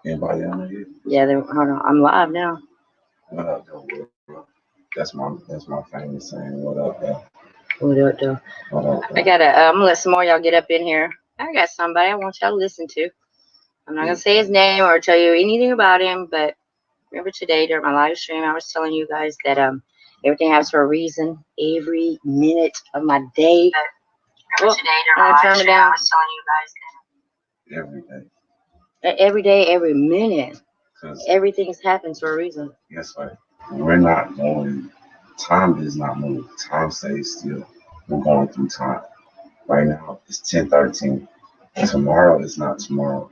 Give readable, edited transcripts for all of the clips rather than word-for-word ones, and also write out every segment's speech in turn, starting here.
Anybody on here? Yeah, hold on. I'm live now. What up, though, bro? That's my famous saying. What up, though? What up, though? What up, I though? gotta. I'm gonna let some more y'all get up in here. I got somebody I want y'all to listen to. I'm not gonna Big say his facts. name or tell you anything about him, but remember today during my live stream, I was telling you guys that everything happens for a reason. Every minute of my day. Remember today during my live stream, I was telling you guys Every day. that every day, every minute, Because everything happens for a reason. guess what? We're not going. Time does not move. Time stays still. We're going through time. Right now, it's 10:13. Tomorrow is not tomorrow.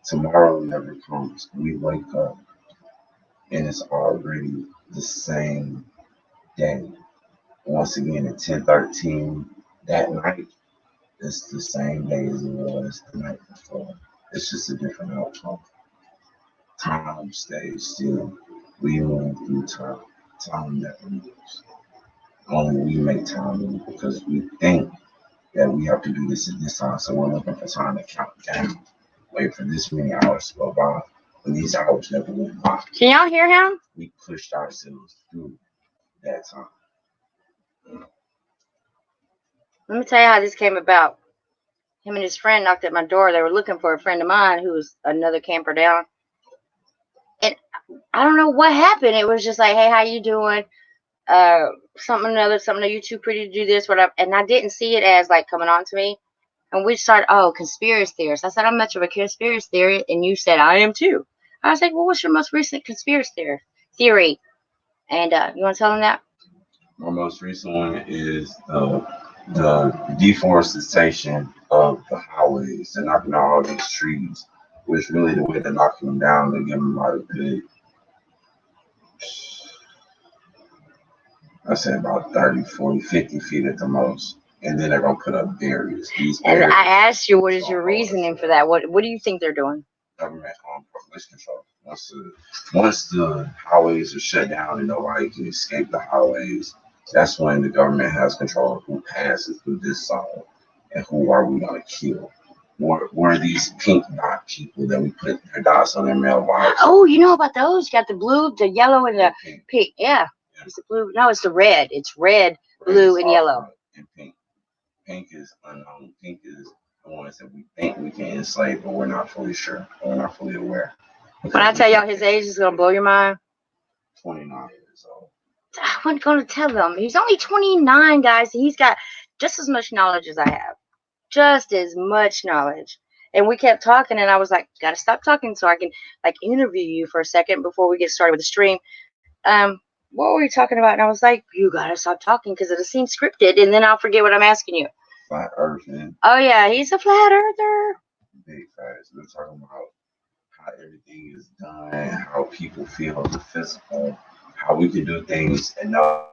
Tomorrow never comes. We wake up and it's already the same day. Once again, at 10:13 that night, it's the same day as it was the night before. It's just a different outcome. Time stays still. We move through time. Time never moves. Only we make time move because we think that we have to do this at this time. So we're looking for time to count down. Wait for this many hours to go by. And these hours never went by. Can y'all hear him? We pushed ourselves through that time. Let me tell you how this came about. Him and his friend knocked at my door. They were looking for a friend of mine who was another camper down. And I don't know what happened. It was just like, hey, how you doing? Something or another, something, are you too pretty to do this, whatever. And I didn't see it as like coming on to me. And we started, conspiracy theorists. I said, I'm much of a conspiracy theory. And you said, I am too. I was like, well, what's your most recent conspiracy theory? And you want to tell them that? My most recent one is the deforestation of the highways. They're knocking down all these trees, which really the way they're knocking them down, they give them about a good, I say about 30, 40, 50 feet at the most. And then they're going to put up barriers. These And barriers. I asked you, what is your reasoning for that? What do you think they're doing? Government population control. Once the highways are shut down and nobody can escape the highways, that's when the government has control of who passes through this zone and who are we going to kill. Were these pink dot people that we put their dots on their mailbox? Oh, you know about those? You got the blue, the yellow, and the pink. pink. Yeah. It's the blue. No, it's the red. It's red, blue, and yellow. And pink. Pink is unknown. Pink is the ones that we think we can enslave, but we're not fully sure. We're not fully aware. When I tell y'all his age is going to blow your mind. 29 years old. I wasn't going to tell them. He's only 29, guys. He's got just as much knowledge as I have. Just as much knowledge. And we kept talking, and I was like, gotta stop talking so I can like interview you for a second before we get started with the stream. What were we talking about? And I was like, you gotta stop talking because it'll seem scripted, and then I'll forget what I'm asking you. Flat Earth, man. Oh yeah, he's a flat earther. Big facts. We're talking about how everything is done, how people feel the physical, how we can do things and know.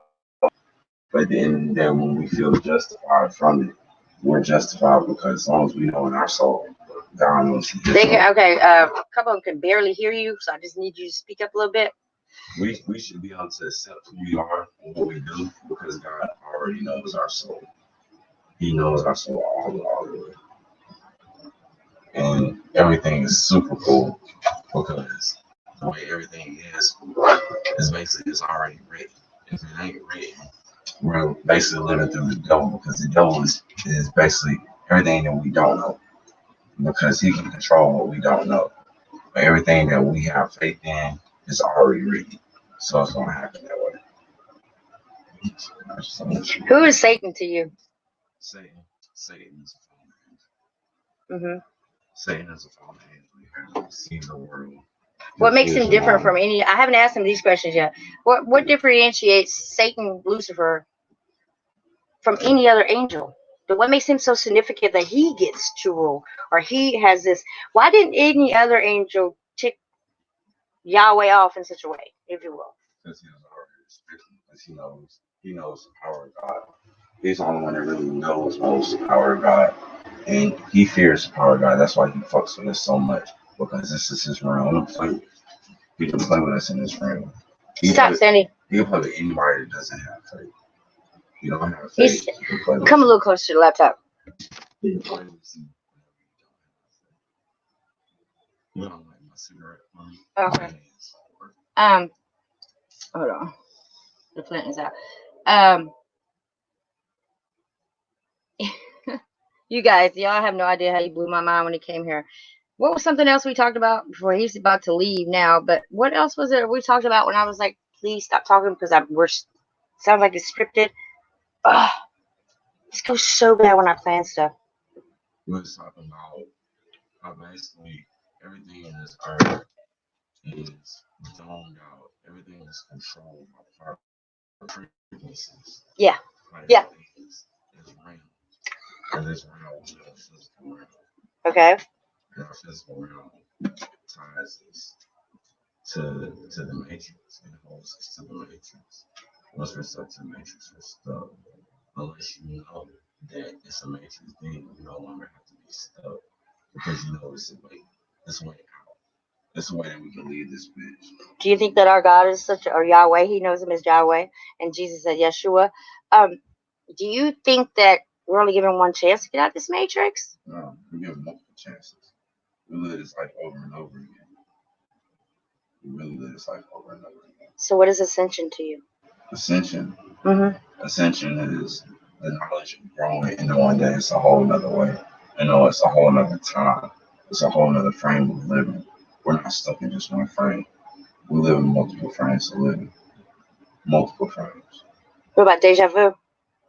But then when we feel justified from it, we're justified because as long as we know in our soul, God knows He is. Okay, a couple of them can barely hear you, so I just need you to speak up a little bit. We should be able to accept who we are and what we do because God already knows our soul. He knows our soul all the way. And everything is super cool because the way everything is basically it's already written. If it ain't written, we're basically living through the devil because the devil is basically everything that we don't know because he can control what we don't know. But everything that we have faith in is already written. So it's going to happen that way. Who is Satan to you? Satan is a fallen angel. Satan is a fallen angel. He sees the world. What makes him different from any? I haven't asked him these questions yet. What differentiates Satan, Lucifer, from any other angel? But what makes him so significant that he gets to rule, or he has this? Why didn't any other angel tick Yahweh off in such a way, if you will? Because he was already respected. Because he knows the power of God. He's the only one that really knows most the power of God, and he fears the power of God. That's why he fucks with us so much because this is his realm. He can play with us in this realm. Stop, Sandy. He can play with anybody that doesn't have faith. You don't have faith. Come a little closer to the laptop. You don't like my cigarette, mommy? Okay. Yes. Hold on. The flint is out. You guys, y'all have no idea how he blew my mind when he came here. What was something else we talked about before? He's about to leave now, but what else was it we talked about when I was like, please stop talking because sounds like it's scripted. Ugh, this goes so bad when I plan stuff. We was talking about how basically everything in this earth is zoned out. Everything is controlled by frequencies. Yeah. Like Yeah. everything is realm. And this realm is a physical realm. Okay. And our physical realm ties us to the matrix and holds us to the matrix. Once we're stuck to the matrix, we're stuck. Unless you know that it's a matrix, then you no longer have to be stuck because you know it's a way. It's a way out. It's a way that we can leave this bitch. Do you think that our God is or Yahweh? He knows him as Yahweh, and Jesus said Yeshua. Do you think that we're only given one chance to get out of this matrix? No, we give multiple chances. We live this life over and over again. We really live this life over and over again. So, what is ascension to you? Ascension. Mm-hmm. Ascension is the knowledge of growing and knowing that it's a whole nother way. You know, it's a whole nother time. It's a whole nother frame of living. We're not stuck in just one frame. We live in multiple frames of living. Multiple frames. What about deja vu?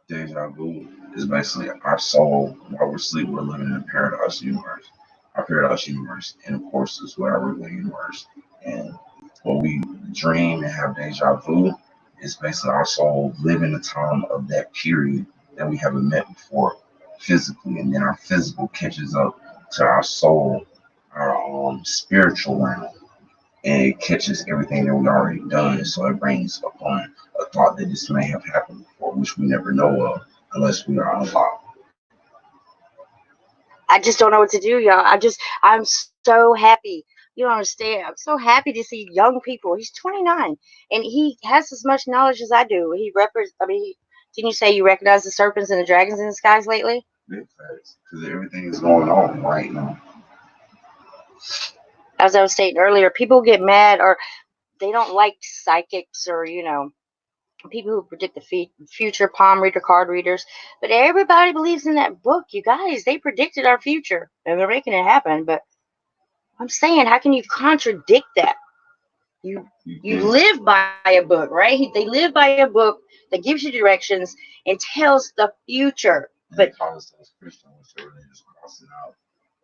Deja vu is basically our soul. While we're asleep, we're living in a paradise universe. Our paradise universe, and of course, is where our regular universe. And when we dream and have deja vu, it's basically our soul living the time of that period that we haven't met before physically, and then our physical catches up to our soul, our spiritual realm, and it catches everything that we already done. So it brings upon a thought that this may have happened before, which we never know of unless we are unlocked. I just don't know what to do, y'all. I'm so happy. You don't understand. I'm so happy to see young people. He's 29, and he has as much knowledge as I do. Didn't you say you recognize the serpents and the dragons in the skies lately? Big facts, because everything is going on right now. As I was stating earlier, people get mad or they don't like psychics or, people who predict the future, palm reader, card readers. But everybody believes in that book, you guys. They predicted our future, and they're making it happen. But I'm saying, how can you contradict that? You live by a book, right? They live by a book that gives you directions and tells the future. And but Christians, which are really just crossing out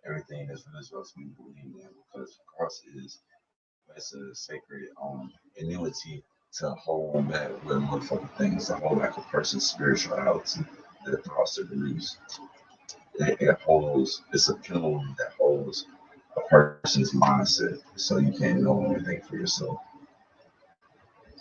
everything that's religious we believe in, because cross is that's a sacred annuity to hold back with motherfucking things, to hold back a person's spirituality, their thoughts, their beliefs. It holds, it's a pillow that holds a person's mindset so you can't know anything for yourself.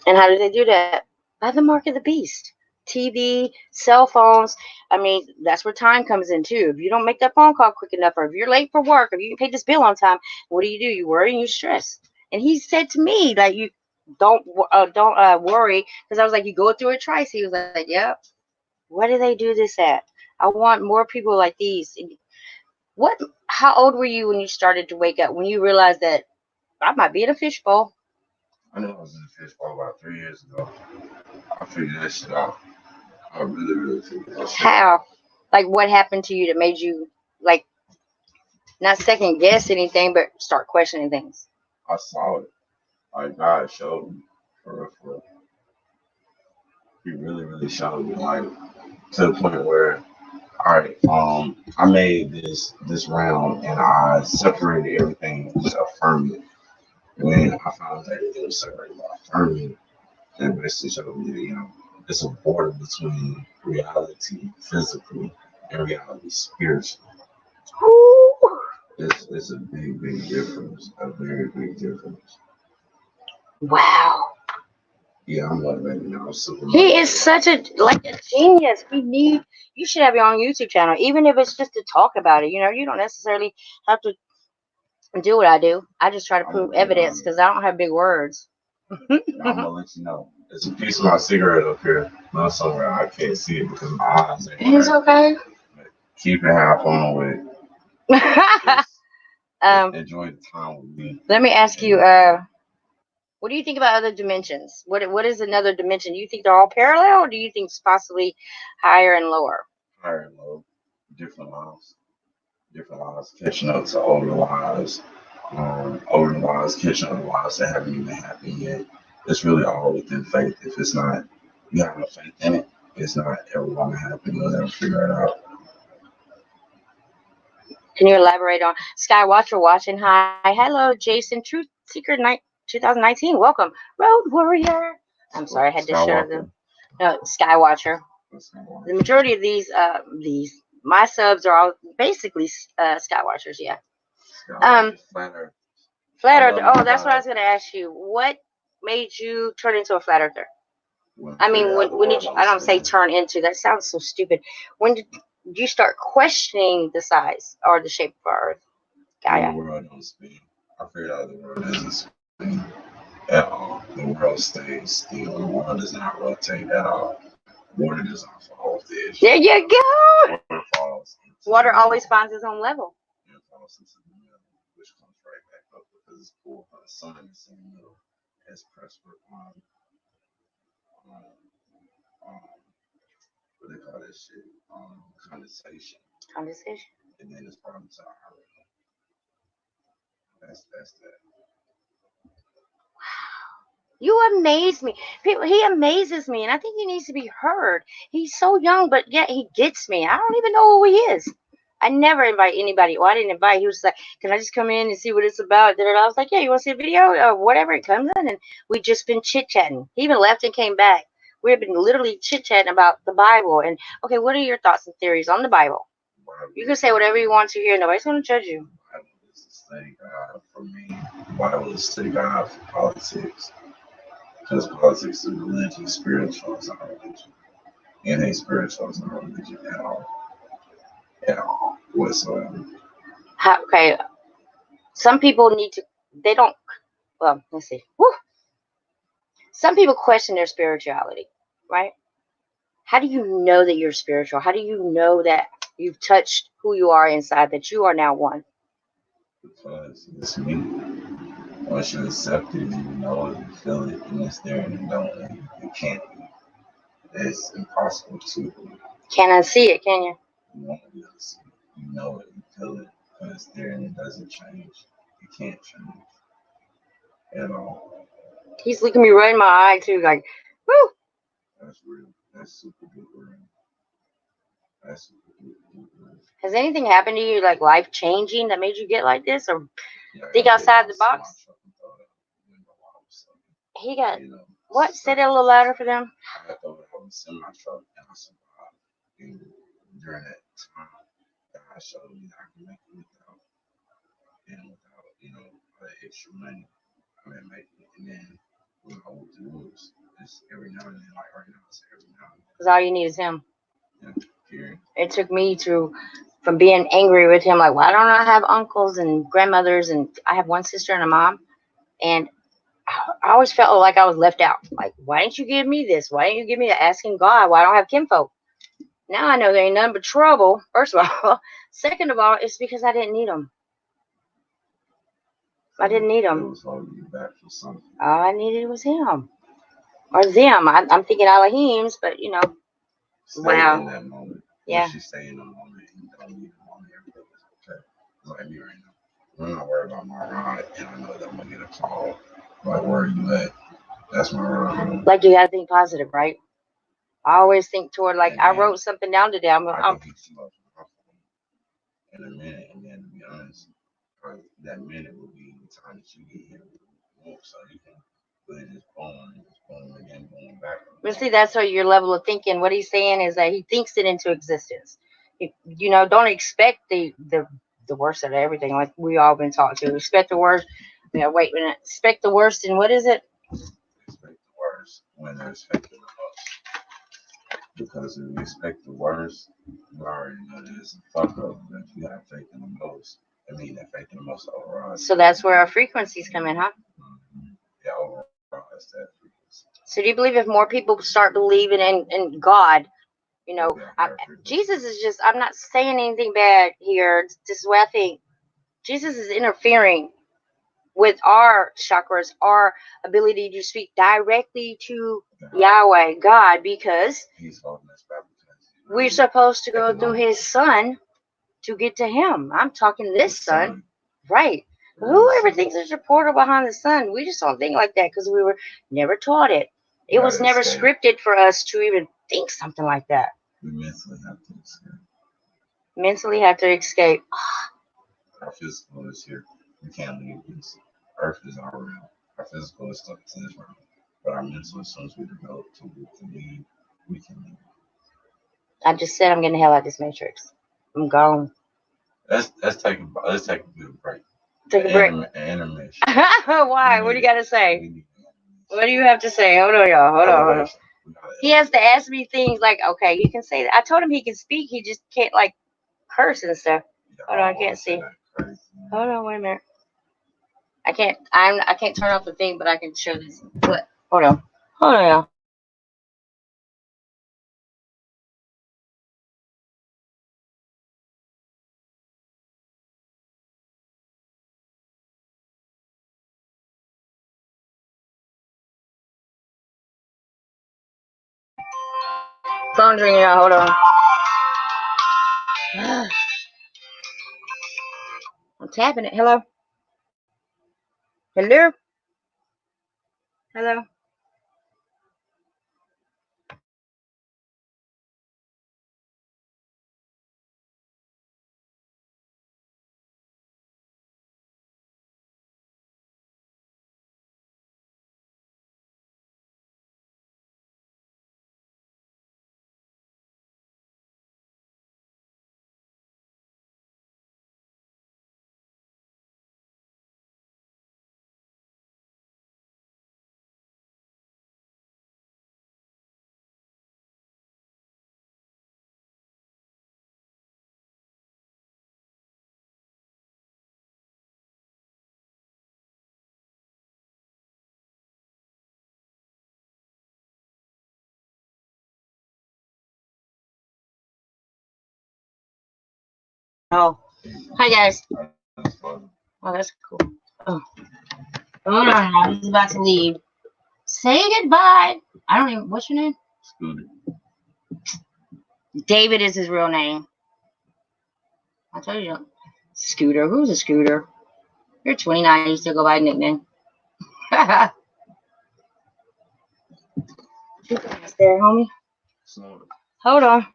And how do they do that? By the mark of the beast. TV, cell phones. I mean, that's where time comes in too. If you don't make that phone call quick enough, or if you're late for work, or if you didn't pay this bill on time, what do? You worry and you stress. And he said to me, like, you don't worry, because I was like, you go through it twice. He was like, yep. Where do they do this at? I want more people like these. How old were you when you started to wake up? When you realized that I might be in a fishbowl? I knew I was in the fishbowl about 3 years ago. I figured that shit out. I really, really figured that shit out. How? Like, what happened to you that made you, like, not second guess anything, but start questioning things? I saw it. Like, God showed me. For real. He really, really showed me. Like, to the point where, all right, I made this round and I separated everything with a firmament. When I found that it was separated by a firmament, that basically showed me that, it's a border between reality physically and reality spiritually. It's a big, big difference. A very big difference. Wow. Yeah, I'm motivated now. He is such a genius. You should have your own YouTube channel, even if it's just to talk about it. You don't necessarily have to do what I do. I just try to prove evidence because I don't have big words. I'm gonna let you know. There's a piece of my cigarette up here. Not somewhere I can't see it because my eyes ain't. It's okay. Keep it half on with it. Enjoy the time with me. Let me ask you, what do you think about other dimensions? What is another dimension? Do you think they're all parallel, or do you think it's possibly higher and lower? Higher and low, different lives catching up to older lives catching up to lives that haven't even happened yet. It's really all within faith. If it's not, you have no faith in it, it's not ever going to happen. You'll never figure it out. Can you elaborate on Skywatcher watching? Hi, hello, Jason, Truth Seeker 2019. Welcome, Road Warrior. I'm sorry, I had to shut them. No, Skywatcher. The majority of these my subs are all basically Skywatchers. Yeah. Flat Earther. Oh, that's what I was gonna ask you. What made you turn into a flat earther? I mean, when did you? I don't say turn into. That sounds so stupid. When did you start questioning the size or the shape of our Earth? Gaia. The world don't spin. I figured out the world doesn't spin at all. The world stays still. The world does not rotate at all. Water does not fall off the edge. There you go. Water falls. Water always finds its own level. It falls into the middle, which comes right back up because it's pulled by the sun is in the middle. As pressure what they call that shit? Condensation. Condensation. And then it's brought into our Earth. That's that. You amaze me. He amazes me, and I think he needs to be heard. He's so young, but yet he gets me. I don't even know who he is. I never invite anybody. Well, I didn't invite. He was like, "Can I just come in and see what it's about?" I was like, "Yeah, you want to see a video or whatever?" He comes in, and we just been chit chatting. He even left and came back. We've been literally chit chatting about the Bible. And okay, what are your thoughts and theories on the Bible? You can say whatever you want to here. Nobody's going to judge you. The Bible is the study guide for me. The Bible is the study guide for politics. Because politics is religion, spiritual is not religion. It ain't spiritual, it's not religion at all. At all, whatsoever. Okay. Some people need to, they don't, well, let's see. Woo. Some people question their spirituality, right? How do you know that you're spiritual? How do you know that you've touched who you are inside, that you are now one? Because it's me. Once you accept it, you know it, you feel it, and it's there, and you don't, and you can't be. It's impossible to. Cannot see it, can you? You won't be able to see it. You know it, you feel it, and it's there, and it doesn't change. It can't change at all. He's looking me right in my eye, too, like, woo! That's real. That's super good real. That's super good real. Has anything happened to you, like life-changing, that made you get like this? Or think outside the box? He got, what? Say that a little louder for them. I thought I was in my truck and I survived. And during that time, God showed me that I can make it without, the extra money. I mean, make it. And then when I went to lose, it's every now and then, like right now, it's every now and then. Because all you need is him. Yeah, period. It took me from being angry with him, like, why don't I have uncles and grandmothers, and I have one sister and a mom, and I always felt like I was left out. Like, why didn't you give me this? Why didn't you give me that? Asking God, why I don't have kinfolk? Now I know there ain't nothing but trouble, first of all. Second of all, it's because I didn't need them. I didn't need them. It was holding you back for something. All I needed was him. Or them. I'm thinking Elohim's, but, Stay wow. in that moment. Yeah. Once you stay in the moment and you don't need the moment, everything's okay. Like me right now. I'm not worried about my ride, and I know that I'm going to get a call. Like, where are you at? That's my ride. Like, you got to think positive, right? I always think toward, like, I wrote something down today. I'm in a minute, and then to be honest, that minute will be the time that you get here. So you can put it just boom, and then going back. But see, that's what your level of thinking. What he's saying is that he thinks it into existence. Don't expect the worst of everything, like we all been taught to. Expect the worst. Wait a minute. Expect the worst, and what is it? Expect the worst when they're expecting the most. Because if you expect the worst, you already know that it's a fuck up. But if you have faith in the most, I mean that faith in the most overall. So that's where our frequencies come in, huh? Mm-hmm. Yeah, overall, it's that frequency. So do you believe if more people start believing in God, Jesus is just, I'm not saying anything bad here. This is what I think. Jesus is interfering with our chakras, our ability to speak directly to Yahweh, God, because He's holding us back. we're supposed to go through his son to get to him. I'm talking this son. Right. Whoever thinks there's a portal behind the sun, we just don't think like that because we were never taught it. It was never scripted for us to even think something like that. We mentally have to escape. Mentally have to escape. Our physical is here. We can't leave this. Earth is our realm. Our physical is stuck to this realm. But our mental, as soon as we develop to leave, we can leave. I just said I'm getting the hell out of this matrix. I'm gone. Let's take a good break. Take a break. Intermission. Why? What do you got to say? What do you have to say? Hold on, y'all. Hold on. He has to ask me things like, okay, you can say that. I told him he can speak. He just can't, like, curse and stuff. Hold on, I can't see. Hold on, wait a minute. I can't turn off the thing, but I can show this. What? Hold on. Hold on, y'all. Phone's ringing out. Hold on. I'm tapping it. Hello? Hello? Hello? Oh. Hi, guys. Oh, that's cool. Oh. Hold on. I was about to leave. Say goodbye. I don't even. What's your name? Scooter. David is his real name. I told you. Scooter. Who's a Scooter? You're 29. You still go by a nickname. There, homie. Hold on.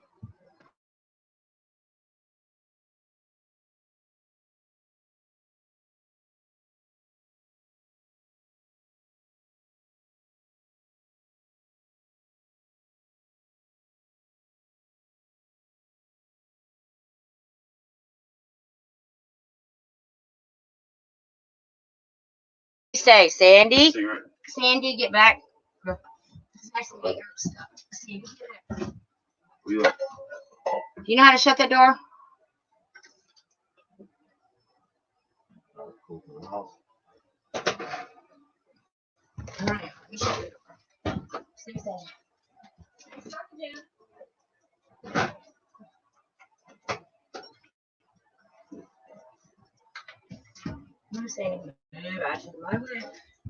Say, Sandy. Sandy, get back. It's nice to meet you. You know how to shut that door? All right. You shut the door. Stay safe.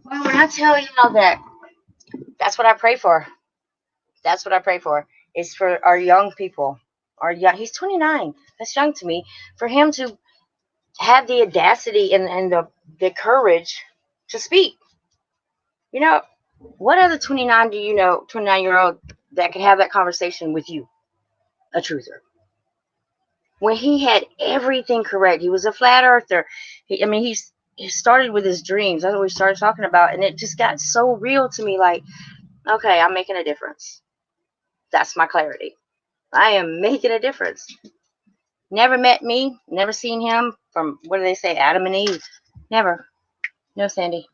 Well, when I tell y'all that, that's what I pray for. That's what I pray for. Is for our young people. He's 29. That's young to me. For him to have the audacity and the courage to speak. You know, what other 29-year-old that could have that conversation with you? A truther. When he had everything correct. He was a flat earther. He started with his dreams. That's what we started talking about. And it just got so real to me. Like, okay, I'm making a difference. That's my clarity. I am making a difference. Never met me. Never seen him from, what do they say, Adam and Eve. Never. No, Sandy.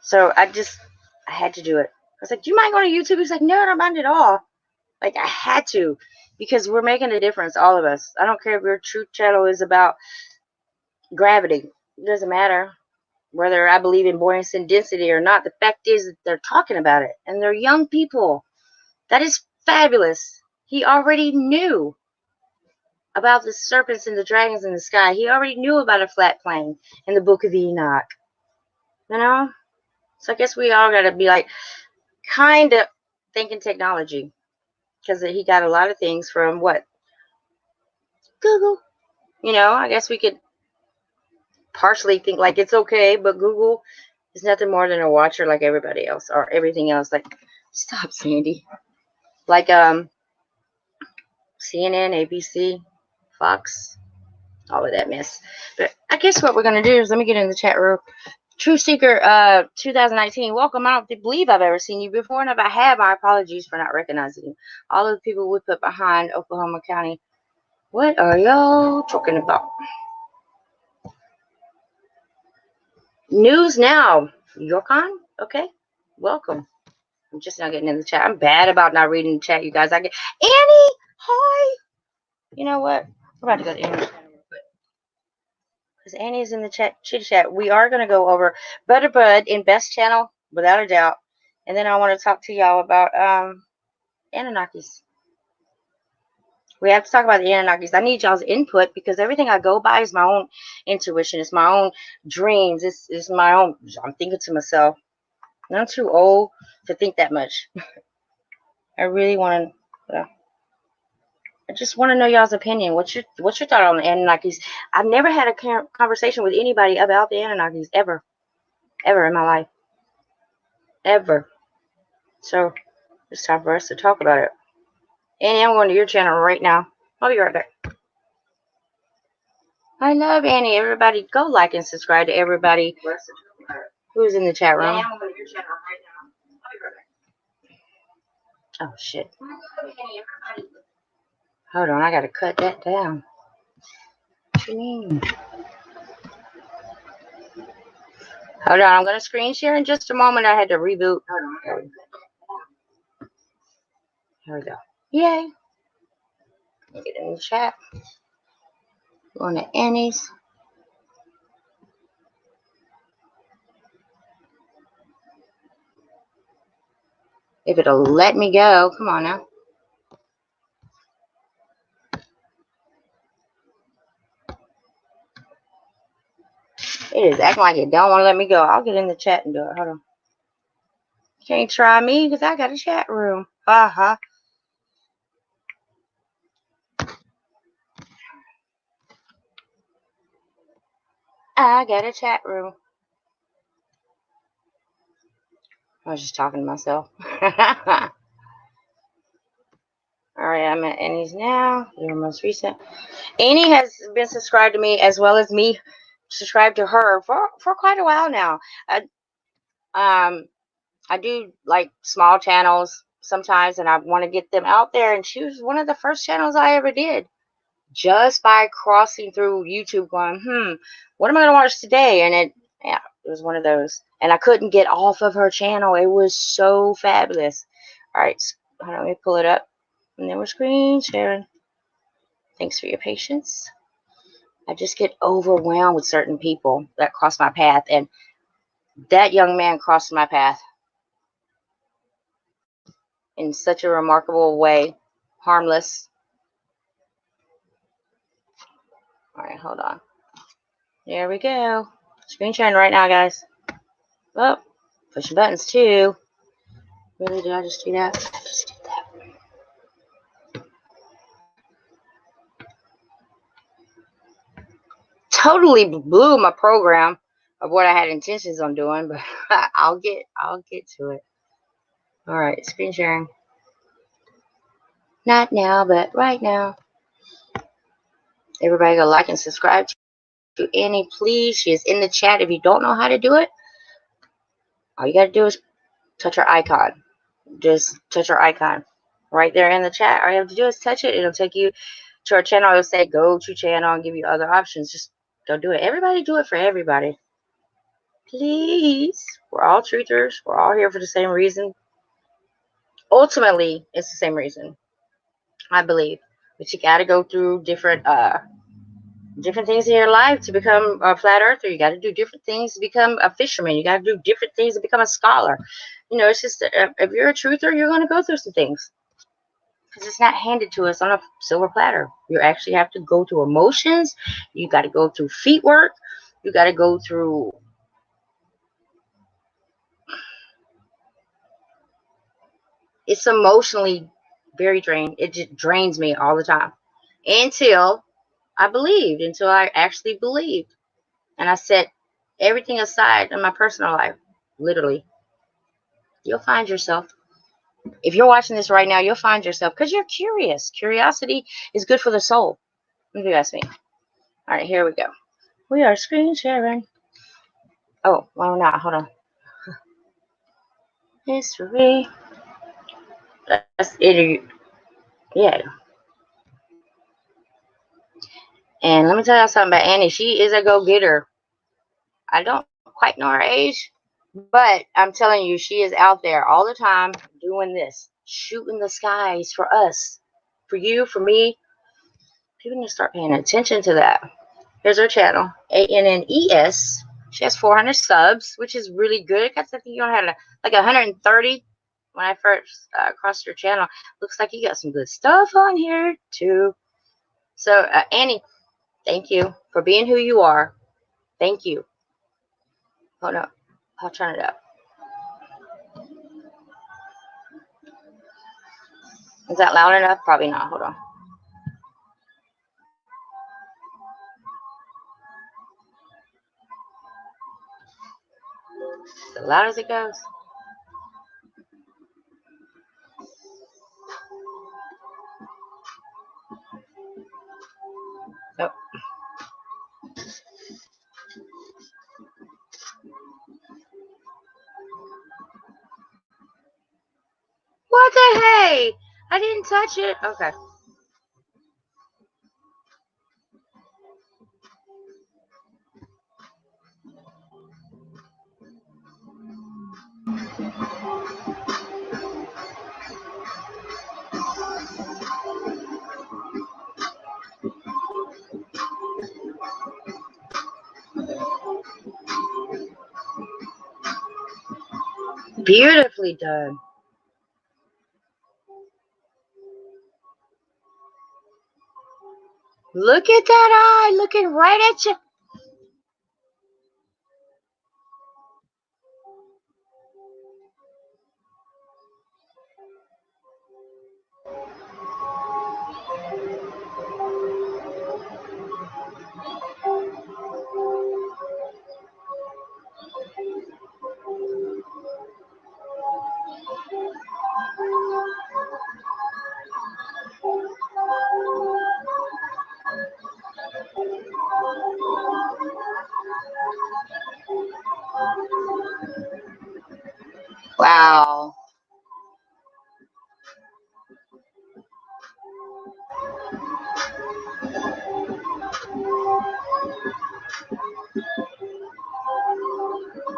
So I had to do it. I was like, do you mind going to YouTube? He's like, no, I don't mind at all. Like, I had to, because we're making a difference, all of us. I don't care if your truth channel is about gravity. It doesn't matter whether I believe in buoyancy and density or not. The fact is that they're talking about it, and they're young people. That is fabulous. He already knew. about the serpents and the dragons in the sky. He already knew about a flat plane in the book of Enoch. You know? So I guess we all got to be like kind of thinking technology. Because he got a lot of things from what? Google. You know, I guess we could partially think like it's okay, but Google is nothing more than a watcher like everybody else or everything else. Like, stop, Sandy. Like CNN, ABC, Fox, all of that mess. But I guess what we're gonna do is let me get in the chat room. True Seeker 2019, welcome. I don't believe I've ever seen you before, and if I have, my apologies for not recognizing you. All of the people we put behind Oklahoma County. What are y'all talking about? News now. Yorkon? Okay. Welcome. I'm just now getting in the chat. I'm bad about not reading the chat, you guys. I get Annie, hi. You know what? We're about to go to Annie's channel real quick. Because Annie's in the chit chat. We are gonna go over Butter Bud in Best Channel, without a doubt. And then I want to talk to y'all about Anunnakis. We have to talk about the Anunnakis. I need y'all's input because everything I go by is my own intuition. It's my own dreams. It's my own. I'm thinking to myself. I'm too old to think that much. I really want to. I just want to know y'all's opinion. What's your thought on the Anunnakis? I've never had a conversation with anybody about the Anunnakis ever in my life, ever. So it's time for us to talk about it. Annie, I'm going to your channel right now. I'll be right back. I love Annie. Everybody, go like and subscribe to everybody who's in the chat room. Annie, I'm going to your channel right now. I'll be right back. Oh shit. I love Annie. Everybody. Hold on, I gotta cut that down. What you mean? Hold on, I'm gonna screen share in just a moment. I had to reboot. Hold on. Here we go. Yay. Get in the chat. Going to Annie's. If it'll let me go. Come on now. It is acting like it don't want to let me go. I'll get in the chat and do it. Hold on. Can't try me because I got a chat room. Ha. I got a chat room. I was just talking to myself. Alright, I'm at Annie's now. Your most recent. Annie has been subscribed to me as well as me subscribed to her for quite a while now. I do like small channels sometimes and I want to get them out there, and she was one of the first channels I ever did. Just by crossing through YouTube going, what am I going to watch today? And it was one of those. And I couldn't get off of her channel. It was so fabulous. All right, hold on, let me pull it up. And then we're screen sharing. Thanks for your patience. I just get overwhelmed with certain people that cross my path. And that young man crossed my path in such a remarkable way. Harmless. All right, hold on. There we go. Screen sharing right now, guys. Oh, pushing buttons too. Really, did I just do that? I just did that. Totally blew my program of what I had intentions on doing, but I'll get to it. All right, screen sharing. Not now, but right now. Everybody go like and subscribe to Annie, please. She is in the chat. If you don't know how to do it, all you got to do is touch her icon. Just touch her icon right there in the chat. All you have to do is touch it. It'll take you to our channel. It'll say go to channel and give you other options. Just go do it. Everybody do it for everybody. Please. We're all truthers. We're all here for the same reason. Ultimately, it's the same reason, I believe. But you got to go through different things in your life to become a flat earther. You got to do different things to become a fisherman. You got to do different things to become a scholar. You know, it's just if you're a truther, you're going to go through some things. because it's not handed to us on a silver platter. You actually have to go through emotions. You got to go through feet work. You got to go through. It's emotionally very drained. It just drains me all the time until until I actually believed. And I set everything aside in my personal life. Literally. You'll find yourself. If you're watching this right now, you'll find yourself because you're curious. Curiosity is good for the soul. If you ask me. All right, here we go. We are screen sharing. Oh, why not? Hold on. History. That's it. Yeah. And let me tell you something about Annie. She is a go-getter. I don't quite know her age, but I'm telling you, she is out there all the time doing this, shooting the skies for us, for you, for me. People need to start paying attention to that. Here's her channel, ANNES. She has 400 subs, which is really good. I think you only had like 130 when I first crossed your channel. Looks like you got some good stuff on here too. So Annie, thank you for being who you are. Thank you. Hold up. I'll turn it up. Is that loud enough? Probably not. Hold on. As loud as it goes. Nope. What the hey? I didn't touch it. Okay. Beautifully done. Look at that eye looking right at you. Wow.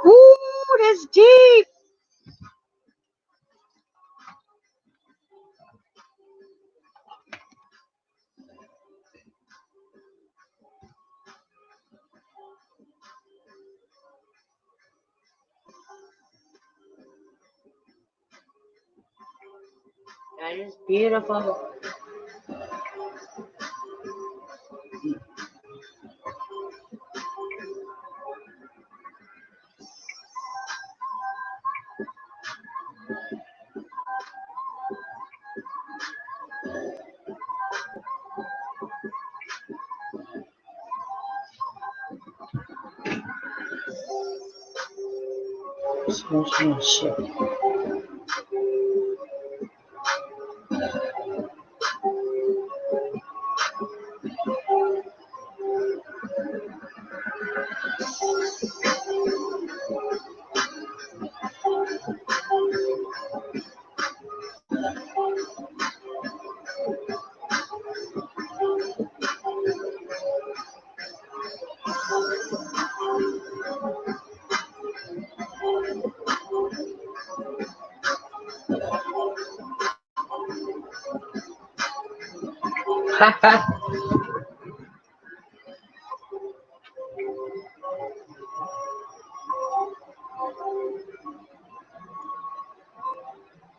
Ooh, that's deep. That is beautiful. Shit.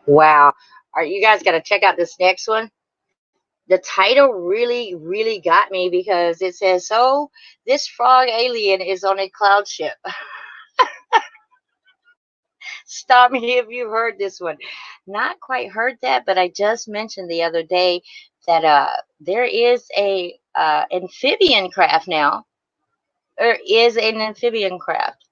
Wow. All right, you guys got to check out this next one. The title really, really got me because it says, so this frog alien is on a cloud ship. Stop me if you've heard this one. Not quite heard that, but I just mentioned the other day that there is a amphibian craft now. There is an amphibian craft.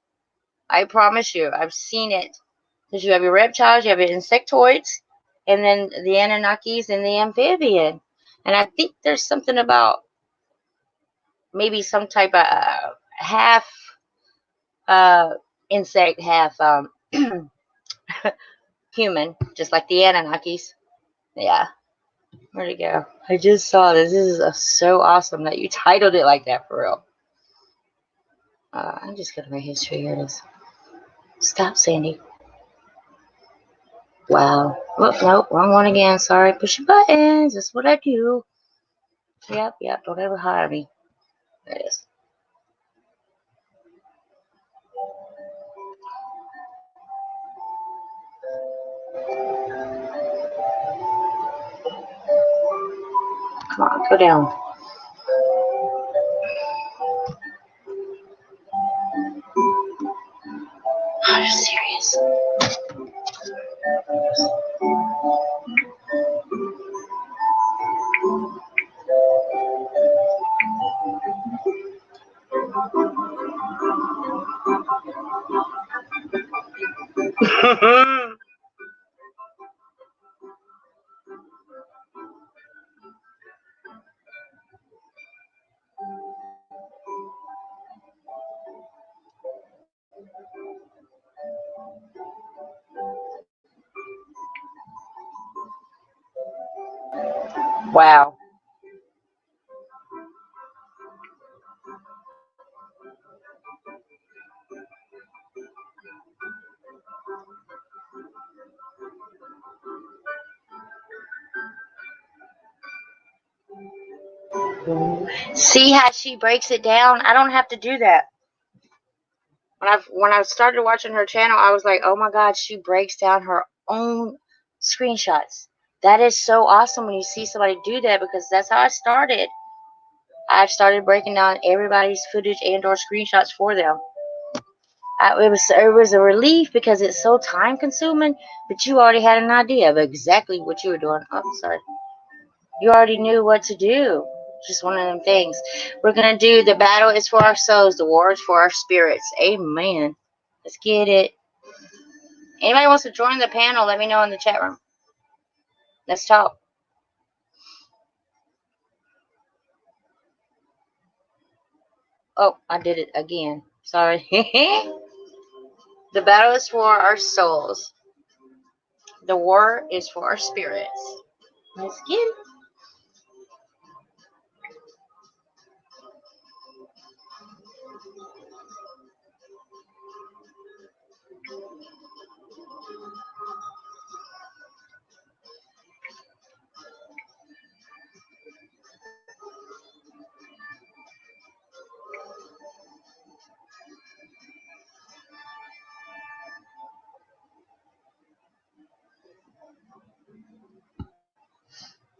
I promise you, I've seen it. Because you have your reptiles, you have your insectoids, and then the Anunnakis and the amphibian. And I think there's something about maybe some type of half insect, half human, just like the Anunnakis. Yeah. Where'd it go? I just saw this. This is so awesome that you titled it like that, for real. I'm just going to my history. Here it is. Stop, Sandy. Wow. Oh, nope. Wrong one again. Sorry. Push your buttons. That's what I do. Yep. Don't ever hire me. There it is. Come on. Go down. Are you serious? Wow. See how she breaks it down? I don't have to do that. When I started watching her channel, I was like, oh my God, she breaks down her own screenshots. That is so awesome when you see somebody do that, because that's how I started. I started breaking down everybody's footage and or screenshots for them. It was a relief because it's so time consuming, but you already had an idea of exactly what you were doing. Oh, sorry. You already knew what to do. Just one of them things. We're going to do the battle is for our souls. The war is for our spirits. Amen. Let's get it. Anybody wants to join the panel, let me know in the chat room. Let's talk. Oh, I did it again. Sorry. The battle is for our souls. The war is for our spirits. Let's get it.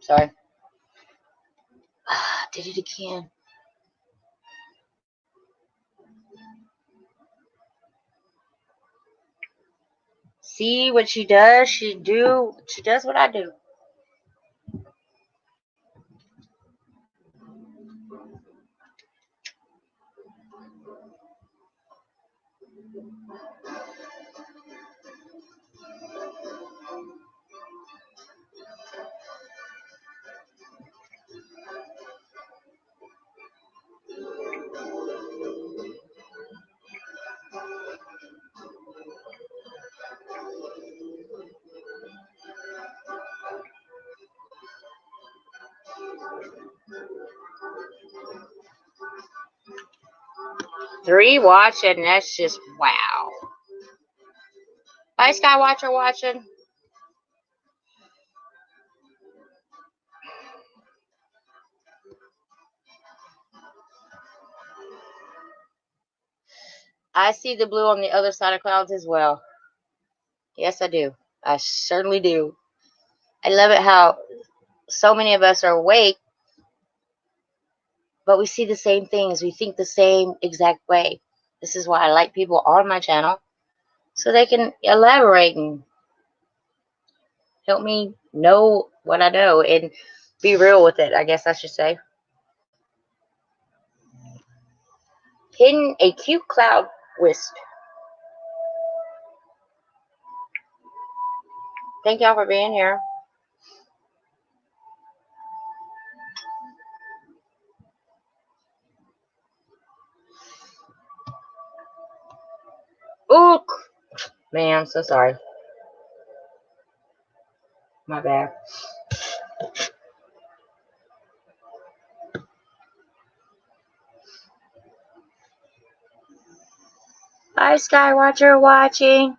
Sorry. Did it again. See what she does? She does what I do. Three watching, that's just wow. Bye, Skywatcher watching. I see the blue on the other side of clouds as well. Yes, I do. I certainly do. I love it how so many of us are awake, but we see the same things. We think the same exact way. This is why I like people on my channel, so they can elaborate and help me know what I know and be real with it, I guess I should say. Hidden a cute cloud wisp. Thank y'all for being here. Ooh, man, I'm so sorry. My bad. Bye, Skywatcher watching.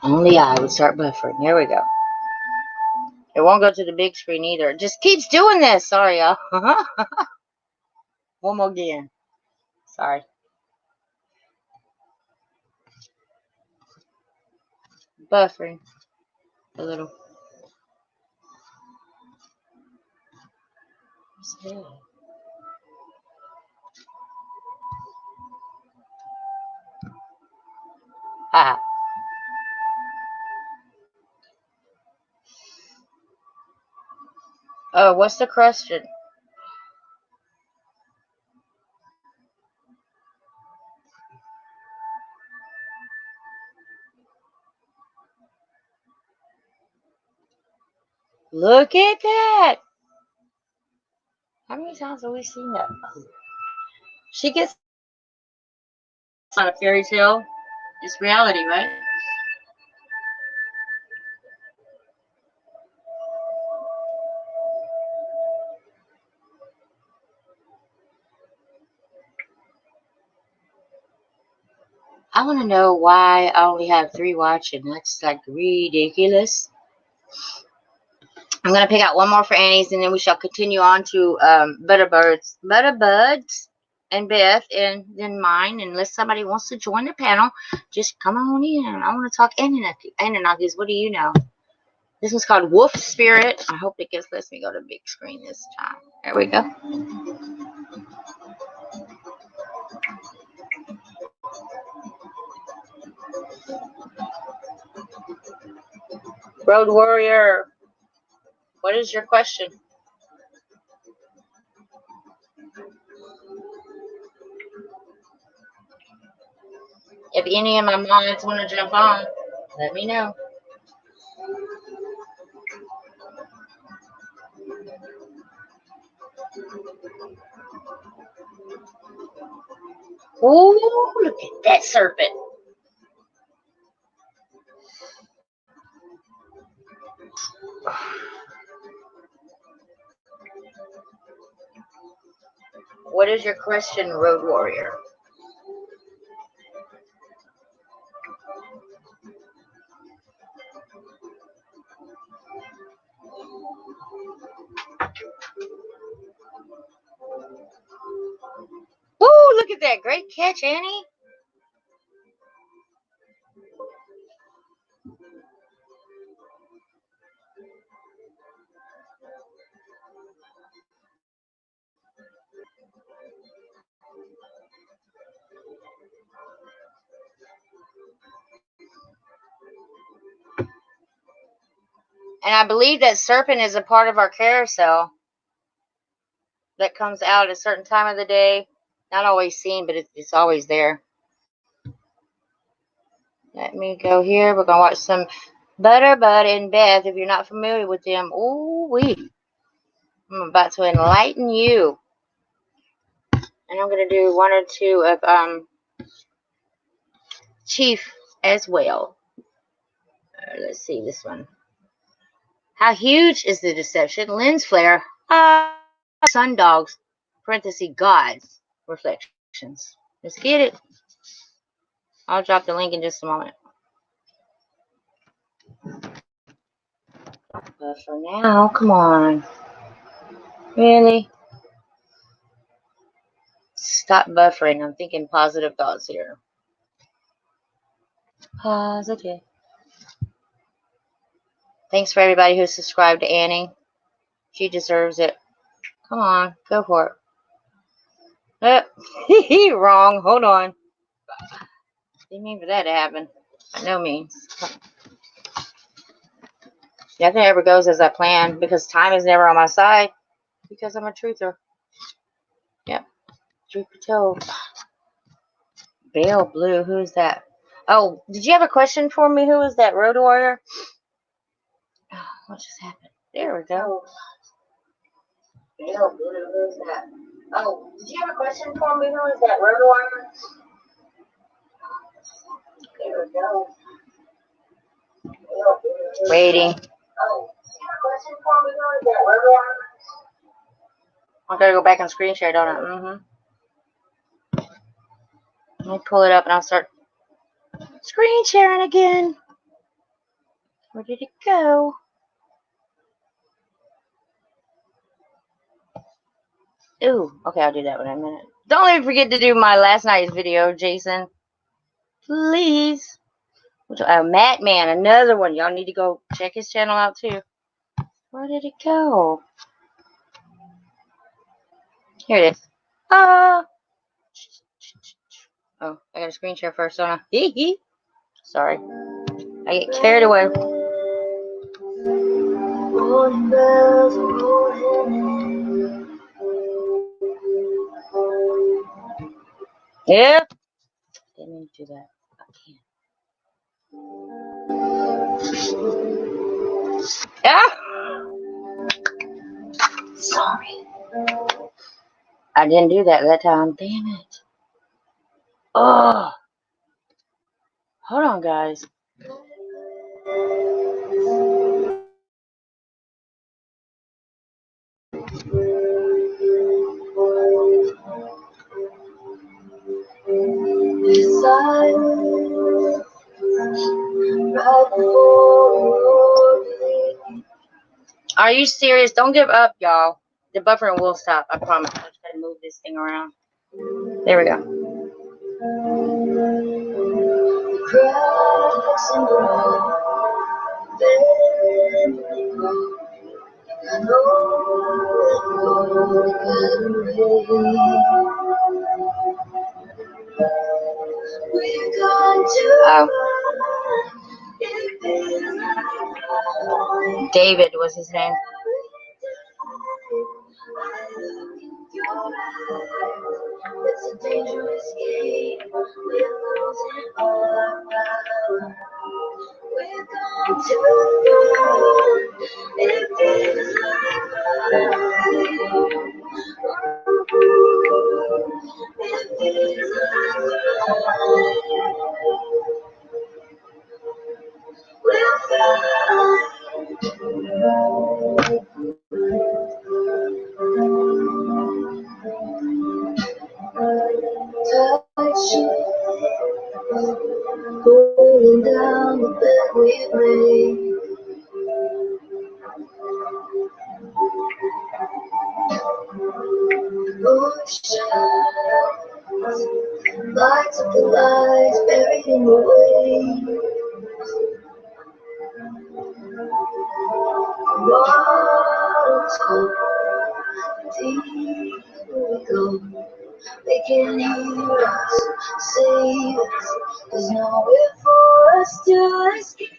Only I would start buffering. There we go. It won't go to the big screen either. It just keeps doing this. Sorry, y'all. One more again. Sorry. Buffering. A little. Ah. Oh, what's the question? Look at that. How many times have we seen that? She gets on a fairy tale. It's reality, right? I want to know why I only have 3 watching. That's like ridiculous. I'm going to pick out one more for Annie's, and then we shall continue on to Butterbuds, and Beth, and then mine. Unless somebody wants to join the panel, just come on in. I want to talk Anunnakis. What do you know? This one's called Wolf Spirit. I hope it lets me go to big screen this time. There we go. Road Warrior, what is your question? If any of my mods want to jump on, let me know. Ooh, look at that serpent. What is your question, Road Warrior? Ooh, look at that. Great catch, Annie. And I believe that serpent is a part of our carousel that comes out at a certain time of the day. Not always seen, but it's always there. Let me go here. We're going to watch some Butterbud and Beth. If you're not familiar with them, ooh-wee. I'm about to enlighten you. And I'm going to do 1 or 2 of Chief as well. Let's see this one. How huge is the deception? Lens flare. Sun dogs. Parenthesis gods. Reflections. Let's get it. I'll drop the link in just a moment. But for now, come on. Really? Stop buffering. I'm thinking positive thoughts here. Positive. Thanks for everybody who subscribed to Annie. She deserves it. Come on, go for it. Wrong. Hold on. Didn't mean for that to happen. By no means. Nothing ever goes as I plan because time is never on my side because I'm a truther. Yep. Truth be told. Bale Blue. Who is that? Oh, did you have a question for me? Who is that? Road Warrior? Oh, what just happened? There we go. Bale Blue. Who is that? Oh, did you have a question for me? Who is that? Road Warrior? There we go. Waiting. Oh, I gotta go back and screen share, don't I? Let me pull it up and I'll start screen sharing again. Where did it go? Ooh, okay, I'll do that in a minute. Don't even forget to do my last night's video, Jason. Please. Madman, another one. Y'all need to go check his channel out too. Where did it go? Here it is. Oh, I gotta screen share first, don't I? Sorry. I get carried away. Yeah. Didn't mean to do that. I can't. Yeah. Sorry. I didn't do that time. Damn it. Oh. Hold on, guys. Are you serious? Don't give up, y'all. The buffering will stop. I promise. I'm just gonna move this thing around. There we go. David was his name. It's a dangerous game. We're losing our power. We're gone too far. It feels like life. It feels like life. We'll fly. Touch you, pulling down the bed we made. Oceans, lights up the lights buried in the waves. Water's cold, deep we go. They can hear us, save us. There's nowhere for us to escape.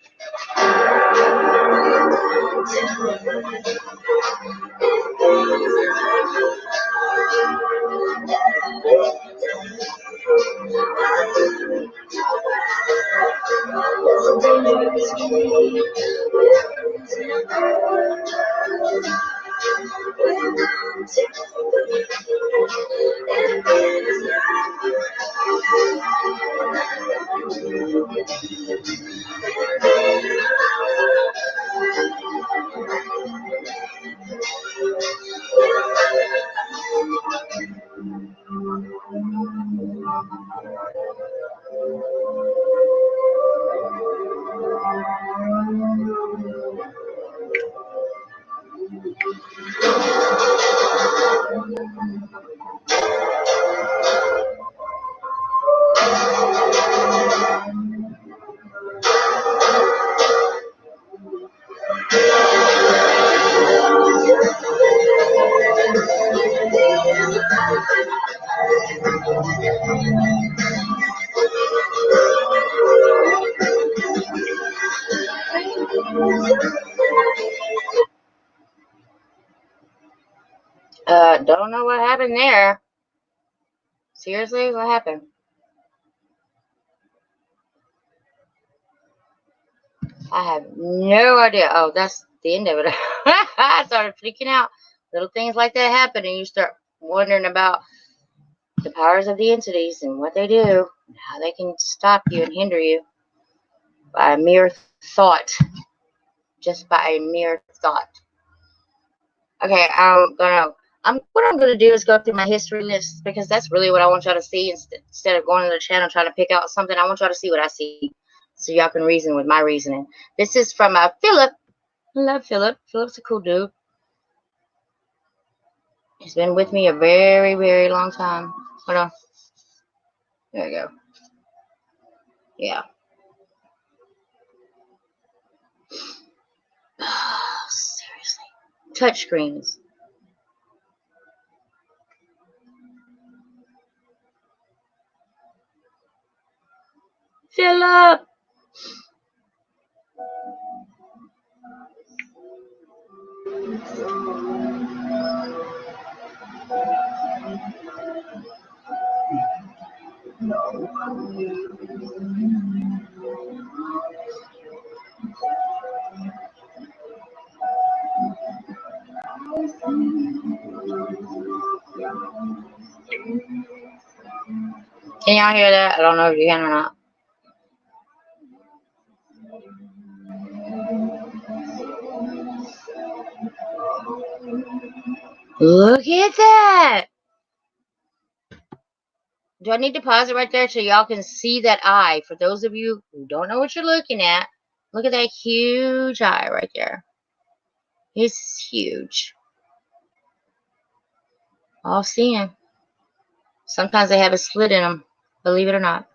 We're going to it's a dangerous game. We're going don't know what happened there. Seriously, what happened? I have no idea. Oh, that's the end of it. I started freaking out. Little things like that happen, and you start wondering about the powers of the entities and what they do, and how they can stop you and hinder you by a mere thought. Just by a mere thought. Okay, what I'm gonna do is go through my history list, because that's really what I want y'all to see. Instead of going to the channel trying to pick out something, I want y'all to see what I see, so y'all can reason with my reasoning. This is from Philip. I love Philip. Philip's a cool dude. He's been with me a very, very long time. Hold on. There we go. Yeah. Seriously. Touchscreens. Philip! Can y'all hear that? I don't know if you can or not. Look at that! Do I need to pause it right there so y'all can see that eye? For those of you who don't know what you're looking at, look at that huge eye right there. It's huge. All seeing. Sometimes they have a slit in them, believe it or not.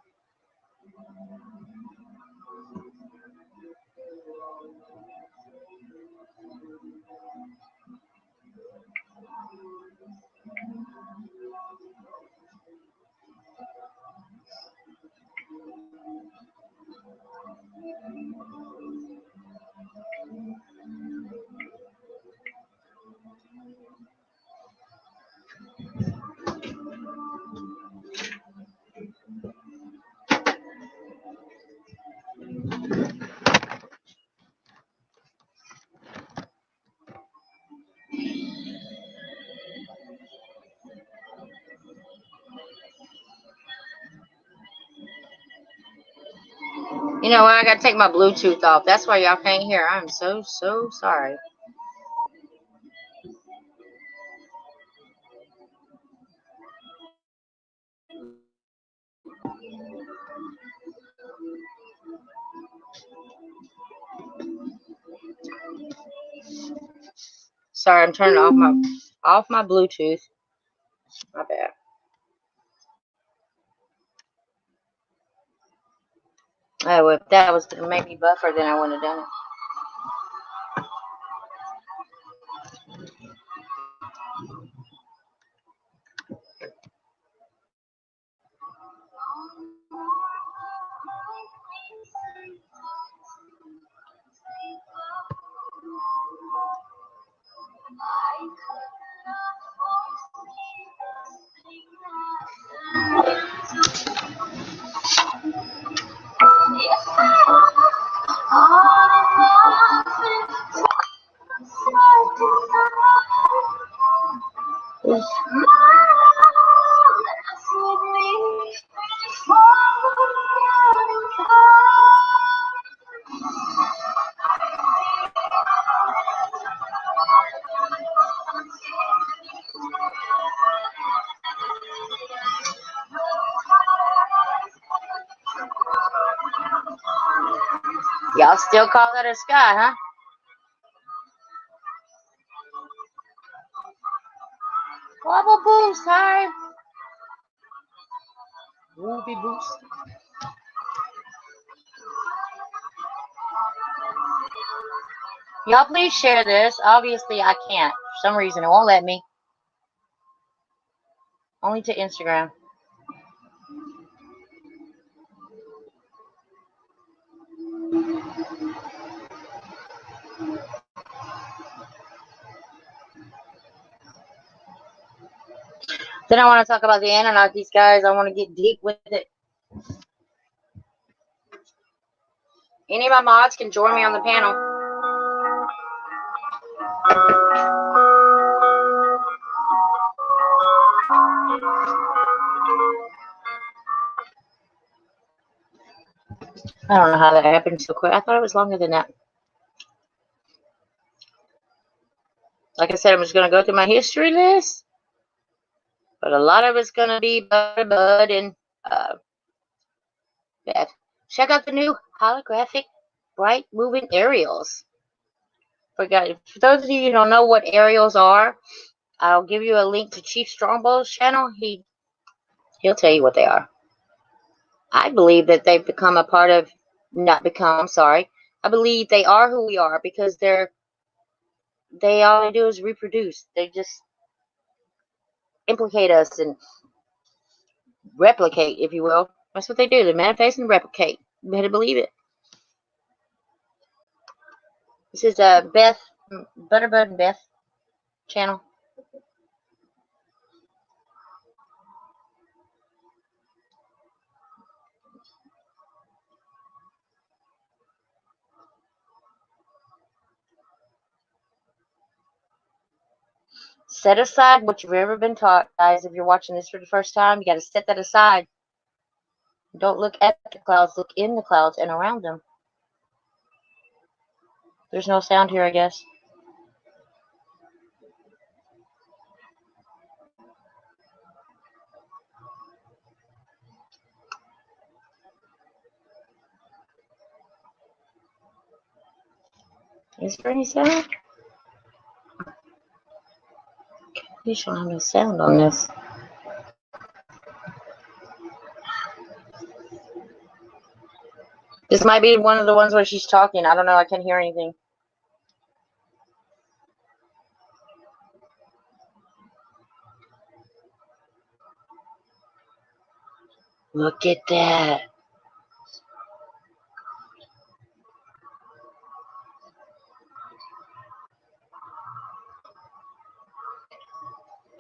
You know what? I gotta take my Bluetooth off. That's why y'all can't hear. I'm so sorry. Sorry, I'm turning off my Bluetooth. My bad. Oh, if that was to make me buffer, then I wouldn't have done it. Y'all still call that a sky, huh? Wobble boost, hi. Whoopie boost. Y'all please share this. Obviously, I can't. For some reason, it won't let me. Only to Instagram. Then I want to talk about the Anunnakis, guys. I want to get deep with it. Any of my mods can join me on the panel. I don't know how that happened so quick. I thought it was longer than that. Like I said, I'm just going to go through my history list. But a lot of it's going to be Bud and Beth. Check out the new holographic bright moving aerials. For those of you who don't know what aerials are, I'll give you a link to Chief Strongbow's channel. He'll tell you what they are. I believe that they've become a part of, not become, I'm sorry. I believe they are who we are because they all they do is reproduce. They just implicate us and replicate, if you will. That's what they do. They manifest and replicate. You better believe it. This is Beth, Butterbud and Beth channel. Set aside what you've ever been taught, guys. If you're watching this for the first time, you got to set that aside. Don't look at the clouds. Look in the clouds and around them. There's no sound here, I guess. Is there any sound? You don't have no sound on this. This might be one of the ones where she's talking. I don't know. I can't hear anything. Look at that.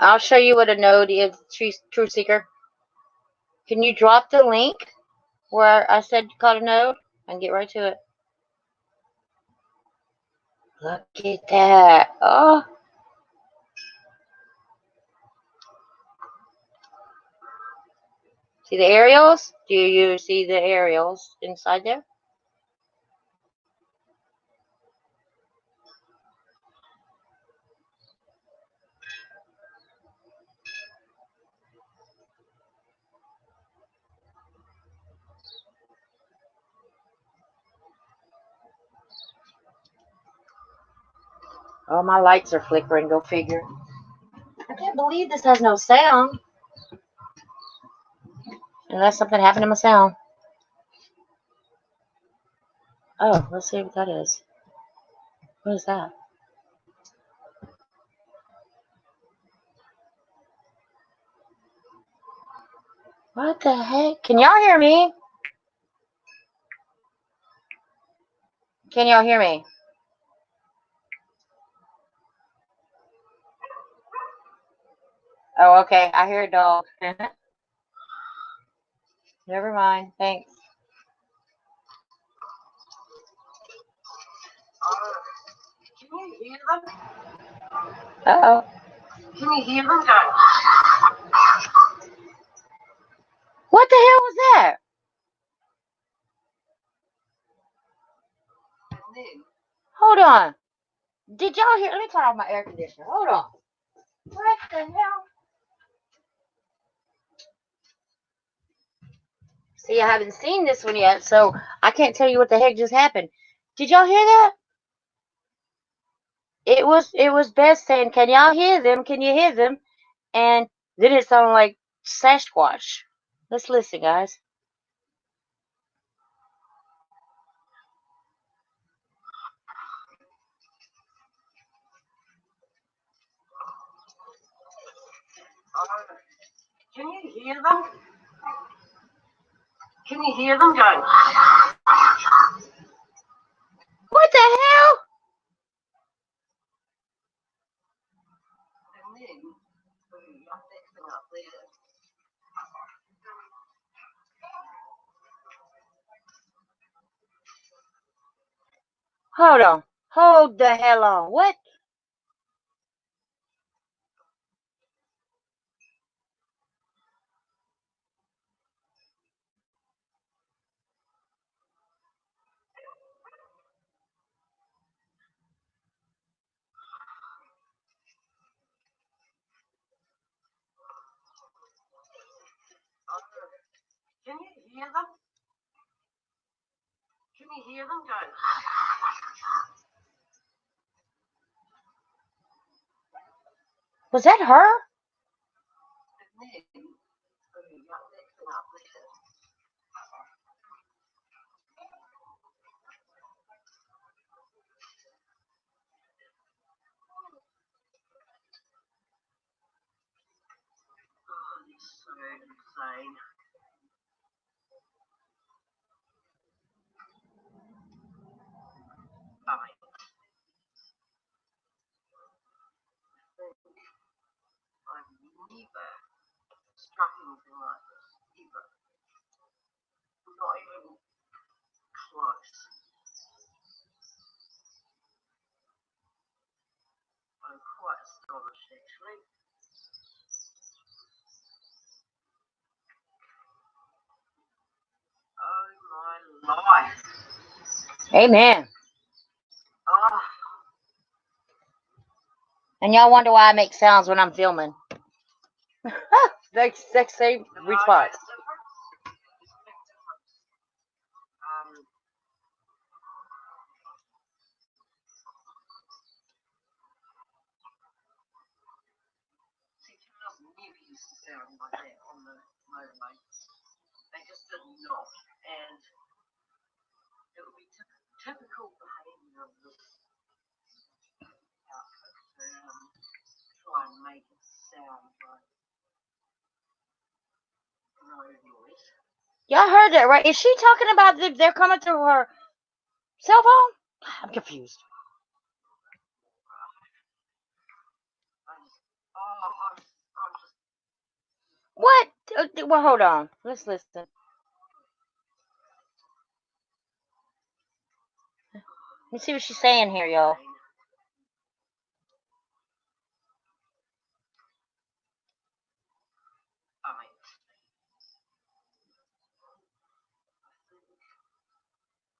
I'll show you what a node is, True Seeker. Can you drop the link where I said you caught a node and get right to it? Look at that. Oh. See the aerials? Do you see the aerials inside there? Oh, my lights are flickering. Go figure. I can't believe this has no sound. Unless something happened to my sound. Oh, let's see what that is. What is that? What the heck? Can y'all hear me? Can y'all hear me? Oh, okay. I hear a dog. Never mind. Thanks. Can you hear them? Uh-oh. Can you hear them going? What the hell was that? Hold on. Did y'all hear? Let me turn off my air conditioner. Hold on. What the hell? See, I haven't seen this one yet, so I can't tell you what the heck just happened. Did y'all hear that? It was Beth saying, "Can y'all hear them? Can you hear them?" And then it sounded like Sasquatch. Let's listen, guys. Can you hear them? Can you hear them going? What the hell? Hold on. Hold the hell on. What? Can you hear them? Can you hear them going? Was that her? Oh, it's so insane. I mean, I've never struck anything like this, ever. Not even close. I'm quite astonished, actually. Oh my life. Amen. Oh, And y'all wonder why I make sounds when I'm filming. That's same response. See, cars never used to sound like that on the motorway. They just did not. And it would be typical behaviour of this outfit to try and make it sound like road noise. Y'all heard that, right? Is she talking about they're coming through her cell phone? I'm confused. I'm just. What? Well, hold on. Let's listen. Let's see what she's saying here, y'all. I mean,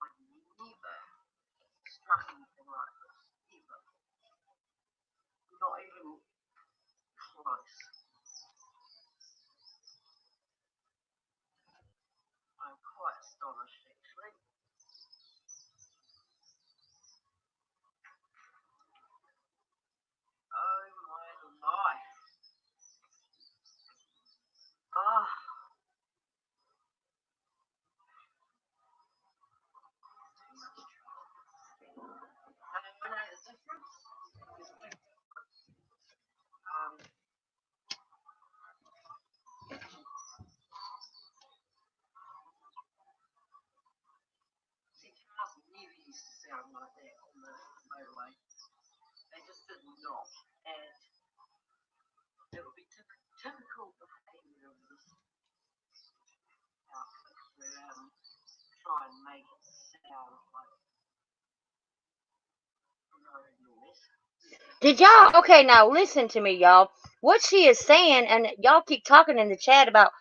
I've never struck anything like this, ever. Not even close. I'm quite astonished, actually. Oh my life. Oh. See, cars never used to sound like that on the motorway. They just did not. And it would be typical behaviour of this outfit to try and make it sound like road noise. Did y'all? Okay, now listen to me, y'all. What she is saying, and y'all keep talking in the chat about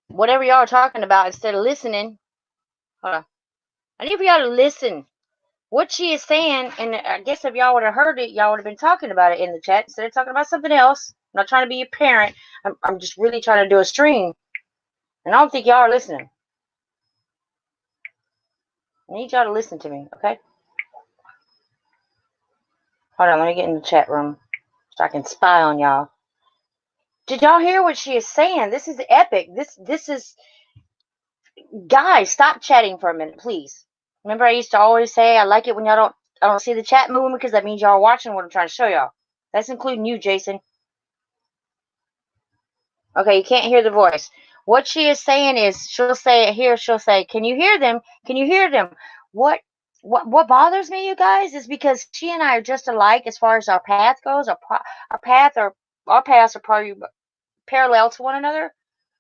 whatever y'all are talking about instead of listening. Hold on. I need for y'all to listen. What she is saying, and I guess if y'all would have heard it, y'all would have been talking about it in the chat instead of talking about something else. I'm not trying to be a parent. I'm just really trying to do a stream. And I don't think y'all are listening. I need y'all to listen to me, okay? Hold on, let me get in the chat room so I can spy on y'all. Did y'all hear what she is saying? This is epic. This is, guys, stop chatting for a minute, please. Remember I used to always say I like it when I don't see the chat moving because that means y'all are watching what I'm trying to show y'all. That's including you, Jason. Okay, you can't hear the voice. What she is saying is she'll say it here, she'll say, "Can you hear them? Can you hear them?" What bothers me, you guys, is because she and I are just alike as far as our path goes. Our paths are probably parallel to one another.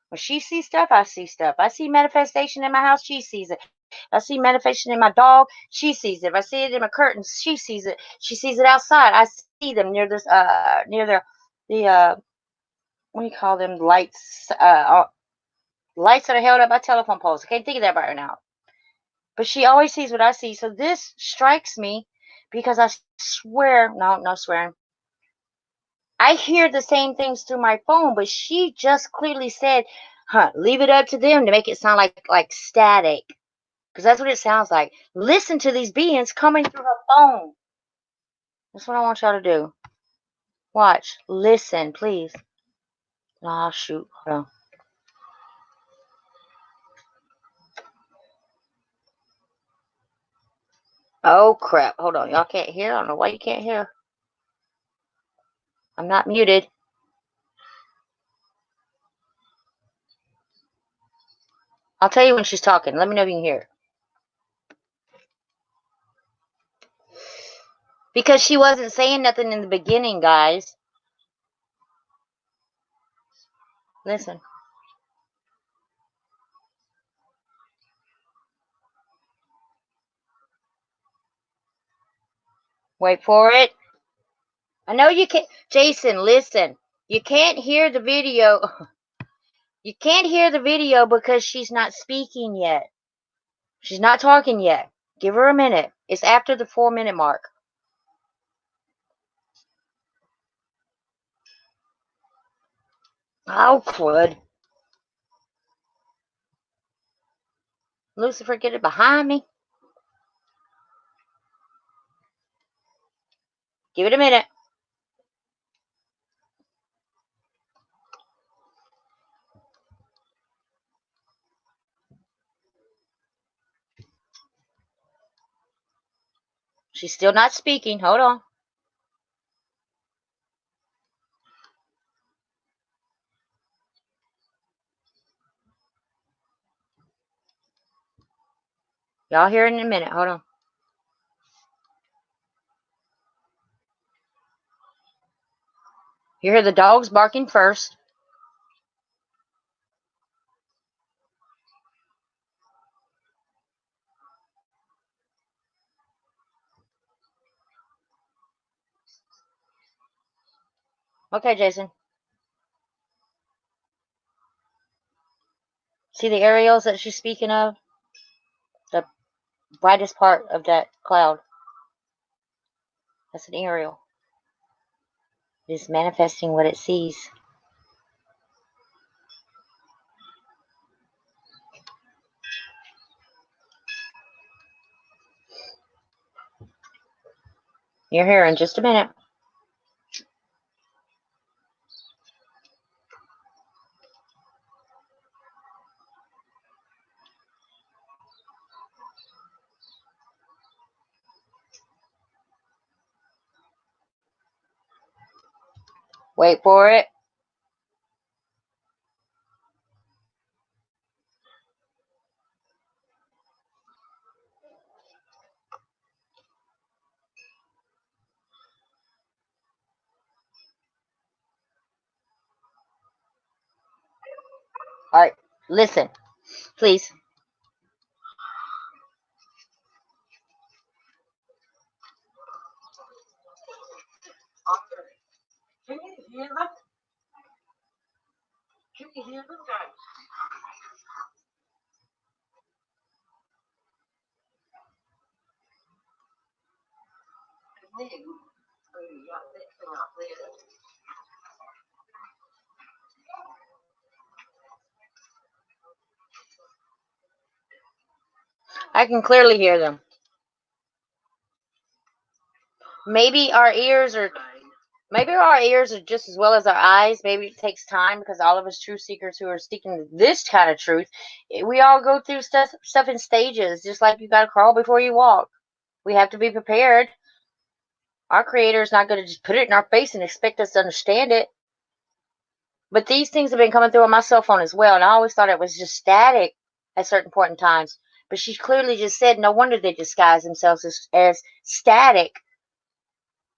When she sees stuff, I see stuff. I see manifestation in my house, she sees it. If I see manifestation in my dog, she sees it. If I see it in my curtains, she sees it. She sees it outside. I see them near this near the what do you call them, lights, lights that are held up by telephone poles. I can't think of that right now. But she always sees what I see. So this strikes me because I swear, no swearing. I hear the same things through my phone, but she just clearly said, leave it up to them to make it sound like static. Because that's what it sounds like. Listen to these beings coming through her phone. That's what I want y'all to do. Watch. Listen, please. Oh, shoot. Hold on. Oh, crap. Hold on. Y'all can't hear? I don't know why you can't hear. I'm not muted. I'll tell you when she's talking. Let me know if you can hear. Because she wasn't saying nothing in the beginning, guys. Listen. Wait for it. I know you can't. Jason, listen. You can't hear the video. You can't hear the video because she's not speaking yet. She's not talking yet. Give her a minute. It's after the 4-minute mark. Oh, crud. Lucifer, get it behind me. Give it a minute. She's still not speaking. Hold on. Y'all hear it in a minute. Hold on. You hear the dogs barking first. Okay, Jason. See the aerials that she's speaking of? The brightest part of that cloud. That's an aerial. It is manifesting what it sees. You're here in just a minute. Wait for it. All right. Listen, please. Can you hear them? Can you hear them, guys? And then, you got that thing up there. I can clearly hear them. Maybe our ears are just as well as our eyes. Maybe it takes time because all of us truth seekers who are seeking this kind of truth, we all go through stuff in stages, just like you got to crawl before you walk. We have to be prepared. Our Creator is not going to just put it in our face and expect us to understand it. But these things have been coming through on my cell phone as well, and I always thought it was just static at certain point in times. But she clearly just said, no wonder they disguise themselves as static.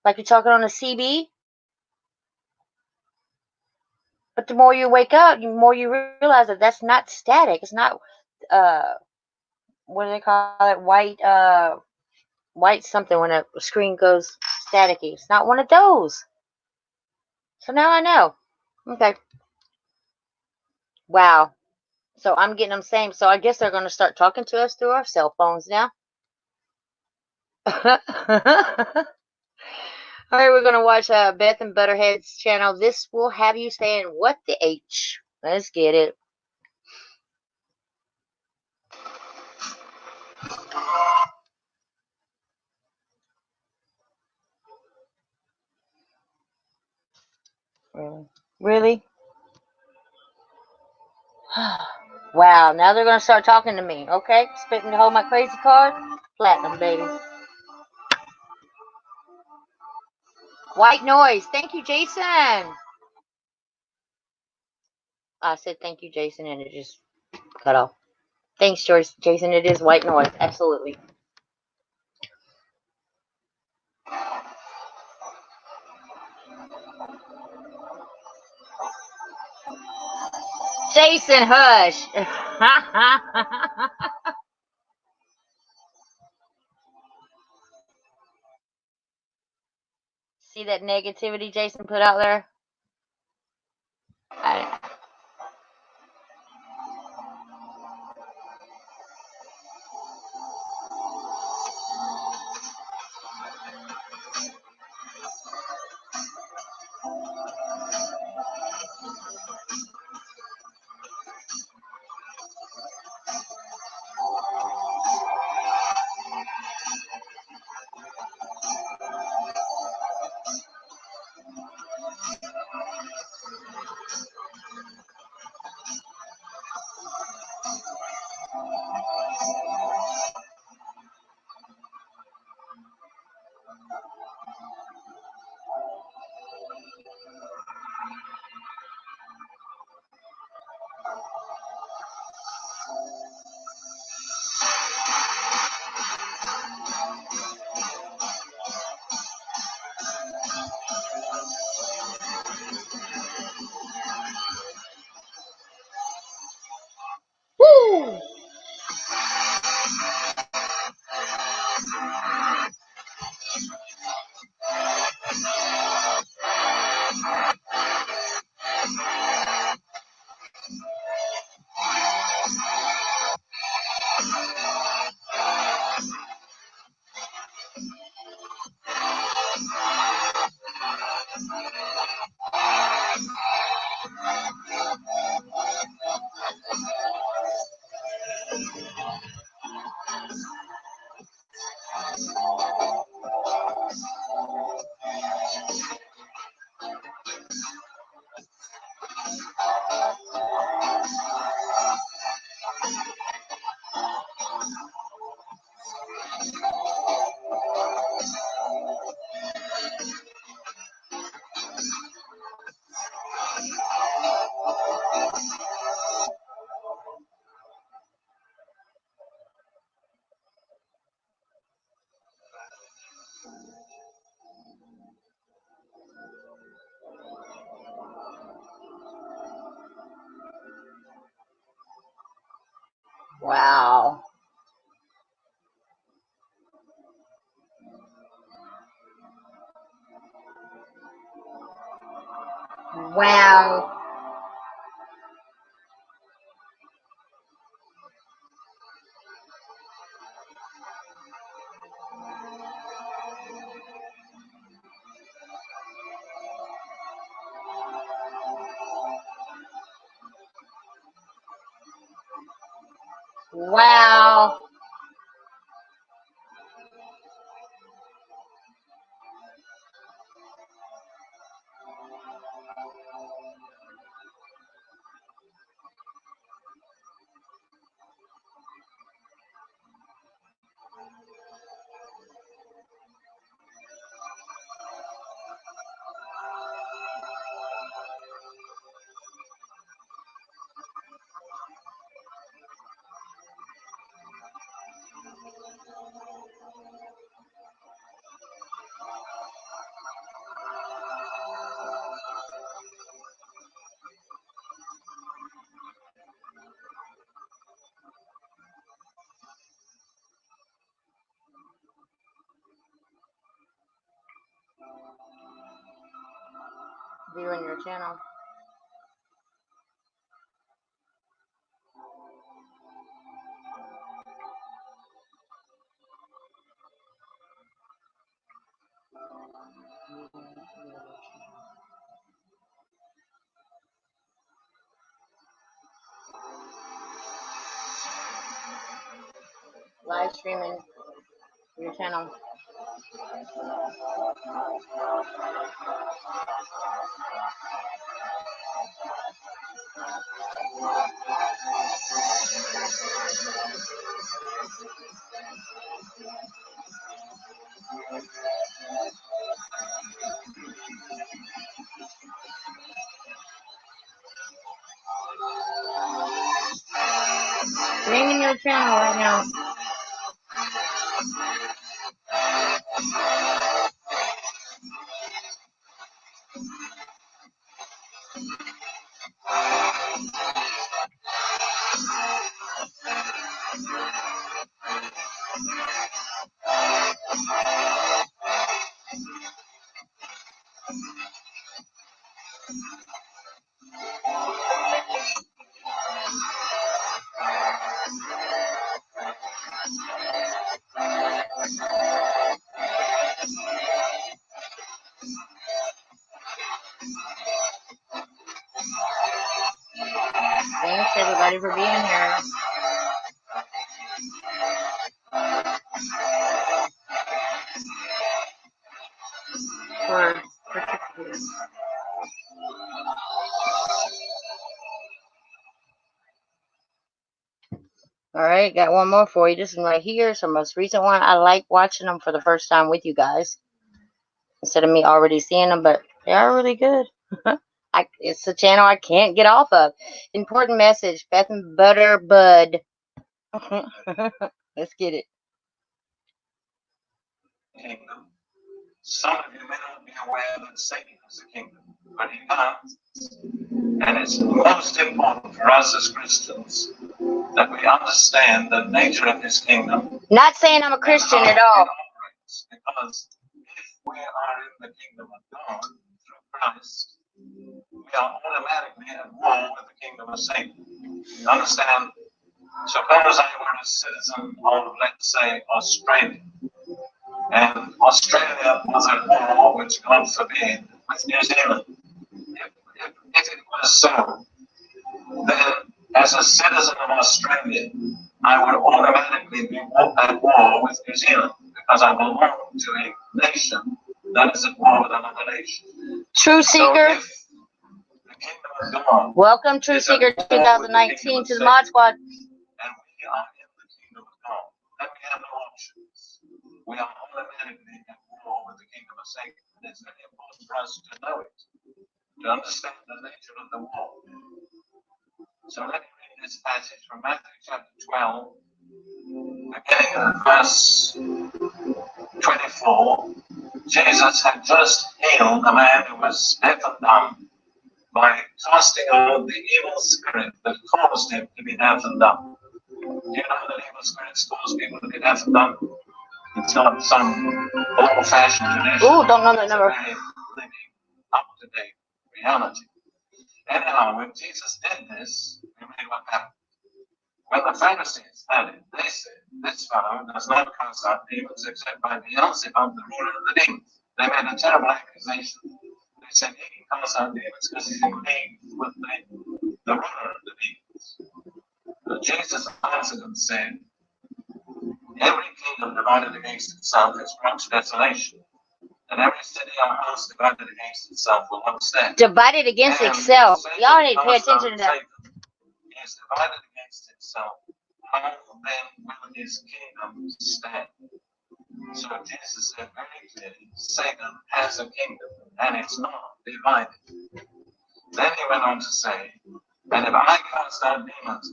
Like you're talking on a CB. But the more you wake up, the more you realize that that's not static. It's not what do they call it? White something when a screen goes staticky. It's not one of those. So now I know. Okay. Wow. So I'm getting them same. So I guess they're going to start talking to us through our cell phones now. All right, we're going to watch Beth and Butterhead's channel. This will have you saying, what the H? Let's get it. Really? Wow, now they're going to start talking to me. Okay, expecting to hold my crazy card? Platinum, baby. White noise. Thank you, Jason. I said thank you, Jason, and it just cut off. Thanks, George. Jason, it is white noise. Absolutely. Jason, hush. See that negativity Jason put out there? Woo! Wow. Wow. Wow. viewing your channel. Live streaming your channel. Streaming your channel right now. Thanks everybody for being here. For participating. All right, got one more for you. This one right here is the most recent one. I like watching them for the first time with you guys instead of me already seeing them, but they are really good. It's a channel I can't get off of. Important message, Beth and Butter Bud. Let's get it. Kingdom. Some of you may not be aware that Satan is a kingdom, but he comes. And it's most important for us as Christians that we understand the nature of his kingdom. Not saying I'm a Christian at all. Because if we are in the kingdom of God through Christ, we are automatically at war with the kingdom of Satan. You understand? Suppose I were a citizen of, let's say, Australia, and Australia was at war, which God forbid, with New Zealand. If it was so, then as a citizen of Australia, I would automatically be at war with New Zealand because I belong to a nation that is at war with another nation. True Seeker. So if the kingdom of God, welcome True Seeker 2019 to the Mod Squad. And we are in the kingdom of God, then we have no options. We are automatically at war with the kingdom of Satan. And it's very important for us to know it, to understand the nature of the war. So let me read this passage from Matthew chapter 12, beginning at verse 24. Jesus had just healed a man who was deaf and dumb by casting out the evil spirit that caused him to be deaf and dumb. Do you know that evil spirits cause people to be deaf and dumb? It's not some old-fashioned tradition. Ooh, don't know that number. It's a very living, up-to-date reality. Anyhow, when Jesus did this, we made what happened. When the Pharisees heard it, they said, "This fellow does not cast out demons except by Beelzebub, the ruler of the demons." They made a terrible accusation. They said he can cast out demons because he's in league with the ruler of the demons. But Jesus answered and said, "Every kingdom divided against itself is brought to desolation, and every city or house divided against itself will not stand." Divided against itself. Y'all need to pay attention to that. He is divided against itself. How then will his kingdom stand? So Jesus said very clearly, Satan has a kingdom, and it's not divided. Then he went on to say, "And if I cast out demons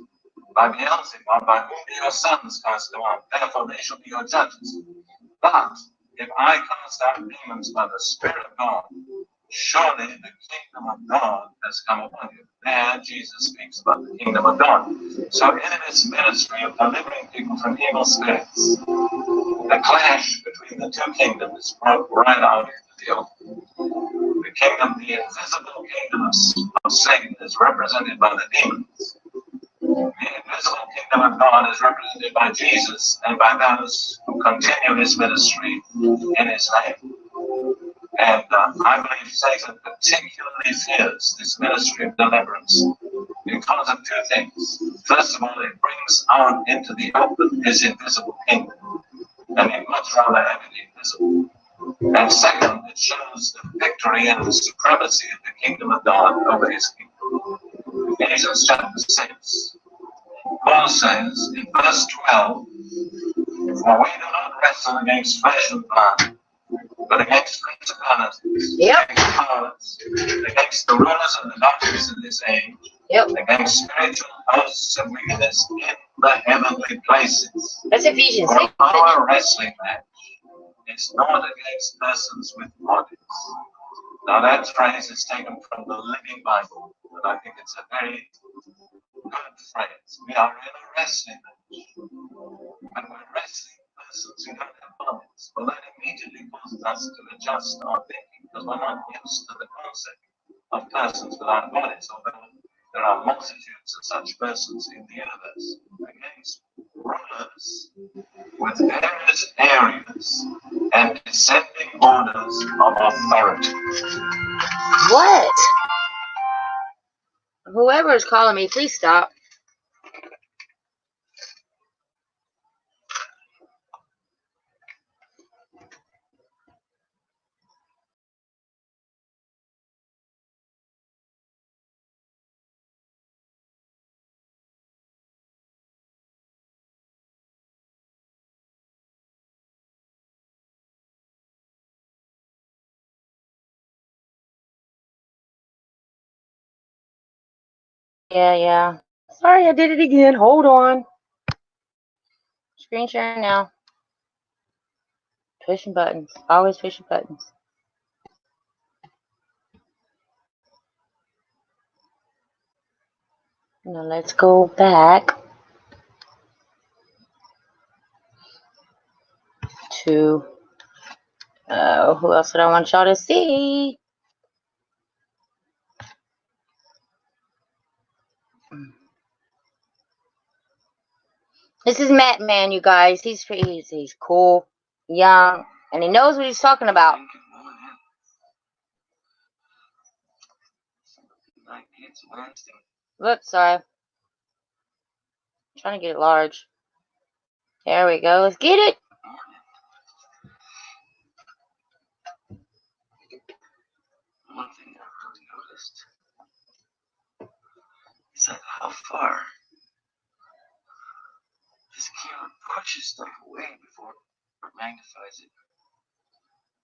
by Beelzebub, by whom do your sons cast them out? Therefore they shall be your judges. But if I cast out demons by the Spirit of God, surely the kingdom of God has come upon you." There Jesus speaks about the kingdom of God. So in this ministry of delivering people from evil spirits, the clash between the two kingdoms broke right out in the field. kingdom, the invisible kingdom of Satan, is represented by the demons. The invisible kingdom of God is represented by Jesus and by those who continue his ministry in his name. And I believe Satan particularly fears this ministry of deliverance because of two things. First of all, it brings out into the open his invisible kingdom, and he'd much rather have it invisible. And second, it shows the victory and the supremacy of the kingdom of God over his kingdom. Ephesians chapter 6, Paul says in verse 12, "For we do not wrestle against flesh and blood, but against principalities, against powers, against the rulers of the darkness of this age, against spiritual hosts of wickedness in the heavenly places." That's Ephesians For 6. our wrestling match is not against persons with bodies. Now that phrase is taken from the Living Bible, and I think it's a very good phrase. We are in a wrestling match, and we're wrestling persons who don't have bodies. Well, that immediately causes us to adjust our thinking because we're not used to the concept of persons without bodies, although there are multitudes of such persons in the universe. Against rulers with various areas and descending orders of authority. What? Whoever is calling me, please stop. Yeah. Sorry, I did it again. Hold on. Screen sharing now. Pushing buttons. Always pushing buttons. Now let's go back to who else did I want y'all to see? This is Matt Man, you guys. He's cool, young, and he knows what he's talking about. Whoops, sorry. I'm trying to get it large. There we go. Let's get it. One thing I've really noticed is that how far this camera pushes stuff away before it magnifies it.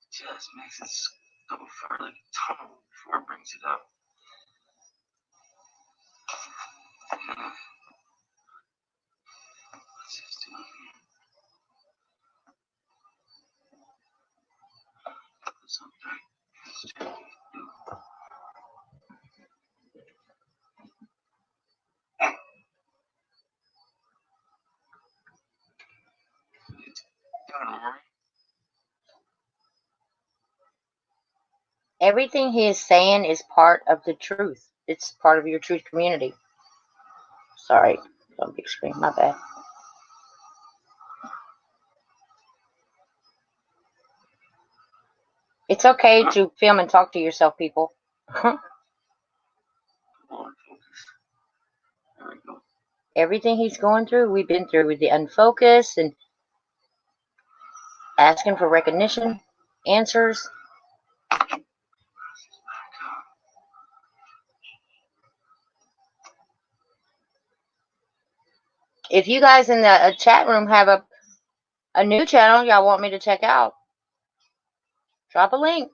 It just makes it so far like a tunnel before it brings it up. What's this doing here? Something. Everything he is saying is part of the truth. It's part of your truth community. Sorry. On big screen. My bad. It's okay to film and talk to yourself, people. Everything he's going through, we've been through with the unfocus and asking for recognition, answers. If you guys in the chat room have a new channel y'all want me to check out, drop a link.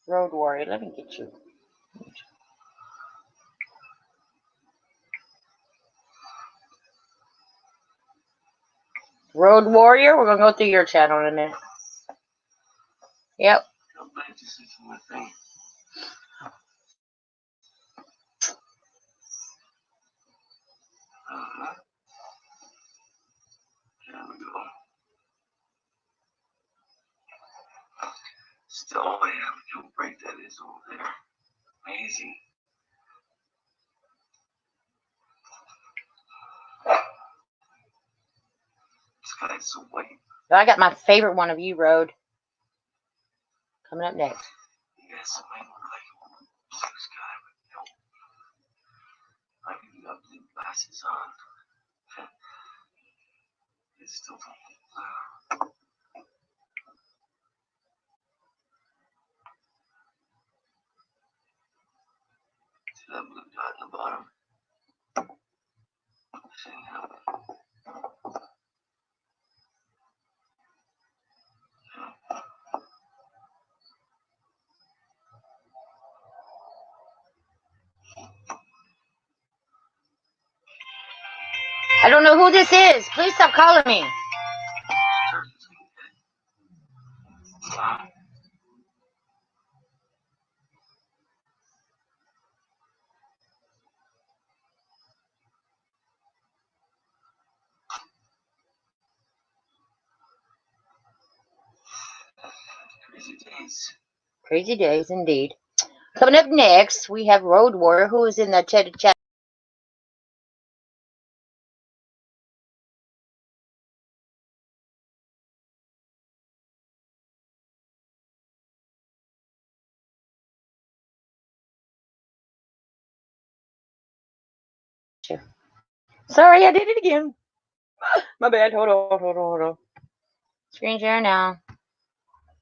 Road Warrior, let me get you. Road Warrior, we're going to go through your channel in a minute. Yep. So all they have to do break that is over there. Easy. This guy's so white. I got my favorite one of you, Road. Coming up next. He has some man look like a sex guy, but no. I mean, you got blue glasses on. It's still blue. See that blue dot in the bottom? See how? I don't know who this is. Please stop calling me. Crazy days. Crazy days indeed. Coming up next, we have Road Warrior, who is in the chat. Sorry, I did it again. My bad. Hold on. Screen share now.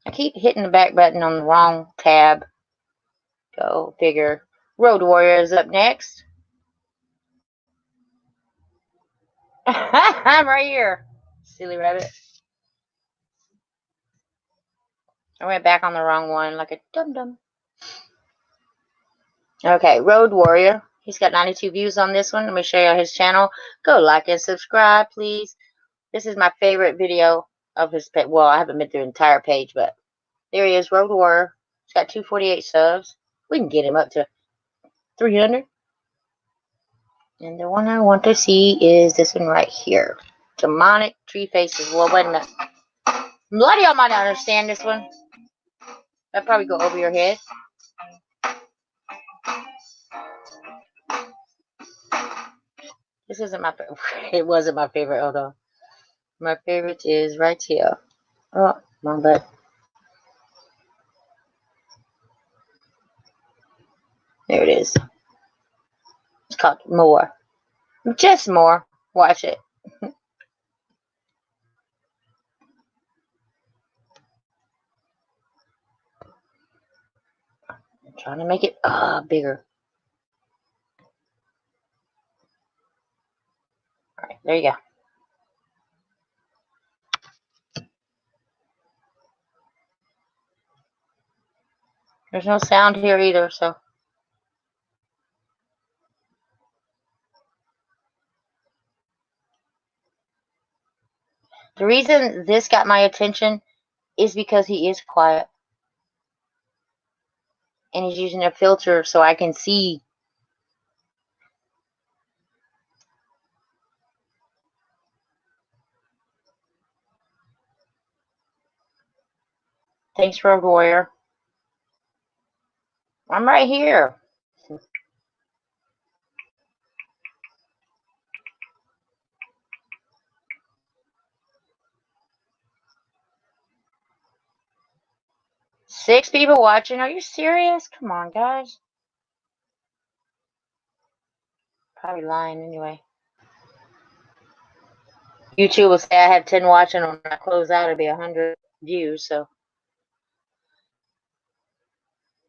I keep hitting the back button on the wrong tab. Go figure. Road Warrior is up next. I'm right here. Silly rabbit. I went back on the wrong one like a dum-dum. Okay, Road Warrior. He's got 92 views on this one. Let me show you his channel. Go like and subscribe, please. This is my favorite video of his page. Well, I haven't been through the entire page, but there he is, Road Warrior. He's got 248 subs. We can get him up to 300. And the one I want to see is this one right here. Demonic Tree Faces. Well, wait a minute. A lot of y'all might not understand this one. That'll probably go over your head. This isn't my favorite. It wasn't my favorite. Hold on. My favorite is right here. Oh, my butt. There it is. It's called More. Just More. Watch it. I'm trying to make it bigger. All right, there you go. There's no sound here either, so. The reason this got my attention is because he is quiet. And he's using a filter so I can see. Thanks, Road Warrior. I'm right here. Six people watching. Are you serious? Come on, guys. Probably lying anyway. YouTube will say I have 10 watching. When I close out, it'll be 100 views. So,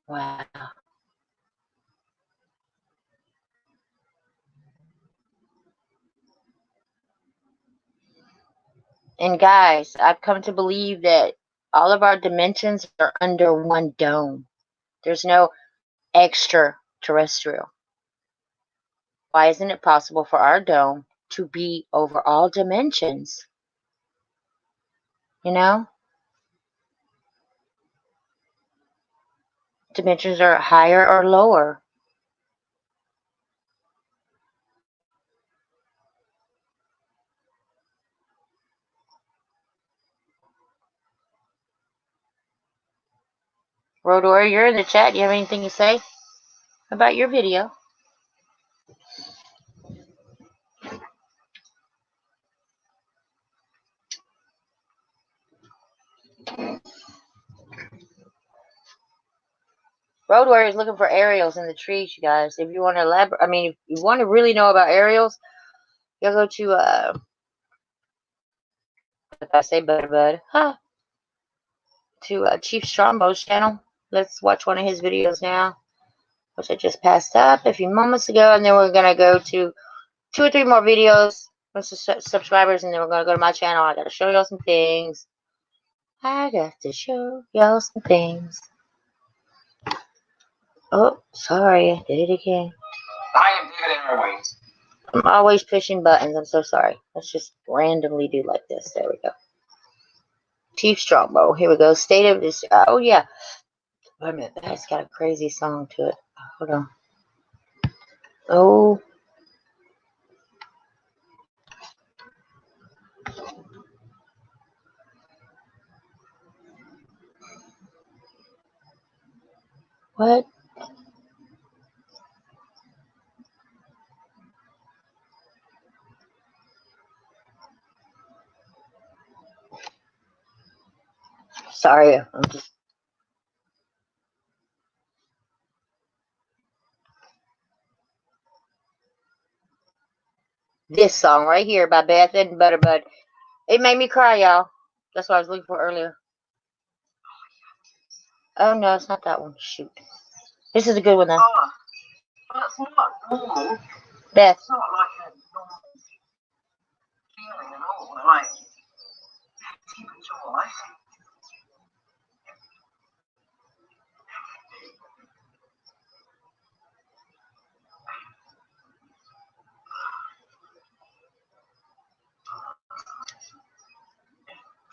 wow. And guys, I've come to believe that all of our dimensions are under one dome. There's no extraterrestrial. Why isn't it possible for our dome to be over all dimensions? You know? Dimensions are higher or lower. Road Warrior, you're in the chat. You have anything to say about your video? Road Warrior is looking for aerials in the trees, you guys. If you want to elaborate, I mean, if you want to really know about aerials, you'll go to, if I say Bud, to Chief Strombow's channel. Let's watch one of his videos now, which I just passed up a few moments ago, and then we're going to go to 2 or 3 more videos with subscribers, and then we're going to go to my channel. I got to show y'all some things. I got to show y'all some things. Oh, sorry. I did it again. I am David Airways. I'm always pushing buttons. I'm so sorry. Let's just randomly do like this. There we go. Chief Strongbow. Here we go. State of this. Oh, yeah. Wait a minute. That's got a crazy song to it. Hold on. Oh. What? Sorry. I'm just. This song right here by Beth and Butterbud. It made me cry, y'all. That's what I was looking for earlier. Oh, no, it's not that one. Shoot. This is a good one, though. Oh, that's not normal. Beth. It's not like a normal feeling at all. Like, deep joy.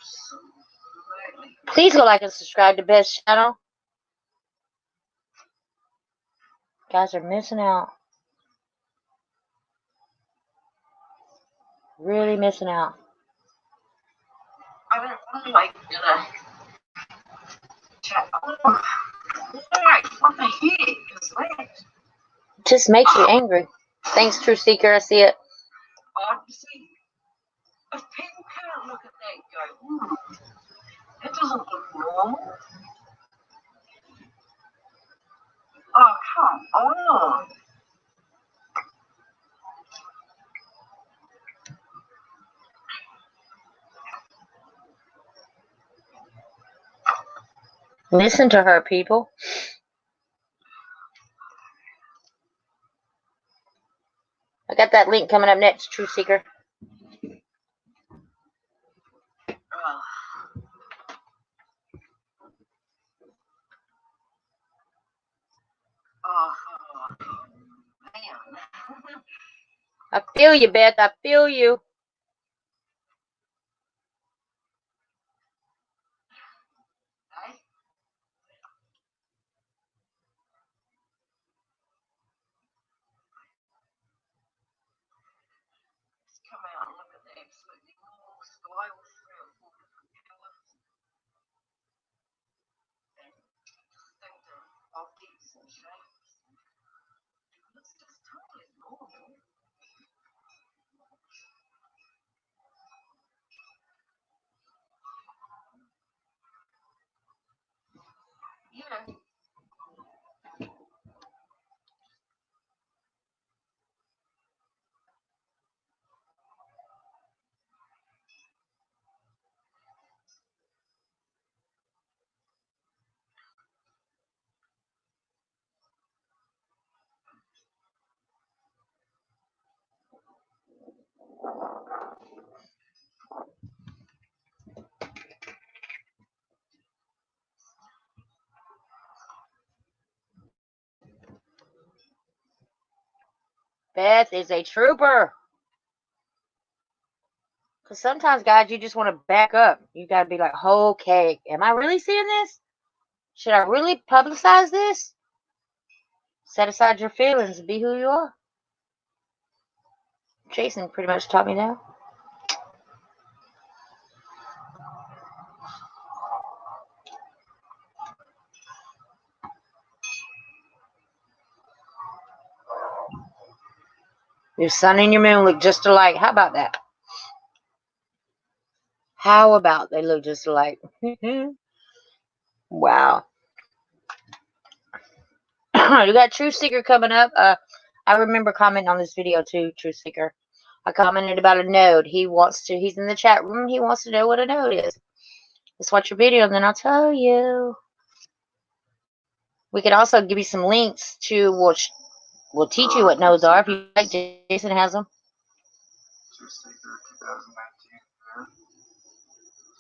Absolutely. Please go like and subscribe to Beth's channel. You guys are missing out. Really missing out. I don't like gonna chat. Oh, why? What the heck is that? Just makes you angry. Thanks, True Seeker. I see it. Hard to see. If people can't look at that and go, it doesn't look normal. Oh, come on. Listen to her, people. I got that link coming up next, True Seeker. Oh, man. I feel you, Beth. I feel you. Hey? Just come out and look at the absolutely normal sky with 3 or 4 different colours and distinctive objects and shapes. It's just totally normal. Yeah. Beth is a trooper. Because sometimes, guys, you just want to back up. You got to be like, okay, am I really seeing this? Should I really publicize this? Set aside your feelings and be who you are. Jason pretty much taught me that. Your sun and your moon look just alike. How about that? How about they look just alike? Wow. You got True Seeker coming up. I remember commenting on this video too, True Seeker. I commented about a node. He's in the chat room. He wants to know what a node is. Let's watch your video and then I'll tell you. We could also give you some links to which will teach you what nodes are if you like. Jason has them. True Seeker 2019.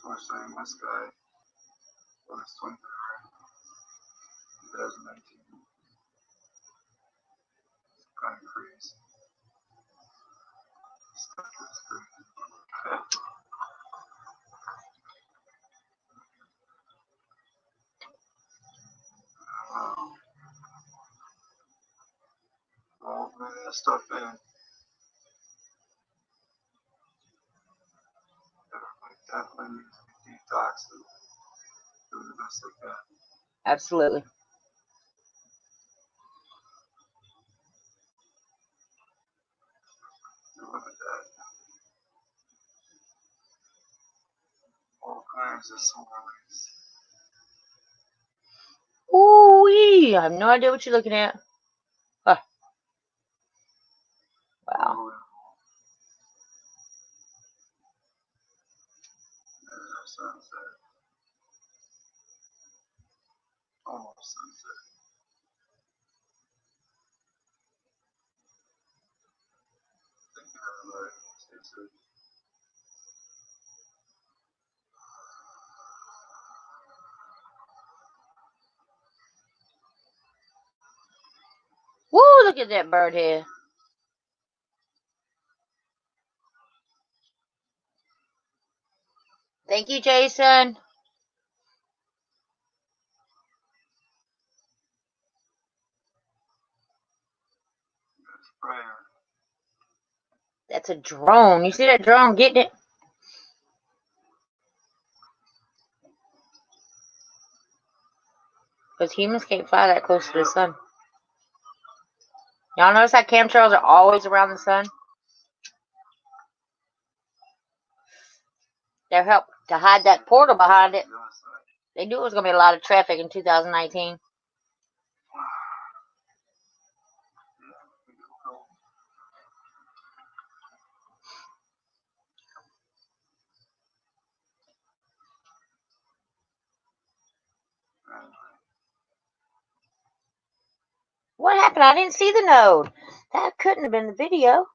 So we're showing this guy. August 23rd, 2019. It's kind of crazy. Stuck to the screen. Oh man, that stuff in. Definitely needs to be detoxed. Do the best they can. Absolutely. Look at that. All kinds of swirlies. Ooh-wee. I have no idea what you're looking at. Huh. Wow. There's our sunset. Almost sunset. Thank you, everybody. Stay safe. Woo, look at that bird here. Thank you, Jason. Prayer. That's a drone. You see that drone getting it? Because humans can't fly that close to the sun. Y'all notice how chemtrails are always around the sun? They're help to hide that portal behind it. They knew it was going to be a lot of traffic in 2019. What happened? I didn't see the node. That couldn't have been the video.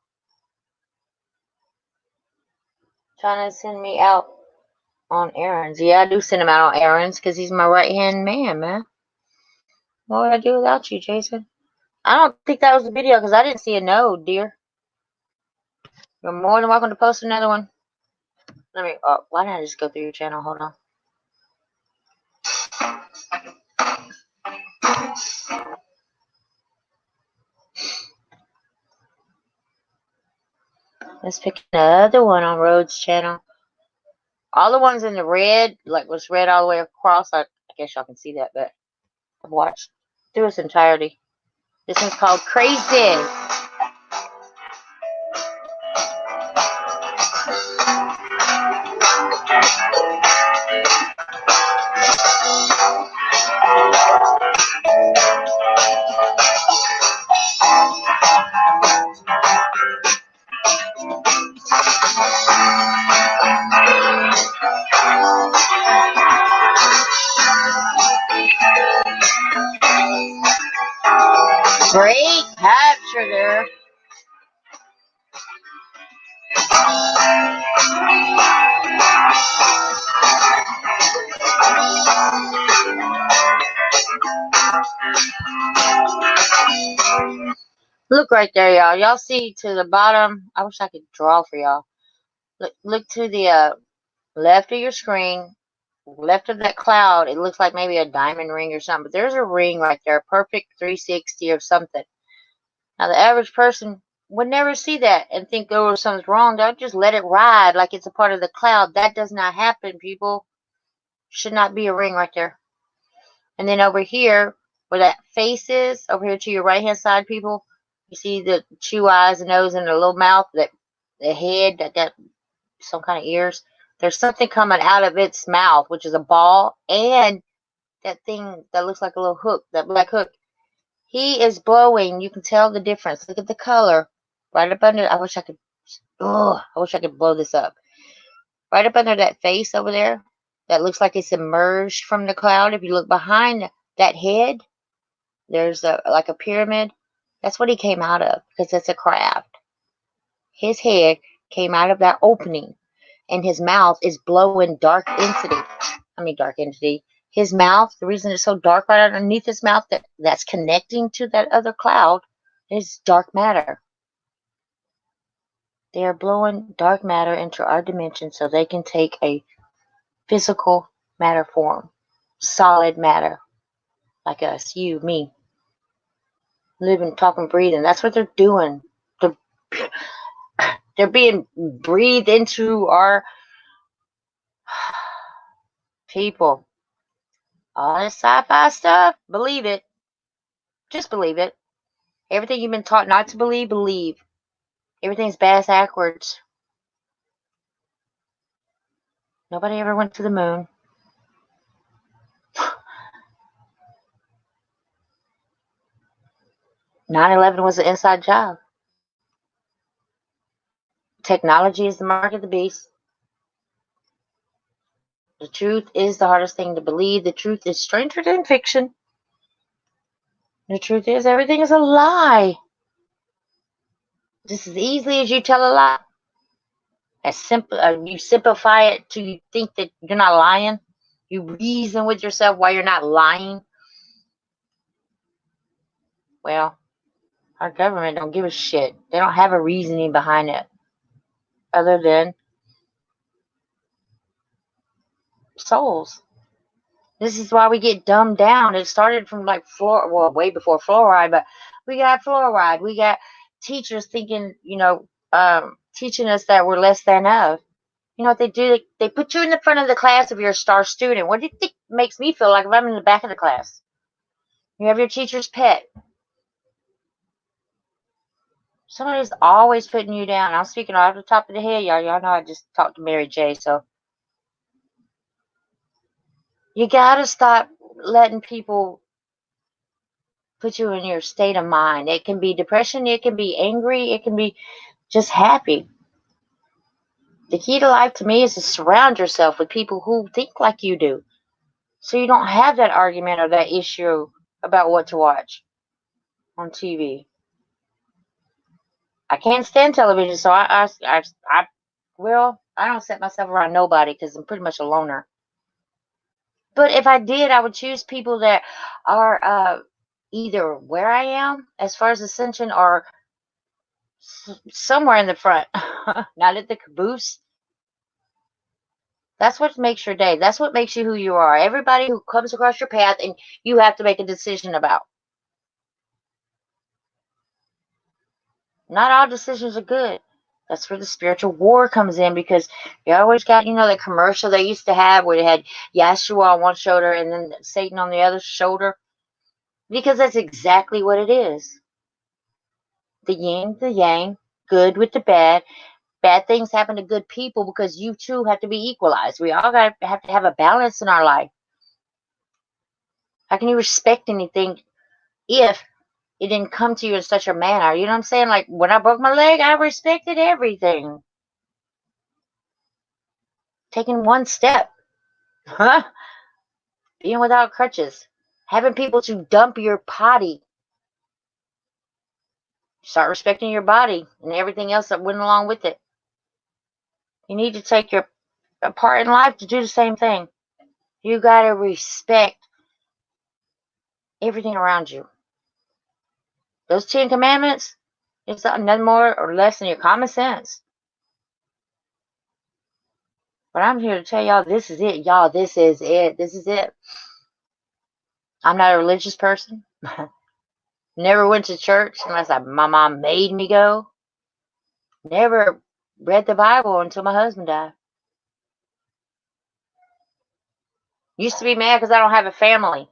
Trying to send me out on errands. Yeah, I do send him out on errands because he's my right-hand man. What would I do without you, Jason? I don't think that was the video because I didn't see a node, dear. You're more than welcome to post another one. Let me, why didn't I just go through your channel? Hold on. Let's pick another one on Rhodes' channel. All the ones in the red, like was red all the way across. I guess y'all can see that, but I've watched through its entirety. This one's called Crazy. Great capture there. Look right there, y'all. Y'all see to the bottom. I wish I could draw for y'all. Look to the left of your screen, left of that cloud. It looks like maybe a diamond ring or something. But there's a ring right there, a perfect 360 or something. Now, the average person would never see that and think, oh, something's wrong. They'll just let it ride like it's a part of the cloud. That does not happen, people. Should not be a ring right there. And then over here, where that face is, over here to your right-hand side, people, You see the two eyes, a nose, and a little mouth, that the head that got some kind of ears. There's something coming out of its mouth, which is a ball, and that thing that looks like a little hook, that black hook. He is blowing. You can tell the difference. Look at the color. Right up under. I wish I could. Oh, I wish I could blow this up. Right up under that face over there, that looks like it's emerged from the cloud. If you look behind that head, there's like a pyramid. That's what he came out of, because it's a craft. His head came out of that opening, and his mouth is blowing dark entity. Dark entity. His mouth, the reason it's so dark right underneath his mouth, that's connecting to that other cloud, is dark matter. They are blowing dark matter into our dimension so they can take a physical matter form, solid matter, like us, you, me, living, talking, breathing. That's what they're doing. They're being breathed into our people. All this sci-fi stuff, believe it. Just believe it. Everything you've been taught not to believe, believe. Everything's backwards. Nobody ever went to the moon. 9/11 was an inside job. Technology is the mark of the beast. The truth is the hardest thing to believe. The truth is stranger than fiction. The truth is everything is a lie. Just as easily as you tell a lie. As simple, you simplify it to you think that you're not lying. You reason with yourself why you're not lying. Well, our government don't give a shit. They don't have a reasoning behind it, other than souls. This is why we get dumbed down. It started from like way before fluoride, but we got fluoride. We got teachers thinking, teaching us that we're less than of. You know what they do? They put you in the front of the class if you're a star student. What do you think makes me feel like if I'm in the back of the class? You have your teacher's pet. Somebody's always putting you down. I'm speaking off the top of the head, y'all. Y'all know I just talked to Mary J. So you gotta stop letting people put you in your state of mind. It can be depression. It can be angry. It can be just happy. The key to life to me is to surround yourself with people who think like you do, so you don't have that argument or that issue about what to watch on TV. I can't stand television, so I don't set myself around nobody because I'm pretty much a loner. But if I did, I would choose people that are either where I am as far as ascension or somewhere in the front, not at the caboose. That's what makes your day. That's what makes you who you are. Everybody who comes across your path and you have to make a decision about. Not all decisions are good. That's where the spiritual war comes in, because you always got, that commercial they used to have where they had Yeshua on one shoulder and then Satan on the other shoulder. Because that's exactly what it is. The yin, the yang, good with the bad. Bad things happen to good people because you too have to be equalized. We all have to have a balance in our life. How can you respect anything if it didn't come to you in such a manner? You know what I'm saying? Like when I broke my leg, I respected everything. Taking one step. Being without crutches. Having people to dump your potty. Start respecting your body and everything else that went along with it. You need to take your part in life to do the same thing. You got to respect everything around you. Those 10 commandments, it's nothing more or less than your common sense. But I'm here to tell y'all, this is it. Y'all, this is it. This is it. I'm not a religious person. Never went to church unless my mom made me go. Never read the Bible until my husband died. Used to be mad because I don't have a family.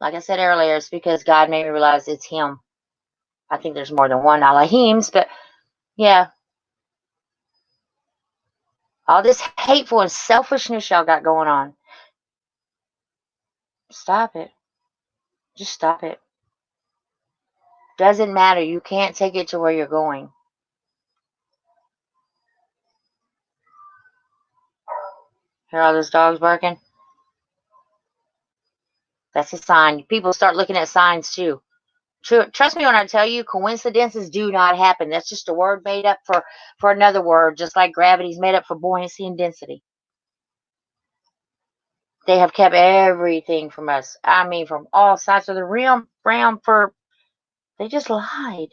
Like I said earlier, it's because God made me realize it's Him. I think there's more than one Elohims, but yeah. All this hateful and selfishness y'all got going on. Stop it. Just stop it. Doesn't matter. You can't take it to where you're going. Hear all those dogs barking? That's a sign. People start looking at signs too. Trust me when I tell you, coincidences do not happen. That's just a word made up for another word, just like gravity's made up for buoyancy and density. They have kept everything from us. I mean, from all sides of the realm they just lied.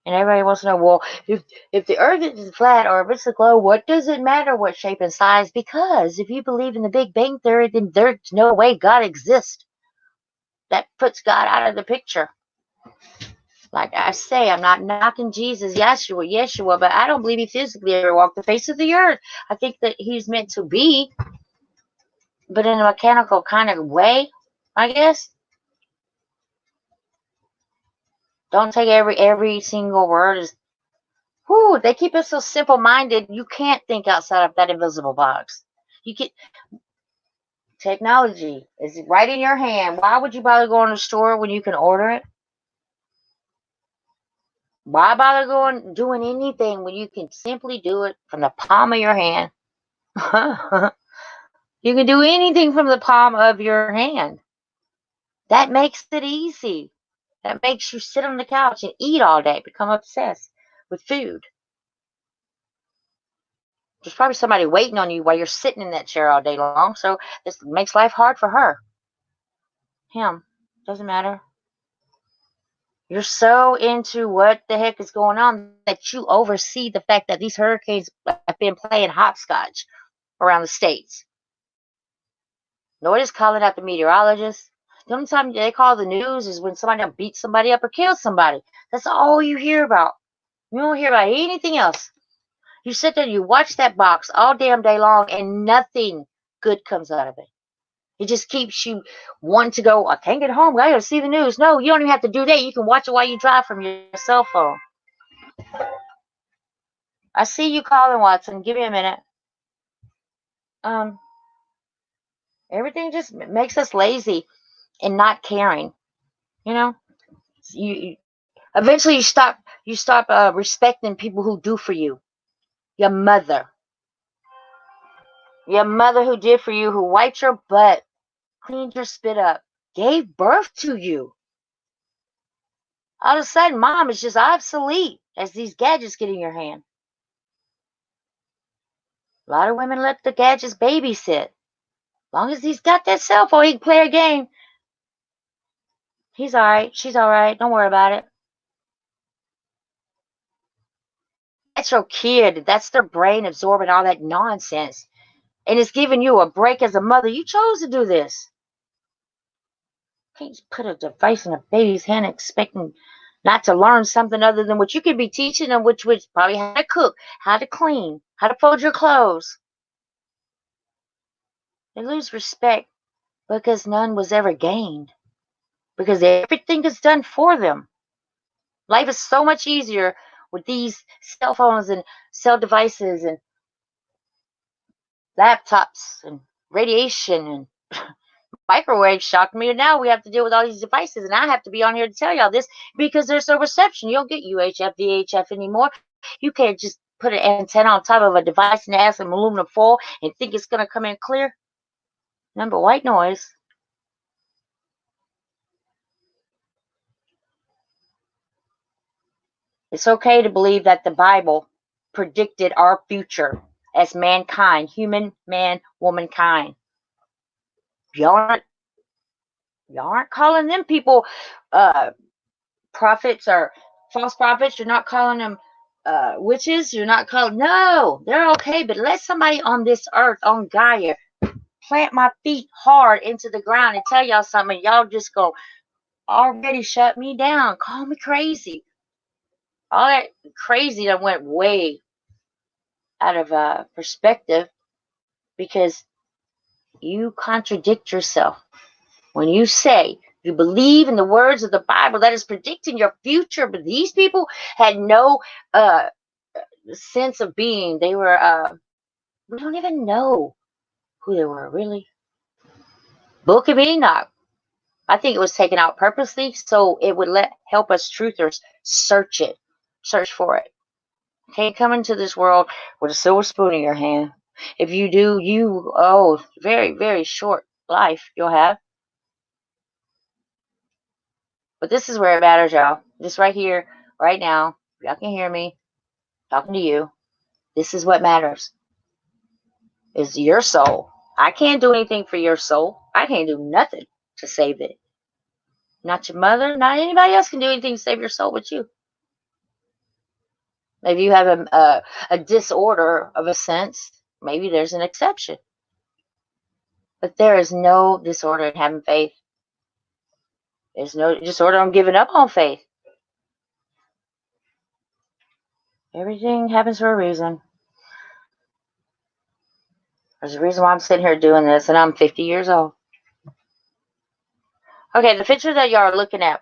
And everybody wants to know, well, if the earth is flat or if it's a globe, what does it matter what shape and size? Because if you believe in the Big Bang Theory, then there's no way God exists. That puts God out of the picture. Like I say, I'm not knocking Jesus, Yeshua, but I don't believe he physically ever walked the face of the earth. I think that he's meant to be, but in a mechanical kind of way, I guess. Don't take every single word as, whoo, they keep us so simple-minded, you can't think outside of that invisible box. You can. Technology is right in your hand. Why would you bother going to the store when you can order it? Why bother doing anything when you can simply do it from the palm of your hand? You can do anything from the palm of your hand. That makes it easy. That makes you sit on the couch and eat all day, become obsessed with food. There's probably somebody waiting on you while you're sitting in that chair all day long, so this makes life hard for her. Him. Doesn't matter. You're so into what the heck is going on that you oversee the fact that these hurricanes have been playing hopscotch around the states. Nobody's calling out the meteorologists. The only time they call the news is when somebody beats somebody up or kills somebody. That's all you hear about. You don't hear about anything else. You sit there and you watch that box all damn day long and nothing good comes out of it. It just keeps you wanting to go, I can't get home. I got to see the news. No, you don't even have to do that. You can watch it while you drive from your cell phone. I see you calling, Watson. Give me a minute. Everything just makes us lazy and not caring. You know, you eventually you stop respecting people who do for you. Your mother who did for you, who wiped your butt, cleaned your spit up, gave birth to you. All of a sudden, mom is just obsolete as these gadgets get in your hand. A lot of women let the gadgets babysit. As long as he's got that cell phone, he can play a game. He's all right. She's all right. Don't worry about it. That's your kid. That's their brain absorbing all that nonsense. And it's giving you a break as a mother. You chose to do this. You can't just put a device in a baby's hand expecting not to learn something other than what you could be teaching them, which probably how to cook, how to clean, how to fold your clothes. They lose respect because none was ever gained. Because everything is done for them. Life is so much easier with these cell phones and cell devices and laptops and radiation and microwave shocked me. And now we have to deal with all these devices. And I have to be on here to tell y'all this because there's no reception. You don't get UHF, VHF anymore. You can't just put an antenna on top of a device and add some aluminum foil and think it's going to come in clear. Number white noise. It's okay to believe that the Bible predicted our future as mankind, human, man, womankind. Y'all aren't calling them people prophets or false prophets. You're not calling them witches. You're not calling. No, they're okay. But let somebody on this earth, on Gaia, plant my feet hard into the ground and tell y'all something. Y'all just go already shut me down. Call me crazy. All that crazy that went way out of perspective because you contradict yourself when you say You believe in the words of the Bible that is predicting your future. But these people had no sense of being. They were, we don't even know who they were, really. Book of Enoch. I think it was taken out purposely so it would help us truthers search it. Search for it. You can't come into this world with a silver spoon in your hand. If you do, very, very short life you'll have. But this is where it matters, y'all. This right here, right now. Y'all can hear me talking to you. This is what matters. Is your soul. I can't do anything for your soul. I can't do nothing to save it. Not your mother, not anybody else can do anything to save your soul but you. Maybe you have a disorder of a sense. Maybe there's an exception. But there is no disorder in having faith. There's no disorder on giving up on faith. Everything happens for a reason. There's a reason why I'm sitting here doing this, and I'm 50 years old. Okay, the picture that y'all are looking at,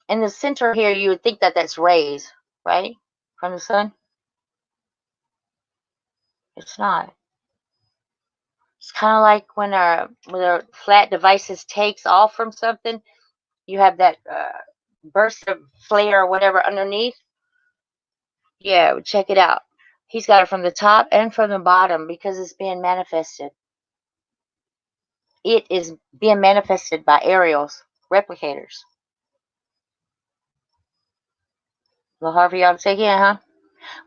in the center here, you would think that that's rays, right? From the sun. It's not. It's kind of like when a flat devices takes off from something, you have that burst of flare or whatever underneath. Yeah, check it out. He's got it from the top and from the bottom because it's being manifested. It is being manifested by aerials, replicators. A little hard for y'all to take in, huh?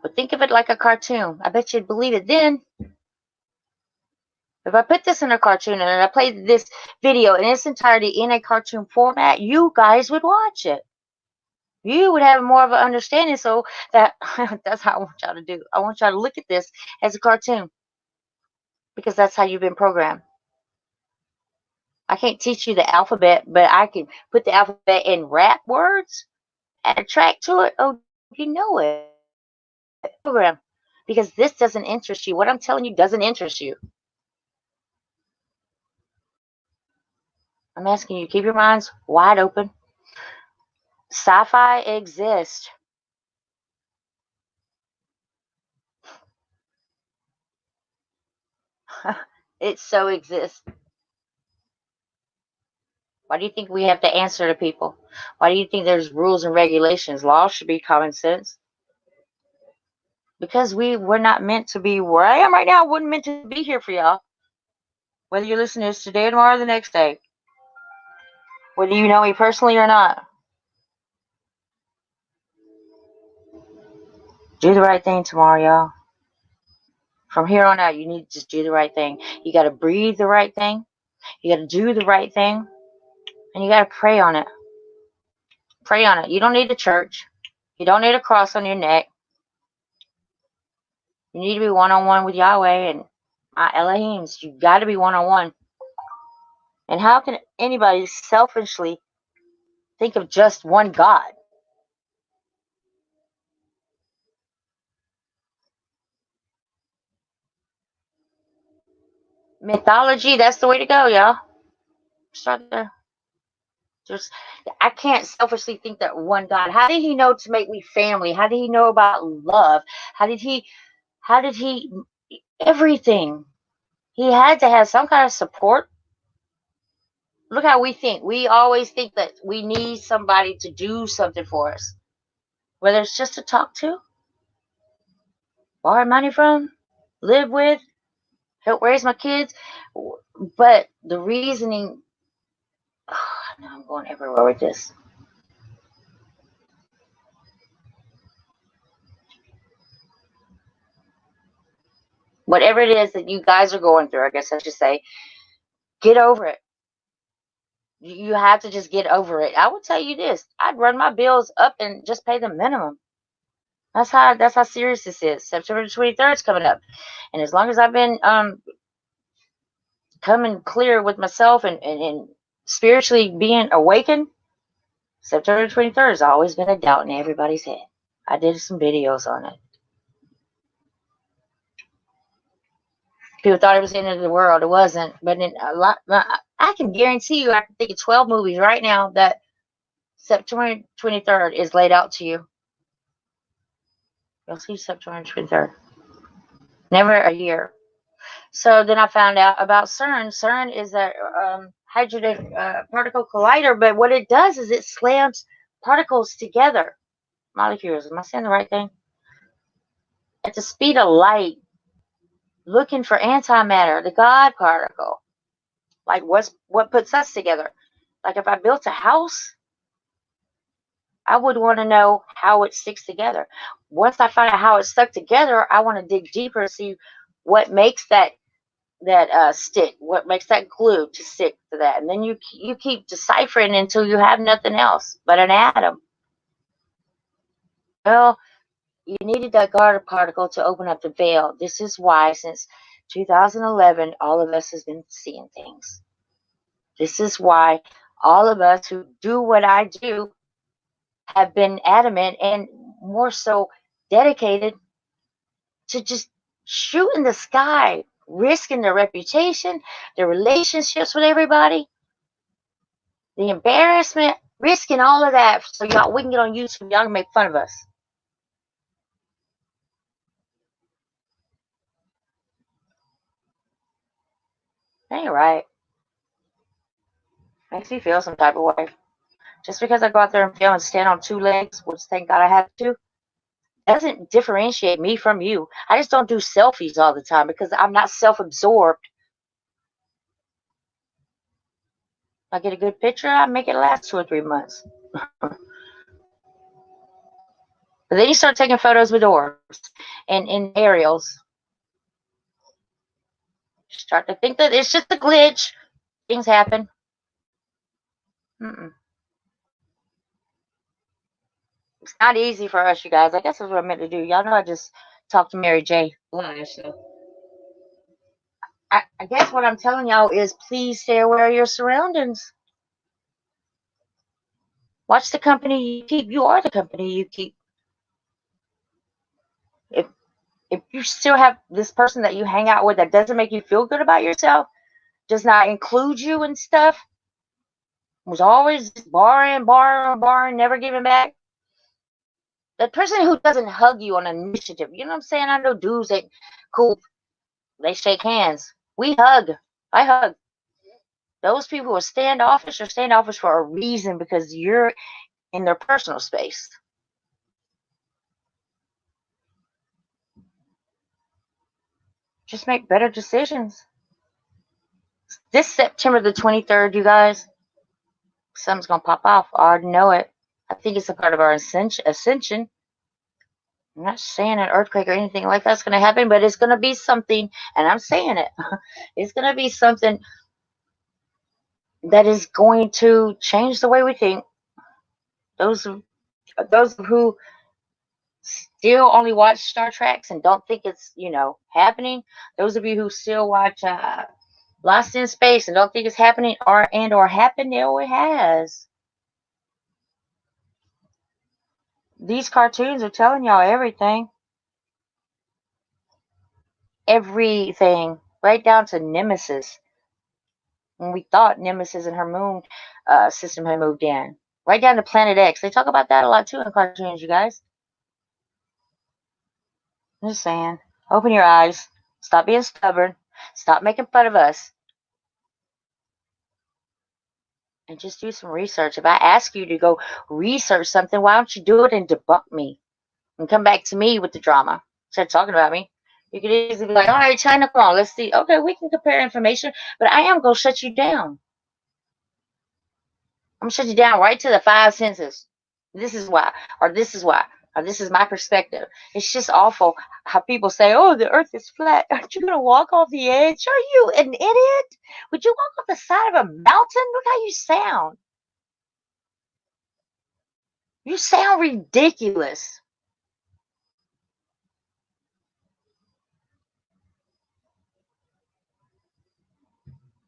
But think of it like a cartoon. I bet you'd believe it then. If I put this in a cartoon and I played this video in its entirety in a cartoon format, you guys would watch it. You would have more of an understanding, so that that's how I want y'all to do. I want y'all to look at this as a cartoon because that's how you've been programmed. I can't teach you the alphabet, but I can put the alphabet in rap words, add a track to it. Oh, you know it. Program. Because this doesn't interest you. What I'm telling you doesn't interest you. I'm asking you, keep your minds wide open. Sci-fi exists. It so exists. Why do you think we have to answer to people? Why do you think there's rules and regulations? Laws should be common sense. Because we're not meant to be where I am right now. I wasn't meant to be here for y'all. Whether you're listening to this today, tomorrow, or the next day. Whether you know me personally or not. Do the right thing tomorrow, y'all. From here on out, you need to just do the right thing. You got to breathe the right thing. You got to do the right thing. And you got to pray on it. Pray on it. You don't need a church. You don't need a cross on your neck. You need to be one-on-one with Yahweh and Elohims. You got to be one-on-one. And how can anybody selfishly think of just one God? Mythology, that's the way to go, y'all. Start there. I can't selfishly think that one God. How did he know to make me family? How did he know about love? How did he everything? He had to have some kind of support. Look how we think. We always think that we need somebody to do something for us. Whether it's just to talk to, borrow money from, live with, help raise my kids. But the reasoning, now I'm going everywhere with this. Whatever it is that you guys are going through, I guess I should say, get over it. You have to just get over it. I will tell you this. I'd run my bills up and just pay the minimum. That's how serious this is. September 23rd is coming up. And as long as I've been coming clear with myself and spiritually being awakened, September 23rd has always been a doubt in everybody's head. I did some videos on it. People thought it was the end of the world. It wasn't. But in a lot, I can guarantee you, I can think of 12 movies right now that September 23rd is laid out to you. You'll see September 23rd. Never a year. So then I found out about CERN. CERN is a hydrogen particle collider, but what it does is it slams particles together. Molecules. Am I saying the right thing? At the speed of light, looking for antimatter, the God particle. Like what puts us together? Like if I built a house, I would want to know how it sticks together. Once I find out how it's stuck together, I want to dig deeper and see what makes that stick, what makes that glue to stick to that. And then you keep deciphering until you have nothing else but an atom. Well, you needed that God particle to open up the veil. This is why since 2011, all of us has been seeing things. This is why all of us who do what I do have been adamant and more so dedicated to just shoot in the sky, risking their reputation, their relationships with everybody, the embarrassment, risking all of that so y'all we can get on YouTube, y'all can make fun of us. Ain't right. Makes me feel some type of way. Just because I go out there and film and stand on two legs, which thank God I have to, doesn't differentiate me from you. I just don't do selfies all the time because I'm not self-absorbed. I get a good picture, I make it last 2 or 3 months. But then you start taking photos with doors and in aerials. You start to think that it's just a glitch. Things happen. It's not easy for us, you guys. I guess that's what I meant to do. Y'all know I just talked to Mary J. Blige, so I guess what I'm telling y'all is please stay aware of your surroundings. Watch the company you keep. You are the company you keep. If you still have this person that you hang out with that doesn't make you feel good about yourself, does not include you and stuff, was always borrowing, never giving back. That person who doesn't hug you on initiative, you know what I'm saying? I know dudes ain't cool. They shake hands. We hug. I hug. Those people who are standoffish for a reason because you're in their personal space. Just make better decisions. This September the 23rd, you guys, something's going to pop off. I already know it. I think it's a part of our ascension. I'm not saying an earthquake or anything like that's going to happen, but it's going to be something, and I'm saying it. It's going to be something that is going to change the way we think. Those who still only watch Star Treks and don't think it's, happening. Those of you who still watch Lost in Space and don't think it's happening or happened, no, it has. These cartoons are telling y'all everything. Everything. Right down to Nemesis. When we thought Nemesis and her moon system had moved in. Right down to Planet X. They talk about that a lot too in cartoons, you guys. I'm just saying. Open your eyes. Stop being stubborn. Stop making fun of us. And just do some research. If I ask you to go research something, why don't you do it and debunk me? And come back to me with the drama. Instead of talking about me. You could easily be like, all right, China, come on, let's see. Okay, we can compare information, but I am going to shut you down. I'm going to shut you down right to the 5 senses. This is why, or this is why, or this is my perspective. It's just awful how people say, oh, the earth is flat. Aren't you going to walk off the edge? Are you an idiot? Would you walk off the side of a mountain? Look how you sound. You sound ridiculous.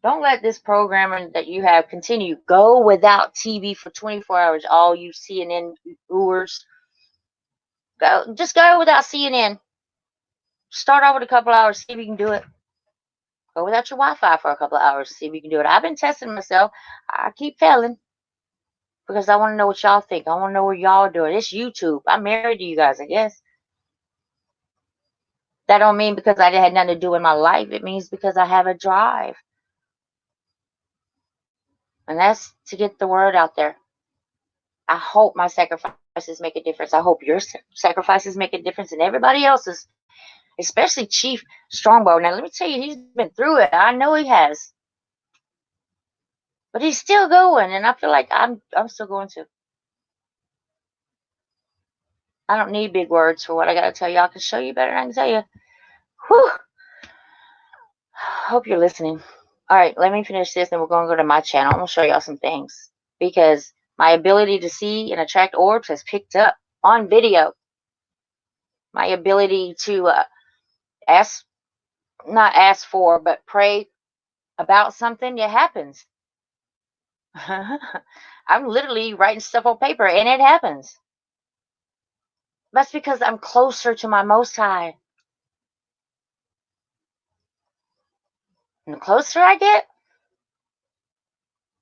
Don't let this programming that you have continue. Go without TV for 24 hours. All you CNN viewers. Just go without CNN. Start out with a couple hours. See if you can do it. Go without your Wi-Fi for a couple of hours. See if you can do it. I've been testing myself. I keep failing because I want to know what y'all think. I want to know what y'all are doing. It's YouTube. I'm married to you guys, I guess. That don't mean because I had nothing to do in my life. It means because I have a drive. And that's to get the word out there. I hope my sacrifices make a difference. I hope your sacrifices make a difference and everybody else's, especially Chief Strongbow. Now, let me tell you, he's been through it. I know he has. But he's still going, and I feel like I'm still going too. I don't need big words for what I got to tell you. I can show you better than I can tell you. Whew. Hope you're listening. All right, let me finish this, and we're going to go to my channel. I'm going to show y'all some things because my ability to see and attract orbs has picked up on video. My ability to not ask for, but pray about something, it happens. I'm literally writing stuff on paper, and it happens. That's because I'm closer to my Most High. And the closer I get,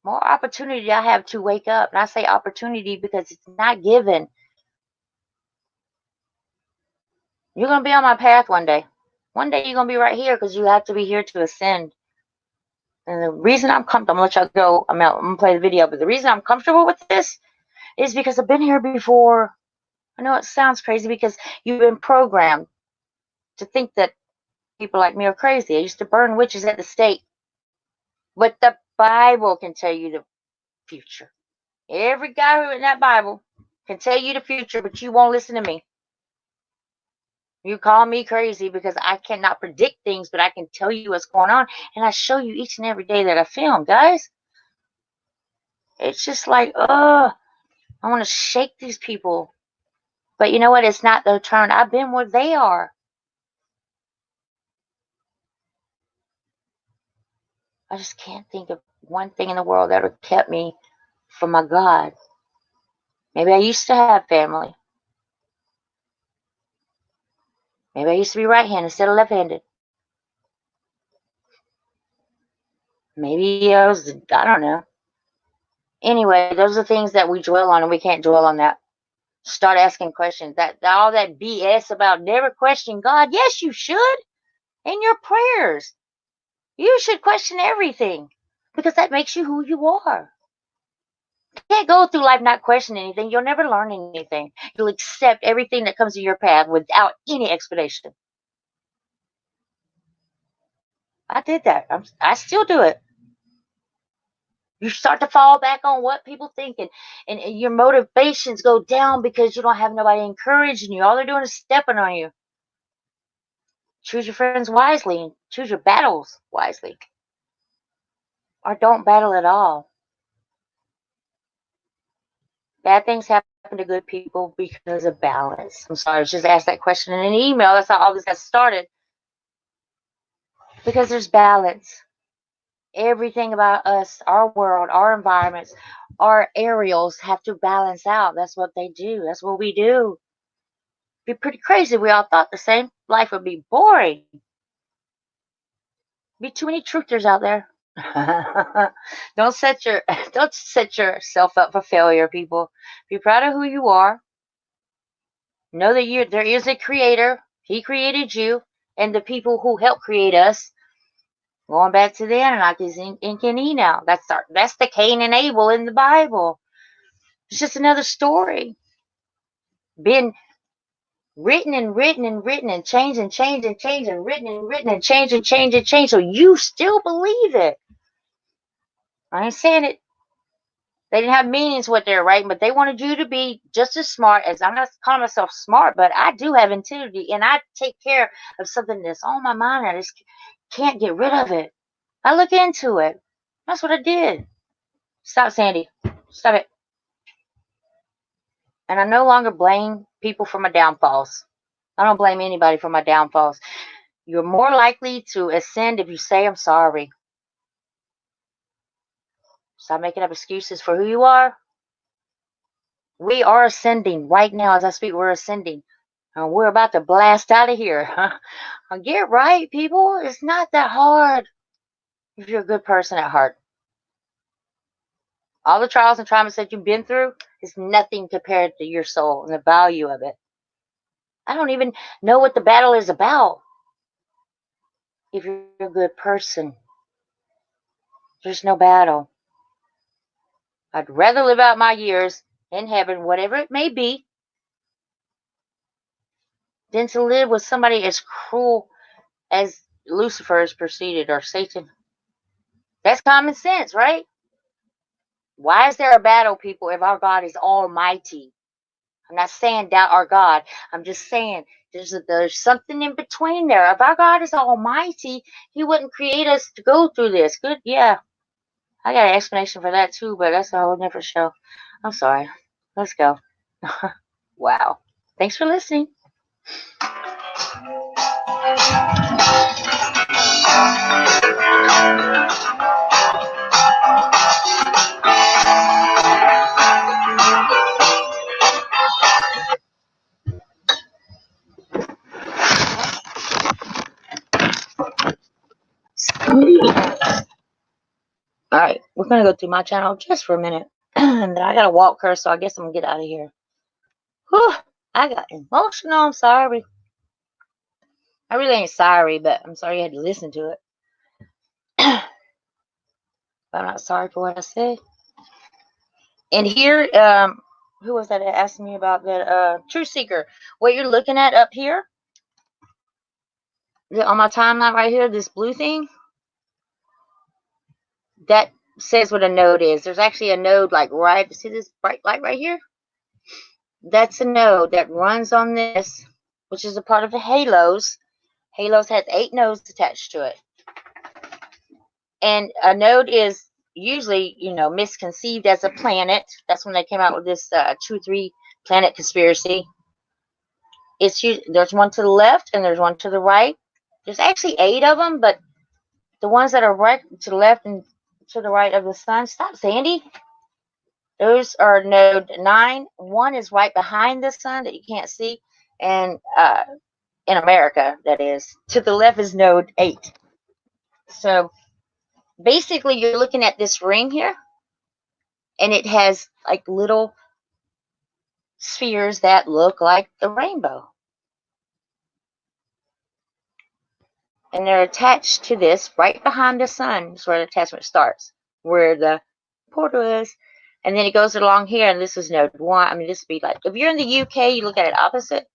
more opportunity I have to wake up. And I say opportunity because it's not given. You're going to be on my path one day. One day you're going to be right here because you have to be here to ascend. And the reason I'm comfortable, I'm going to let y'all go. I'm going to play the video. But the reason I'm comfortable with this is because I've been here before. I know it sounds crazy because you've been programmed to think that people like me are crazy. I used to burn witches at the stake. But the Bible can tell you the future. Every guy who in that Bible can tell you the future, but you won't listen to me. You call me crazy because I cannot predict things, but I can tell you what's going on. And I show you each and every day that I film, guys. It's just like, I want to shake these people. But you know what? It's not their turn. I've been where they are. I just can't think of one thing in the world that would kept me from my God. Maybe I used to have family. Maybe I used to be right-handed instead of left-handed. Maybe I don't know. Anyway, those are things that we dwell on, and we can't dwell on that. Start asking questions. That all that BS about never question God. Yes, you should. In your prayers, you should question everything because that makes you who you are. You can't go through life not questioning anything. You'll never learn anything. You'll accept everything that comes to your path without any explanation. I did that. I still do it. You start to fall back on what people think, and your motivations go down because you don't have nobody encouraging you. All they're doing is stepping on you. Choose your friends wisely and choose your battles wisely. Or don't battle at all. Bad things happen to good people because of balance. I'm sorry, I just asked that question in an email. That's how all this got started. Because there's balance. Everything about us, our world, our environments, our aerials have to balance out. That's what they do. That's what we do. It'd be pretty crazy. We all thought the same. Life would be boring. Be too many truthers out there. Don't set yourself up for failure, people. Be proud of who you are. Know that there is a creator. He created you and the people who helped create us. Going back to the Anunnakis in Kenny now. That's the Cain and Abel in the Bible. It's just another story. Been written and written and written and changed and changed and changed and written and written and changed and changed and changed. So you still believe it. I ain't saying it. They didn't have meanings what they're writing, but they wanted you to be just as smart as I'm not calling myself smart, but I do have integrity and I take care of something that's on my mind. I just can't get rid of it. I look into it. That's what I did. Stop, Sandy. Stop it. And I no longer blame people for my downfalls. I don't blame anybody for my downfalls. You're more likely to ascend if you say, I'm sorry. Stop making up excuses for who you are. We are ascending right now as I speak. We're ascending. And we're about to blast out of here. Get right, people. It's not that hard. if you're a good person at heart. All the trials and traumas that you've been through is nothing compared to your soul and the value of it. I don't even know what the battle is about. If you're a good person, there's no battle. I'd rather live out my years in heaven, whatever it may be, than to live with somebody as cruel as Lucifer is preceded, or Satan. That's common sense, right? Why is there a battle, people, if our God is almighty? I'm not saying doubt our God. I'm just saying there's something in between there. If our God is almighty, he wouldn't create us to go through this. Good, yeah. I got an explanation for that too, but that's a whole different show. I'm sorry. Let's go. Wow. Thanks for listening. All right, we're going to go through my channel just for a minute. And then I got to walk her, so I guess I'm going to get out of here. Whew, I got emotional. I'm sorry. I really ain't sorry, but I'm sorry you had to listen to it. But I'm not sorry for what I said. And here, who was that that asked me about that? Truth Seeker. What you're looking at up here, on my timeline right here, this blue thing, that says what a node is. There's actually a node like right, see this bright light right here? That's a node that runs on this, which is a part of the halos. Halos has 8 nodes attached to it. And a node is usually, misconceived as a planet. That's when they came out with this 2-3 planet conspiracy. There's one to the left and there's one to the right. There's actually 8 of them, but the ones that are right to the left and to the right of the sun, stop, Sandy. Those are node 9. One is right behind the sun that you can't see, and in America, that is. To the left is node 8. So basically, you're looking at this ring here, and it has like little spheres that look like the rainbow. And they're attached to this right behind the sun is where the attachment starts, where the portal is. And then it goes along here, and this is node 1. I mean, this would be like, if you're in the UK, you look at it opposite.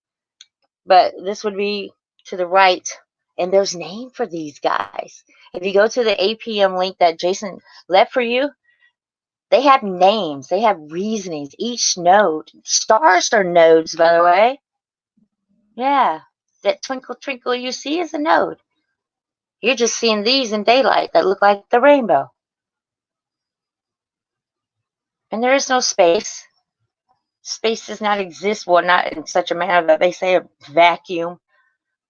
But this would be to the right. And there's a name for these guys. If you go to the APM link that Jason left for you, they have names. They have reasonings. Each node. Stars are nodes, by the way. Yeah. That twinkle, twinkle you see is a node. You're just seeing these in daylight that look like the rainbow. And there is no space. Space does not exist. Well, not in such a manner that they say a vacuum.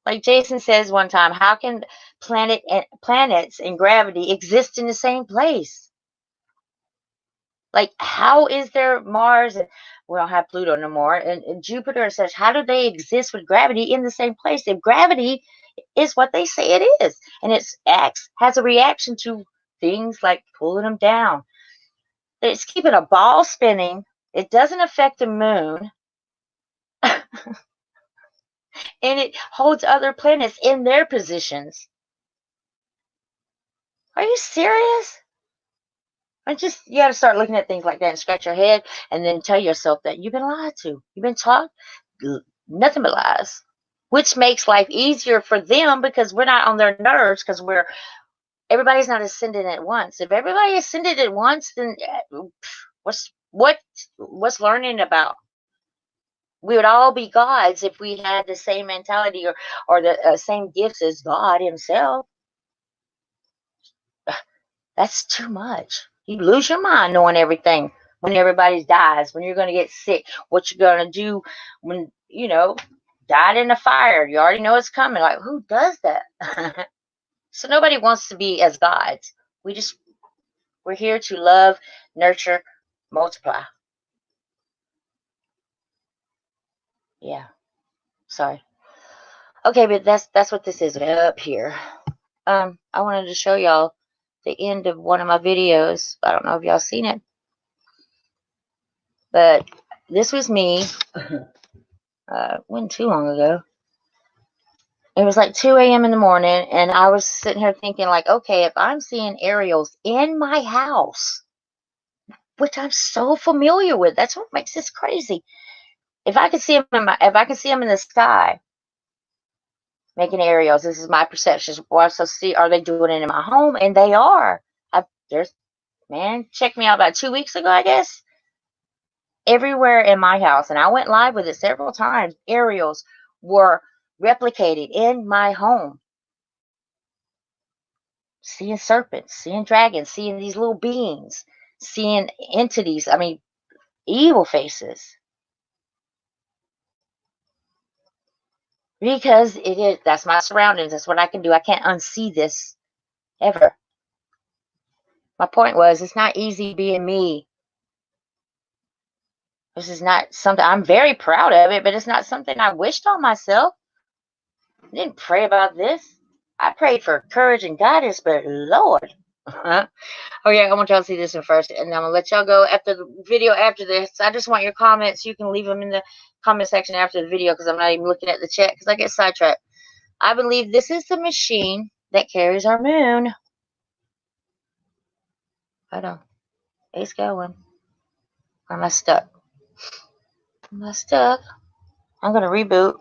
Like Jason says one time, how can planets and gravity exist in the same place? Like, how is there Mars, and we don't have Pluto no more, and Jupiter and such? How do they exist with gravity in the same place? If gravity is what they say it is, and it has a reaction to things like pulling them down. It's keeping a ball spinning. It doesn't affect the moon. And it holds other planets in their positions. Are you serious? You got to start looking at things like that and scratch your head and then tell yourself that you've been lied to. You've been taught nothing but lies, which makes life easier for them because we're not on their nerves because everybody's not ascended at once. If everybody ascended at once, then what's learning about? We would all be gods if we had the same mentality or the same gifts as God himself. That's too much. You lose your mind knowing everything when everybody dies, when you're going to get sick, what you're going to do when, died in a fire. You already know it's coming. Like, who does that? So nobody wants to be as gods. We're here to love, nurture, multiply. Yeah. Sorry. Okay, but that's what this is up here. I wanted to show y'all the end of one of my videos. I don't know if y'all seen it. But this was me. Wasn't too long ago. It was like 2 a.m. in the morning, and I was sitting here thinking, like, okay, if I'm seeing aerials in my house, which I'm so familiar with, that's what makes this crazy. If I can see them in the sky, making aerials, this is my perception. Well, so see, are they doing it in my home? And they are. Check me out about 2 weeks ago, I guess. Everywhere in my house, and I went live with it several times. Aerials were replicated in my home. Seeing serpents, seeing dragons, seeing these little beings, seeing entities, evil faces. Because that's my surroundings. That's what I can do. I can't unsee this ever. My point was, it's not easy being me. This is not something, I'm very proud of it, but it's not something I wished on myself. I didn't pray about this. I prayed for courage and guidance, but Lord. Oh yeah, I want y'all to see this one first, and I'm gonna let y'all go after the video after this. I just want your comments. You can leave them in the comment section after the video, because I'm not even looking at the chat because I get sidetracked. I believe this is the machine that carries our moon. Hold on. It's going. Or am I stuck? Am I stuck? I'm gonna reboot.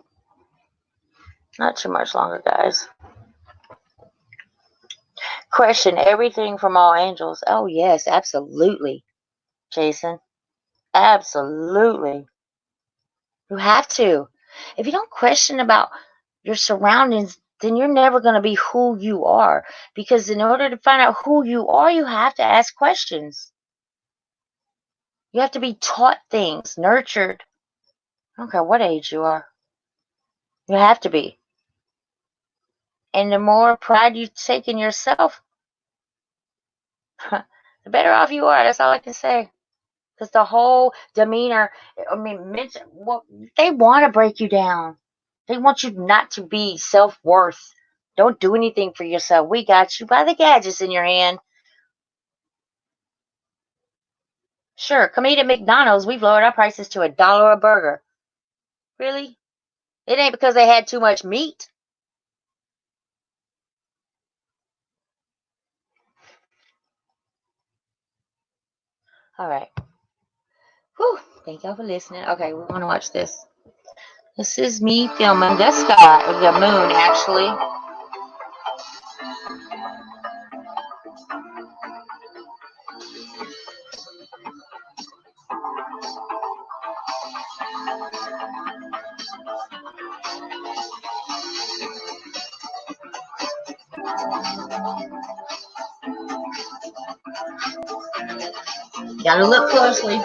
Not too much longer, guys. Question everything from all angels. Oh yes, absolutely, Jason. Absolutely. You have to. If you don't question about your surroundings, then you're never going to be who you are. Because in order to find out who you are, you have to ask questions. You have to be taught things, nurtured. I don't care what age you are. You have to be. And the more pride you take in yourself, the better off you are. That's all I can say. Because the whole demeanor, they want to break you down. They want you not to be self-worth. Don't do anything for yourself. We got you by the gadgets in your hand. Sure, come eat at McDonald's. We've lowered our prices to $1 a burger. Really? It ain't because they had too much meat. All right. Whew. Thank y'all for listening. Okay, we want to watch this. This is me filming the sky, the moon, actually. Gotta look closely.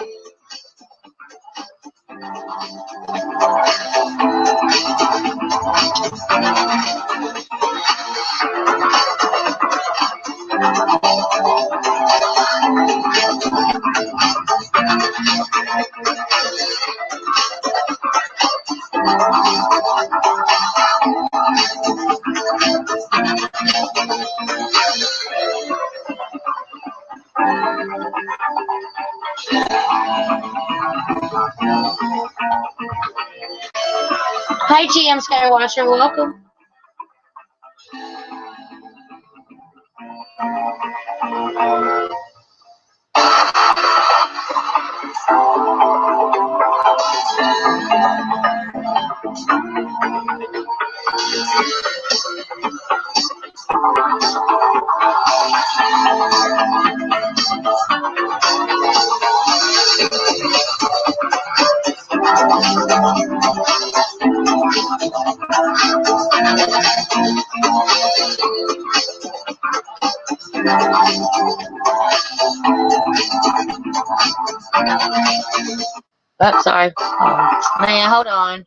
Hi, GM Skywatcher. Welcome. Oh, sorry. Man, hold on.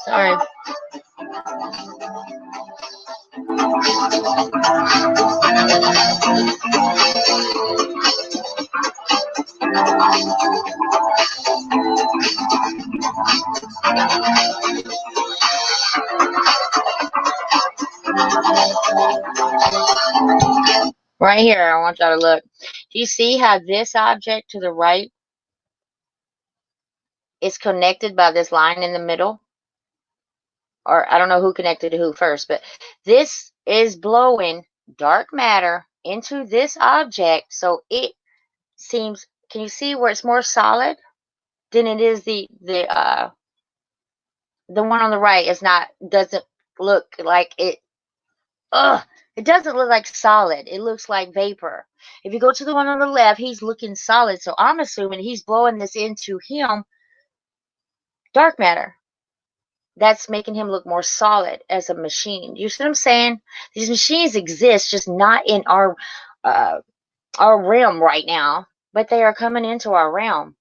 Sorry. Right here, I want y'all to look. Do you see how this object to the right is connected by this line in the middle? Or I don't know who connected to who first, but this is blowing dark matter into this object, so it seems, can you see where it's more solid than it is the one on the right is not, doesn't look like it. It doesn't look like solid. It looks like vapor. If you go to the one on the left, he's looking solid. So I'm assuming he's blowing this into him dark matter. That's making him look more solid as a machine. You see what I'm saying? These machines exist, just not in our realm right now, but they are coming into our realm.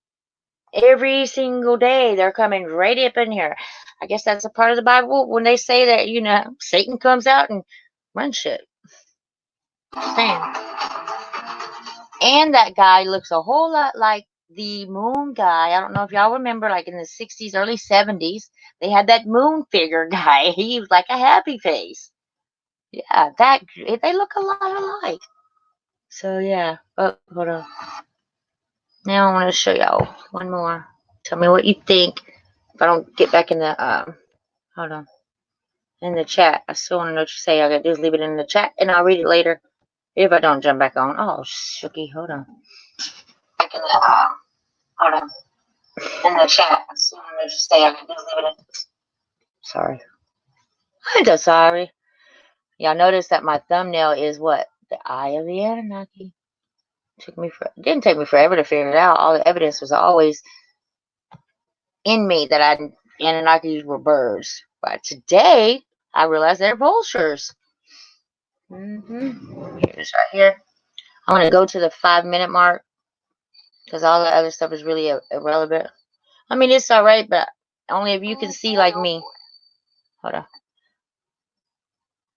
Every single day, they're coming right up in here. I guess that's a part of the Bible when they say that, Satan comes out and runs shit. Same. And that guy looks a whole lot like the moon guy. I don't know if y'all remember, like in the 60s, early 70s, they had that moon figure guy. He was like a happy face. Yeah, they look a lot alike. So yeah. Oh, hold on. Now I want to show y'all one more. Tell me what you think. If I don't get back in the hold on, in the chat, I still want to know what you say. All I gotta do is leave it in the chat, and I'll read it later if I don't jump back on. Oh, shooky, hold on. Back in the hold on, in the chat, I still want to know what you say. I gotta do is leave it in. Sorry, I'm just sorry. Y'all notice that my thumbnail is what? The Eye of the Anunnaki. Didn't take me forever to figure it out. All the evidence was always in me that Anunnakis were birds. But today, I realized they're vultures. Here's right here. I want to go to the 5-minute mark because all the other stuff is really irrelevant. I mean, it's all right, but only if you can see like me. Hold on.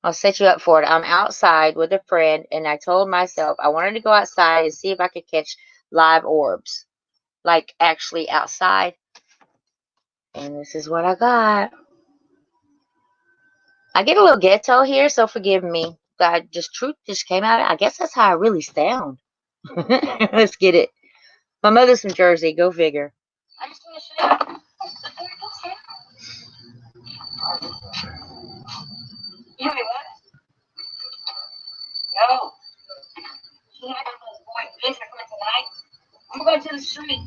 I'll set you up for it. I'm outside with a friend, and I told myself I wanted to go outside and see if I could catch live orbs, like actually outside. And this is what I got. I get a little ghetto here, so forgive me. Truth just came out. I guess that's how I really sound. Let's get it. My mother's from Jersey. Go figure. I just want to show you. You hear me what? No. She had those boys visit for tonight. I'm going to the street.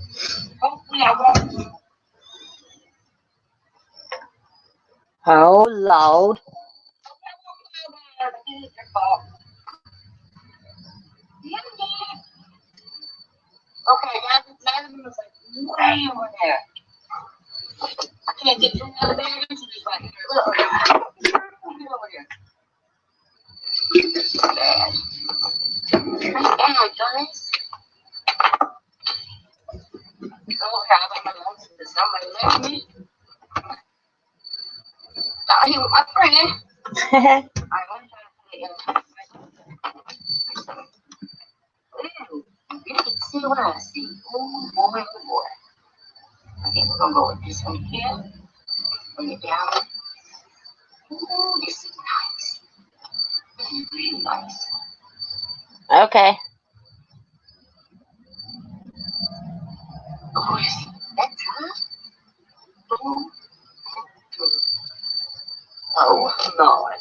Hopefully I won't. Oh, Lord. Okay, that was like way over there. I can't get through the bad entries right here. Look. Get over here. Bad. Bad, Jonas. Oh, how about my lunch? Did somebody left me? Thought he was my friend. I want to try to ooh, you can see what I see. Ooh, boy, oh boy. I think we're gonna go with this one here. Bring it down. Ooh, this is nice. This is really nice. Okay. Oh, you see that time? Ooh. Oh, Lord.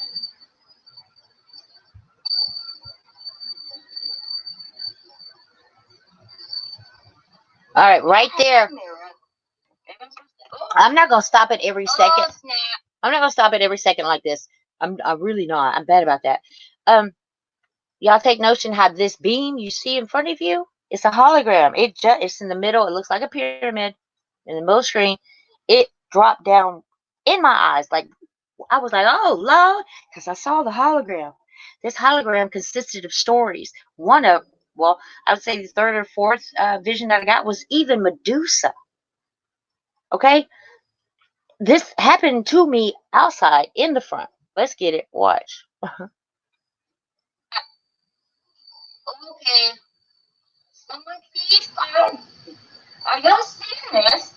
All right, right there. I'm not gonna stop it every second. I'm not gonna stop it every second like this. I'm really not. I'm bad about that. Y'all take notion how this beam you see in front of you, it's a hologram. It's in the middle. It looks like a pyramid in the middle screen. It dropped down in my eyes. Like I was like, oh Lord, because I saw the hologram. This hologram consisted of stories. I would say the third or fourth vision that I got was even Medusa. Okay, this happened to me outside in the front. Let's get it. Watch. Okay. Someone please find. Are y'all seeing this?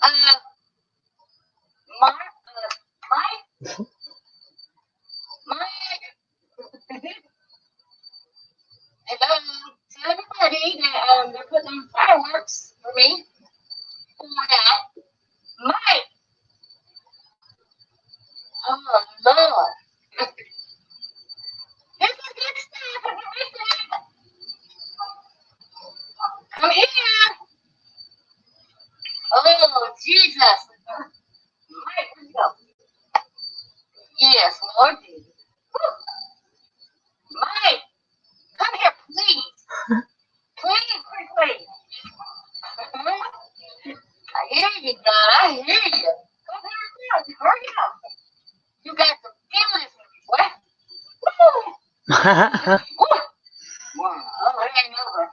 My, my, Yes, Lord Jesus. Mike, come here, please. Please, quickly. I hear you, God. I hear you. Come here, hurry up. You got some feelings. What? Woo! Woo! Oh, it ain't over.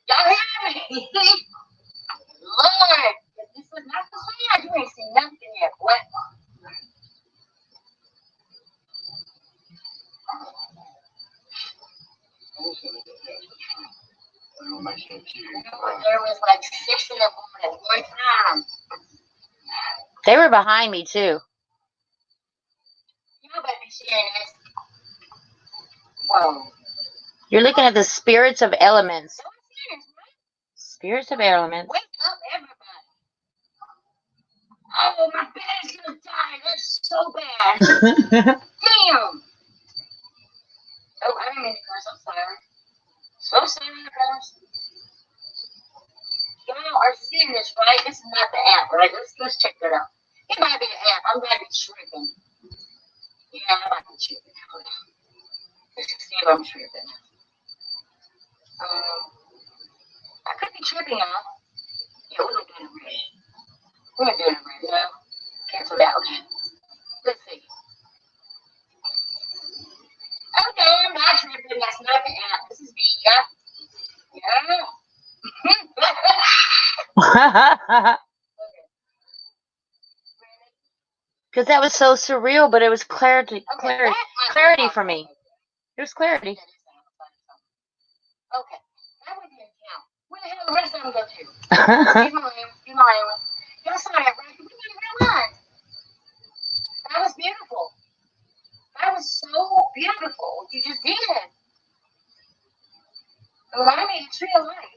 Y'all hear me? Lord, if this is not the side, you ain't seen nothing yet. What? There was like 6 of them at one time. They were behind me too. You better be sharing this. Whoa. You're looking at the spirits of elements. Spirits of elements. Wake up, everybody. Oh, my bed's gonna die. That's so bad. Damn. Oh, I didn't mean to curse. I'm sorry. So sorry, guys. Y'all are seeing this, right? This is not the app, right? Let's check that out. It might be the app. I'm glad it's tripping. Yeah, I might be tripping. Let's see if I'm tripping. I could be tripping out. Yeah, we're gonna do it right. We're gonna do it right now. Cancel out. Let's see. Okay, I'm not tripping. That's not the app. This is me. Yeah. Because that was so surreal, but it was clarity for me. It was clarity. Okay, that would be a count. Where the hell the rest of them go to? Keep my y'all saw that, right? We didn't realize. That was beautiful. That was so beautiful. You just did it. It reminded me of Tree of Life.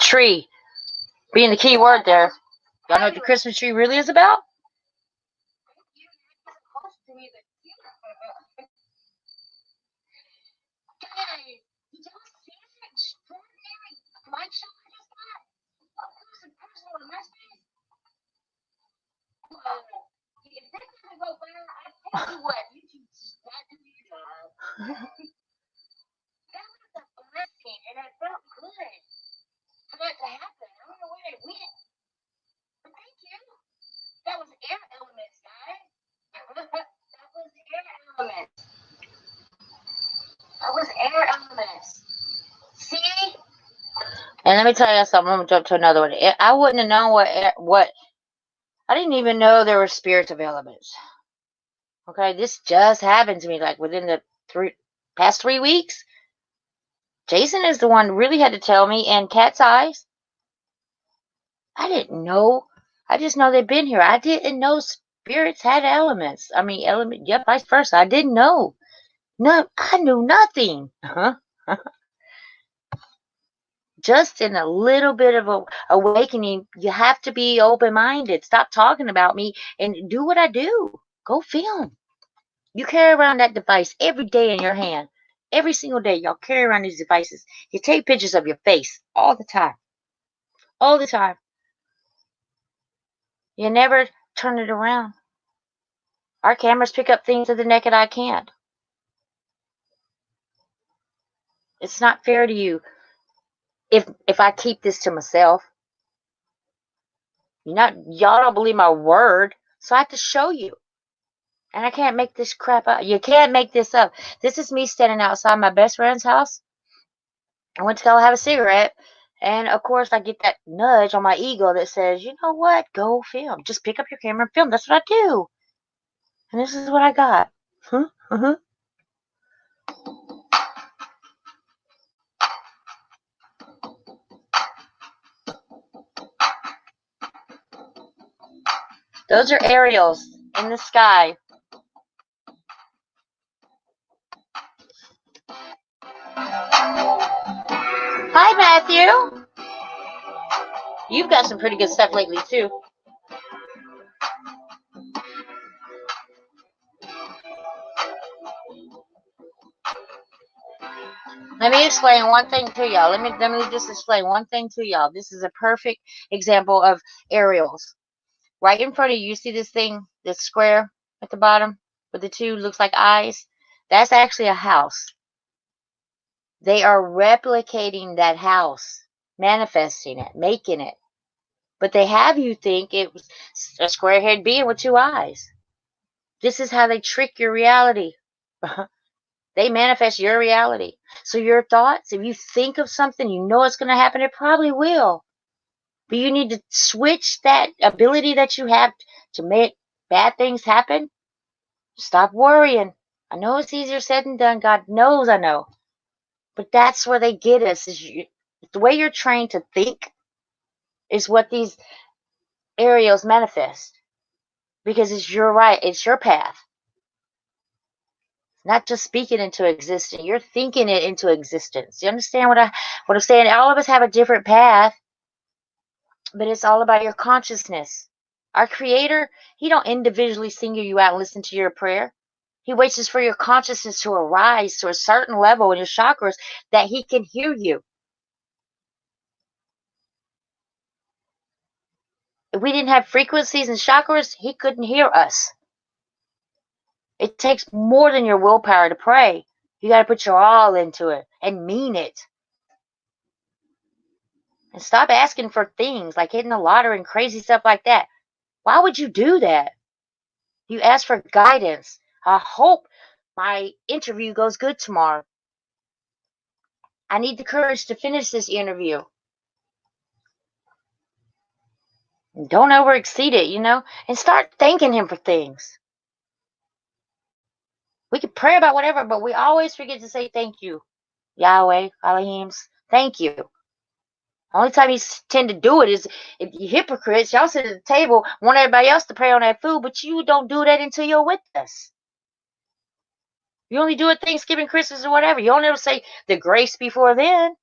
Tree. Being the key word there. Y'all know what the Christmas tree really is about? Guys, did y'all see that extraordinary light show I just got? Up close and personal in my space. If this doesn't go viral, I tell you what, YouTube just not do your job. That was a blessing, and it felt good for that to happen. I don't know where it went, but thank you. That was air elements, guys. That was air elements. That was air elements. See? And let me tell you something. I'm going to jump to another one. I wouldn't have known what. I didn't even know there were spirits of elements. Okay, this just happened to me like within the past 3 weeks. Jason is the one who really had to tell me, and Cat's Eyes. I didn't know. I just know they've been here. I didn't know spirits had elements. I mean, vice versa. I didn't know. No, I knew nothing. Just in a little bit of a awakening, you have to be open-minded. Stop talking about me and do what I do. Go film. You carry around that device every day in your hand. Every single day, y'all carry around these devices. You take pictures of your face all the time. All the time. You never turn it around. Our cameras pick up things that the naked eye can't. It's not fair to you if I keep this to myself. Y'all don't believe my word, so I have to show you. And I can't make this crap up. You can't make this up. This is me standing outside my best friend's house. I went to go have a cigarette. And, of course, I get that nudge on my ego that says, you know what? Go film. Just pick up your camera and film. That's what I do. And this is what I got. Those are aerials in the sky. Hi, Matthew. You've got some pretty good stuff lately, too. Let me explain one thing to y'all. Let me just explain one thing to y'all. This is a perfect example of aerials. Right in front of you, see this thing, this square at the bottom? with the two looks like eyes, that's actually a house. They are replicating that house, manifesting it, making it. But they have you think it was a square head being with two eyes. This is how they trick your reality. They manifest your reality. So your thoughts, if you think of something, you know it's going to happen, it probably will. But you need to switch that ability that you have to make bad things happen. Stop worrying. I know it's easier said than done. God knows I know. But that's where they get us. The way you're trained to think is what these aerials manifest. Because it's your right. It's your path. Not just speaking into existence. You're thinking it into existence. You understand what I'm saying? All of us have a different path. But it's all about your consciousness. Our Creator, He don't individually single you out and listen to your prayer. He waits for your consciousness to arise to a certain level in your chakras that He can hear you. If we didn't have frequencies and chakras, He couldn't hear us. It takes more than your willpower to pray. You got to put your all into it and mean it. And stop asking for things like hitting the lottery and crazy stuff like that. Why would you do that? You ask for guidance. I hope my interview goes good tomorrow. I need the courage to finish this interview. Don't over exceed it, and start thanking Him for things. We can pray about whatever, but we always forget to say thank you. Yahweh, Elohims, thank you. Only time you tend to do it is if you hypocrites, y'all sit at the table, want everybody else to pray on that food, but you don't do that until you're with us. You only do it Thanksgiving, Christmas, or whatever. You don't ever say the grace before then.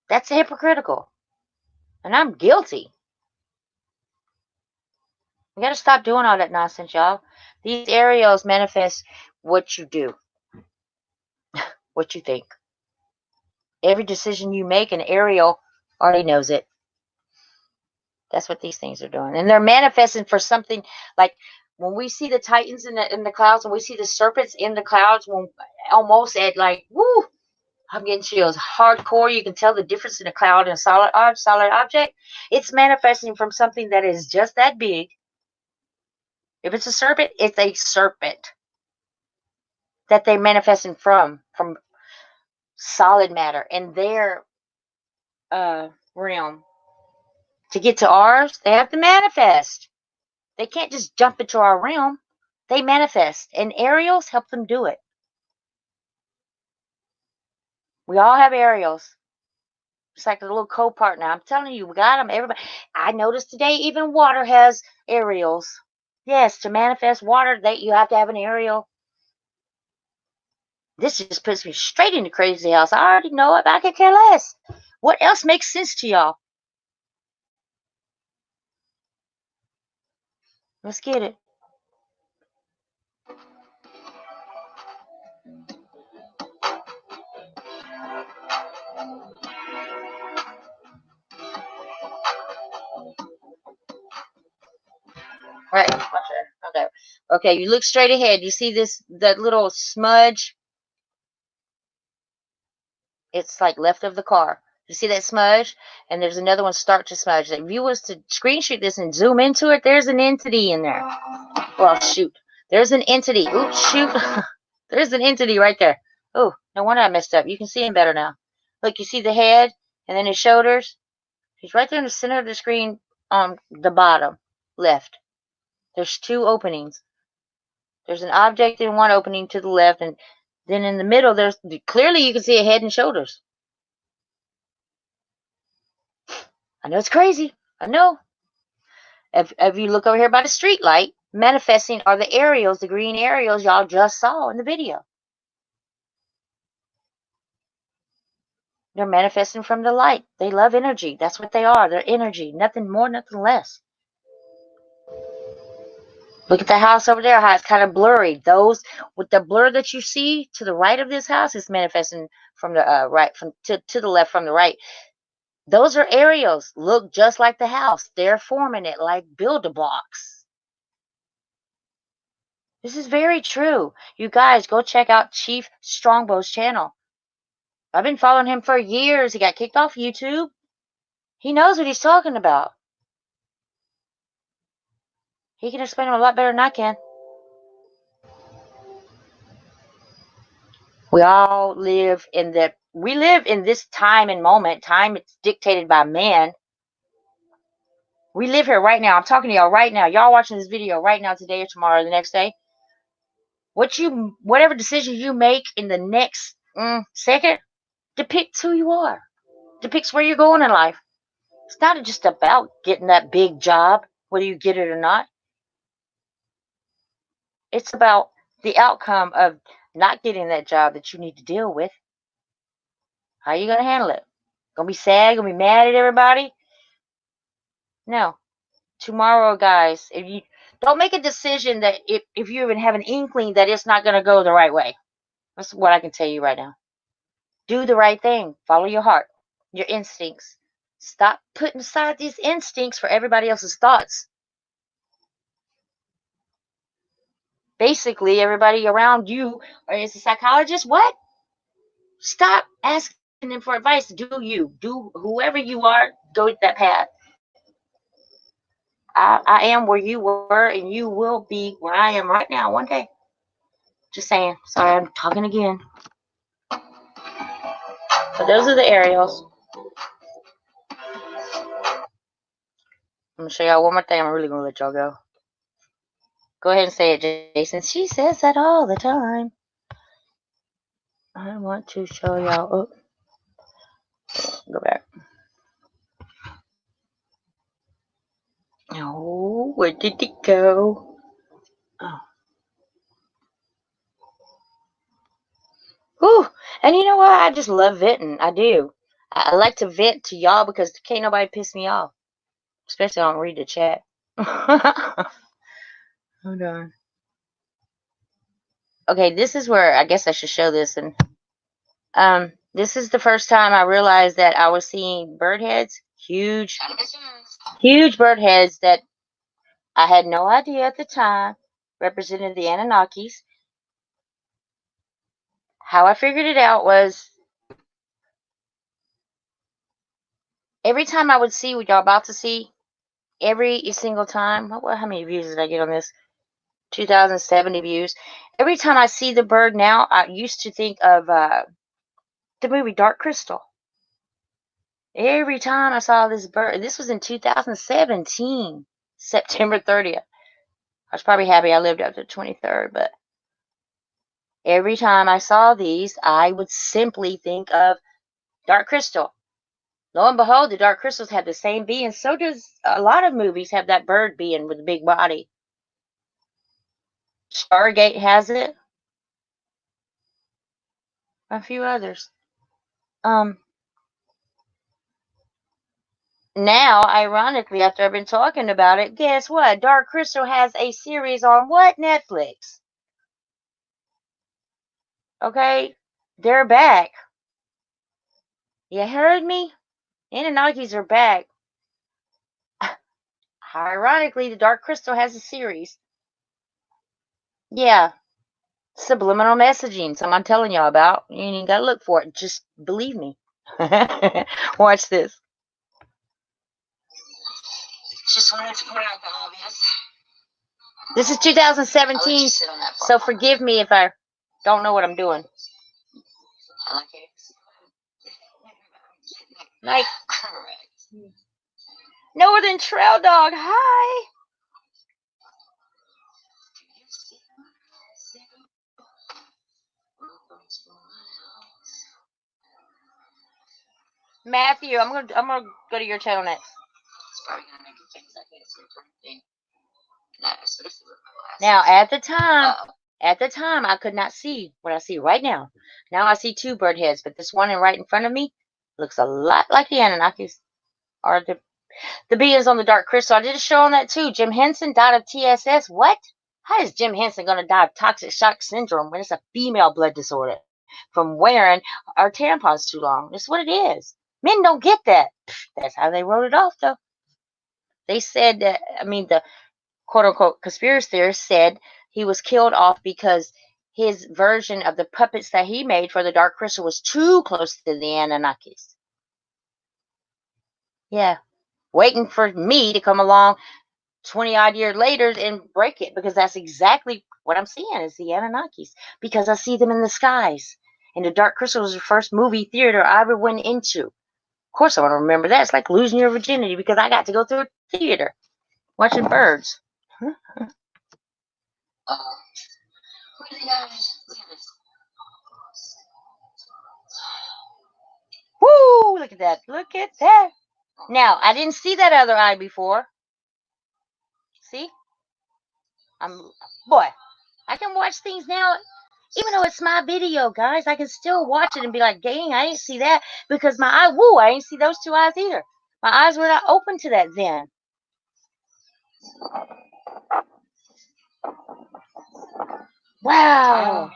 That's hypocritical. And I'm guilty. We got to stop doing all that nonsense, y'all. These aerials manifest what you do, what you think. Every decision you make, an aerial already knows it. That's what these things are doing. And they're manifesting for something like when we see the titans in the clouds, when we see the serpents in the clouds, when almost at like, woo, I'm getting chills. Hardcore, you can tell the difference in a cloud and a solid object. It's manifesting from something that is just that big. If it's a serpent, it's a serpent that they're manifesting from solid matter in their realm. To get to ours, they have to manifest. They can't just jump into our realm. They manifest, and aerials help them do it. We all have aerials. It's like a little co-partner. I'm telling you, we got them. Everybody. I noticed today even water has aerials. Yes, to manifest water, you have to have an aerial. This just puts me straight into crazy house. I already know it, but I could care less. What else makes sense to y'all? Let's get it. Right, my turn. Okay, you look straight ahead. You see that little smudge? It's like left of the car. You see that smudge? And there's another one start to smudge. If you was to screenshot this and zoom into it, there's an entity in there. Well, shoot. There's an entity. Oops, shoot. There's an entity right there. Oh, no wonder I messed up. You can see him better now. Look, you see the head and then his shoulders? He's right there in the center of the screen on the bottom left. There's two openings. There's an object in one opening to the left, and then in the middle, there's clearly you can see a head and shoulders. I know it's crazy. I know. If you look over here by the street light, manifesting are the aerials, the green aerials y'all just saw in the video. They're manifesting from the light. They love energy. That's what they are. They're energy. Nothing more, nothing less. Look at the house over there, how it's kind of blurry. Those with the blur that you see to the right of this house is manifesting from the right, to the left from the right. Those are aerials. Look just like the house. They're forming it like builder blocks. This is very true. You guys, go check out Chief Strongbow's channel. I've been following him for years. He got kicked off YouTube. He knows what he's talking about. He can explain it a lot better than I can. We all live in this time and moment. Time it's dictated by man. We live here right now. I'm talking to y'all right now. Y'all watching this video right now, today or tomorrow or the next day. Whatever decision you make in the next second depicts who you are. Depicts where you're going in life. It's not just about getting that big job, whether you get it or not. It's about the outcome of not getting that job that you need to deal with. How are you going to handle it? Going to be sad? Going to be mad at everybody? No. Tomorrow, guys, if you don't make a decision that if you even have an inkling that it's not going to go the right way. That's what I can tell you right now. Do the right thing. Follow your heart, your instincts. Stop putting aside these instincts for everybody else's thoughts. Basically, everybody around you is a psychologist. What? Stop asking them for advice. Do you. Do whoever you are, go that path. I am where you were, and you will be where I am right now one day. Just saying. Sorry, I'm talking again. But those are the aerials. I'm going to show y'all one more thing. I'm really going to let y'all go. Go ahead and say it, Jason. She says that all the time. I want to show y'all. Oh, go back. Oh, where did it go? Oh. Whew. And you know what? I just love venting. I do. I like to vent to y'all because can't nobody piss me off. Especially I don't read the chat. Hold on. Okay, this is where I guess I should show this. And this is the first time I realized that I was seeing bird heads. Huge bird heads that I had no idea at the time represented the Anunnakis. How I figured it out was every time I would see what y'all about to see, every single time, how many views did I get on this? 2,070 views. Every time I see the bird now, I used to think of the movie Dark Crystal. Every time I saw this bird, this was in 2017, September 30th. I was probably happy I lived up to the 23rd, but every time I saw these, I would simply think of Dark Crystal. Lo and behold, the Dark Crystals have the same bee, and so does a lot of movies have that bird being with a big body. Stargate has it. A few others. Now, ironically, after I've been talking about it, guess what? Dark Crystal has a series on what? Netflix. Okay? They're back. You heard me? Anunnakis are back. Ironically, the Dark Crystal has a series. Yeah. Subliminal messaging. Something I'm telling y'all about. You ain't got to look for it. Just believe me. Watch this. Just wanted to point out the obvious. This is 2017, so forgive me if I don't know what I'm doing. I like it. Like, Northern Trail Dog, hi. Matthew, I'm gonna go to your channel next. It's probably gonna make it things like it's a thing. Now, at the time, I could not see what I see right now. Now I see two bird heads, but this one right in front of me looks a lot like the Anunnakis, or the beings on the Dark Crystal. I did a show on that too. Jim Henson died of TSS. What? How is Jim Henson going to die of toxic shock syndrome when it's a female blood disorder from wearing our tampons too long? That's what it is. Men don't get that. That's how they wrote it off, though. They said that, the quote-unquote conspiracy theorists said he was killed off because his version of the puppets that he made for the Dark Crystal was too close to the Anunnakis. Yeah, waiting for me to come along 20 odd years later and break it, because that's exactly what I'm seeing is the Anunnakis, because I see them in the skies. And the Dark Crystal was the first movie theater I ever went into. Of course I want to remember that. It's like losing your virginity, because I got to go through a theater watching birds. Look at the guys. Look at this. Woo! Look at that. Look at that. Now, I didn't see that other eye before. See? Boy, I can watch things now, even though it's my video, guys. I can still watch it and be like, dang, I didn't see that, because my eye, I didn't see those two eyes either. My eyes were not open to that then. Wow.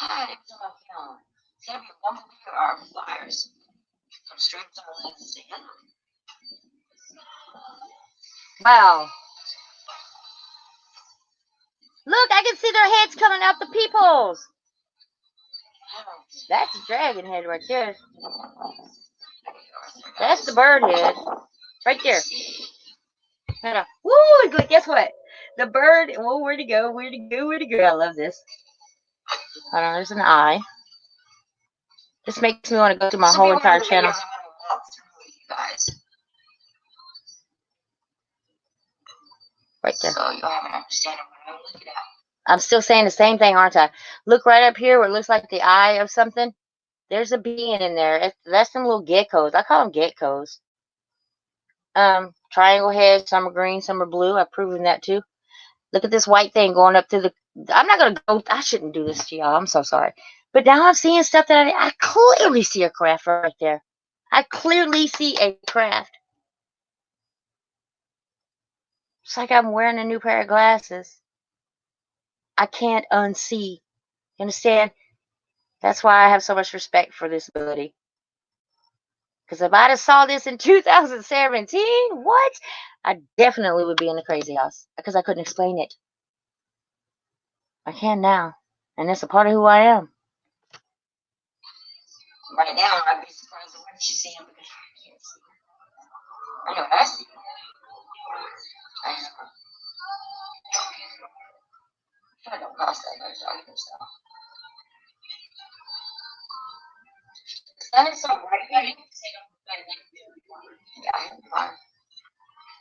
God, every time I film, it's gotta be a bumblebee or flyers. Come straight to my lens and say hello. Wow. Look, I can see their heads coming out the peepholes. That's a dragon head right there. That's the bird head. Right there. Woo! Guess what? The bird, where'd it go? Where'd it go? Where'd it go? I love this. Hold on, there's an eye. This makes me want to go through my whole entire channel. Right there. So you'll have an understanding of what I'm looking at. I'm still saying the same thing, aren't I? Look right up here where it looks like the eye of something. There's a being in there. That's some little geckos. I call them geckos. Triangle head. Some are green, some are blue. I've proven that too. Look at this white thing going up to the... I'm not going to go... I shouldn't do this to y'all. I'm so sorry. But now I'm seeing stuff that I clearly see a craft right there. I clearly see a craft. It's like I'm wearing a new pair of glasses. I can't unsee. You understand? That's why I have so much respect for this ability. Because if I'd have saw this in 2017, what? I definitely would be in the crazy house. Because I couldn't explain it. I can now. And that's a part of who I am. Right now, I'd be surprised at what you see him because I can't see him. I know what I see. I don't cross that much other stuff. The sun is so bright, you can take off the bed. Yeah, I have fun.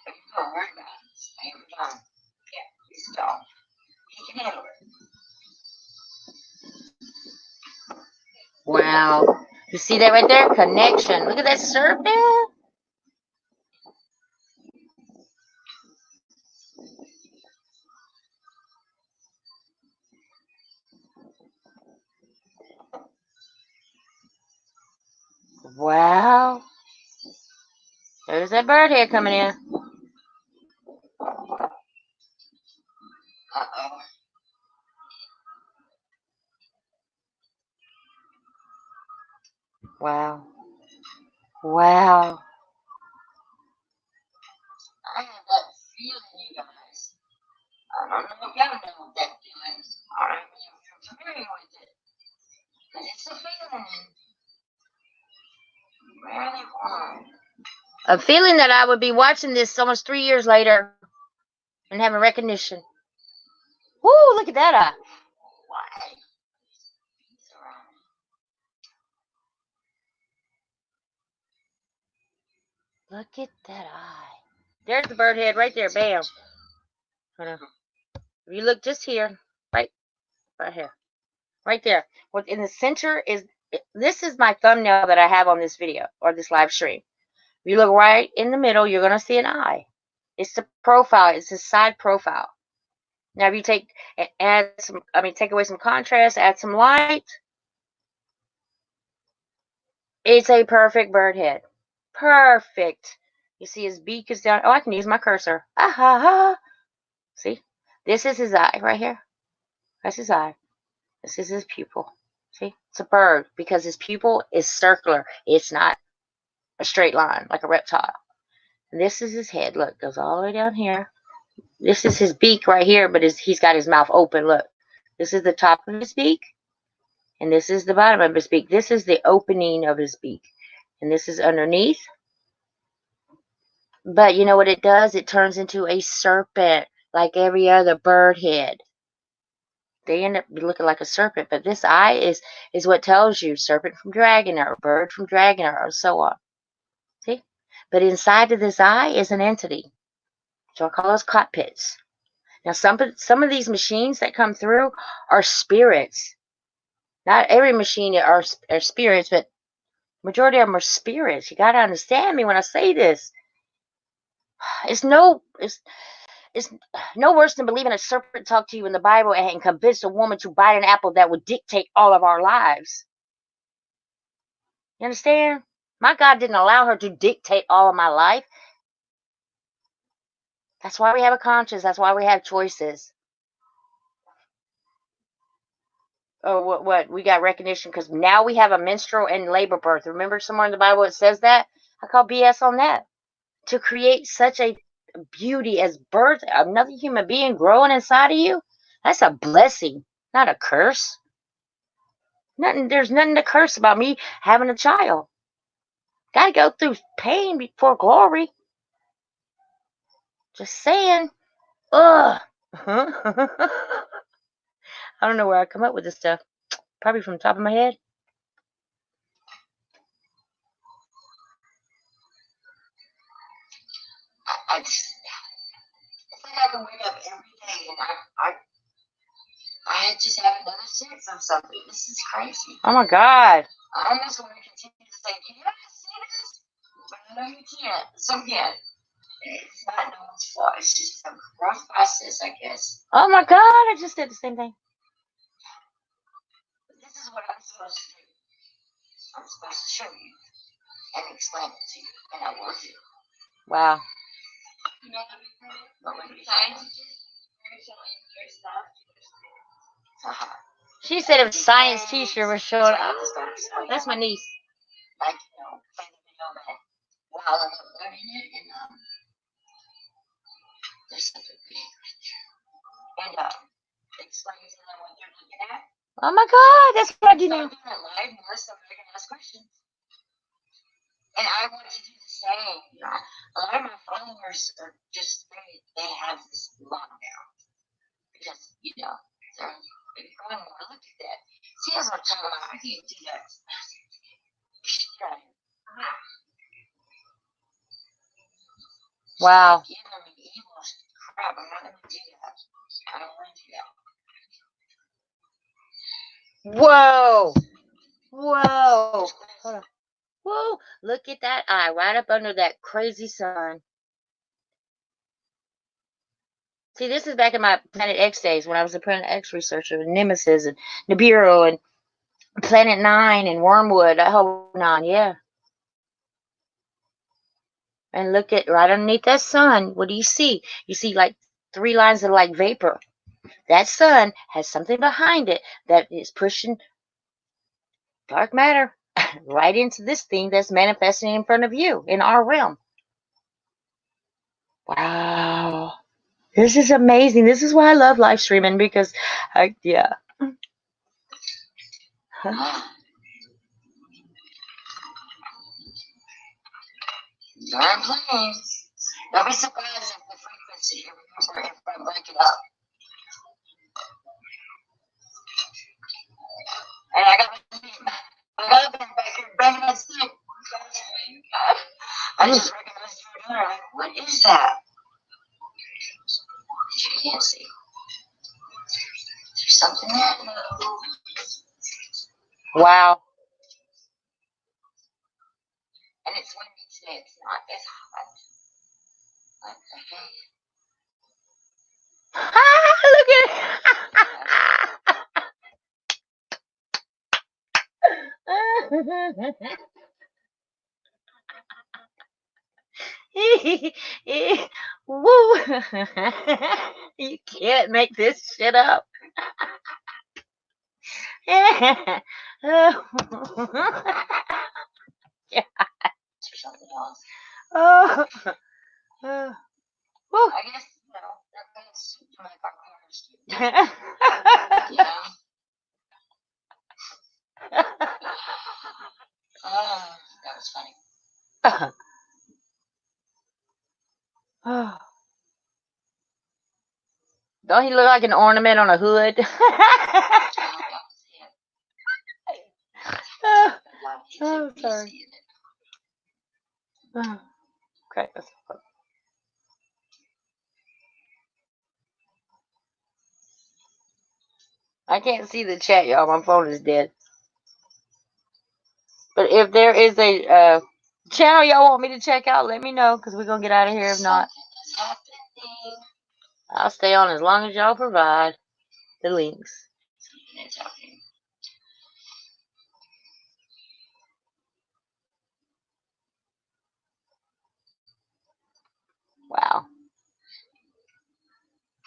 But you don't worry about it. I have fun. Yeah, he's a dog. He can handle it. Wow. You see that right there? Connection. Look at that serpent. Wow. There's that bird head coming in. Uh-oh. Wow. Wow. I have that feeling, you guys. I don't know if y'all know what that feeling is. Alright, you're familiar with it. But it's a feeling. Really warm. A feeling that I would be watching this almost 3 years later and having recognition. Woo, look at that eye. Why? Look at that eye. There's the bird head right there. Bam. Hold on. If you look just here, right here, right there. What in the center is, this is my thumbnail that I have on this video or this live stream. If you look right in the middle, you're going to see an eye. It's the profile. It's the side profile. Now, if you take away some contrast, add some light, it's a perfect bird head. Perfect. You see his beak is down. Oh, I can use my cursor. Ah ha ha. See? This is his eye right here. That's his eye. This is his pupil. See? It's a bird because his pupil is circular. It's not a straight line like a reptile. And this is his head. Look, goes all the way down here. This is his beak right here, but he's got his mouth open. Look, this is the top of his beak, and this is the bottom of his beak. This is the opening of his beak, and this is underneath. But you know what it does? It turns into a serpent, like every other bird head. They end up looking like a serpent, but this eye is what tells you serpent from dragon or bird from dragon or so on. See? But inside of this eye is an entity. So I call those cockpits. Now some of these machines that come through are spirits. Not every machine are spirits, but majority of them are spirits. You got to understand me when I say this. It's no worse than believing a serpent talked to you in the Bible and convinced a woman to bite an apple that would dictate all of our lives. You understand? My God didn't allow her to dictate all of my life. That's why we have a conscience. That's why we have choices. Oh, what? We got recognition because now we have a menstrual and labor birth. Remember somewhere in the Bible it says that? I call BS on that. To create such a beauty as birth, another human being growing inside of you, that's a blessing, not a curse. There's nothing to curse about me having a child. Got to go through pain before glory. Just saying. Ugh. I don't know where I come up with this stuff. Probably from the top of my head. It's like I can wake up every day and I just have another sense of something. This is crazy. Oh my God. I almost want to continue to say, can you guys see this? But I know you can't. So again, it's not no one's fault. It's just a rough process, I guess. Oh my God. I just did the same thing. But this is what I'm supposed to do. I'm supposed to show you and explain it to you, and I will do. Wow. You know what I mean? Science stuff. She said if a science teacher was showing up. That's my niece. Like, play the video that while I'm learning it, and there's something big right there. And explain to them what they're looking at. Oh my God, that's what I do now. I'm doing it live more so they can ask questions. And I want to do the same. A lot of my followers are just they have this locked down because they're going more. Look at that. See, that's what I'm talking about. I can't do that. Wow. Giving me evil crap. I'm not going to do that. I don't want to do that. Whoa. Whoa. Hold on. Whoa. Look at that eye right up under that crazy sun. See, this is back in my Planet X days when I was a Planet X researcher, and Nemesis and Nibiru and Planet 9 and Wormwood, that whole 9, yeah. And look at right underneath that sun, what do you see? You see like 3 lines of like vapor. That sun has something behind it that is pushing dark matter right into this thing that's manifesting in front of you in our realm. Wow. This is amazing. This is why I love live streaming because, yeah. Darn planes. Don't be surprised if the frequency, if I break it up. And I got back here banging that stick. I just recognized you were doing it. Like, what is that? You can't see. There's something there. Wow. And it's windy today. It's not as hot. Like the Look at it. Woo. You can't make this shit up. Yeah. something else. Oh. was funny. Don't he look like an ornament on a hood? I hope y'all can see it. Oh, It's oh, me sorry. seeing it. Okay, that's fine. I can't see the chat, y'all. My phone is dead. But if there is a channel y'all want me to check out, let me know, because we're going to get out of here. If not, Something is happening. I'll stay on as long as y'all provide the links. Something is happening. Wow.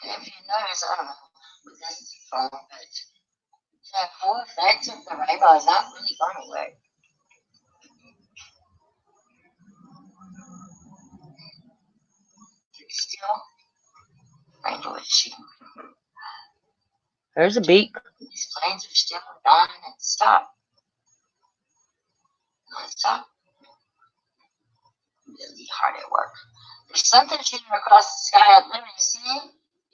If you notice, I don't know what this is from, but the whole effect of the rainbow has not really gone away. It's still rainbowish. There's a beak. These planes are still non-stop. Non-stop. Really hard at work. There's something shooting across the sky up there. You see?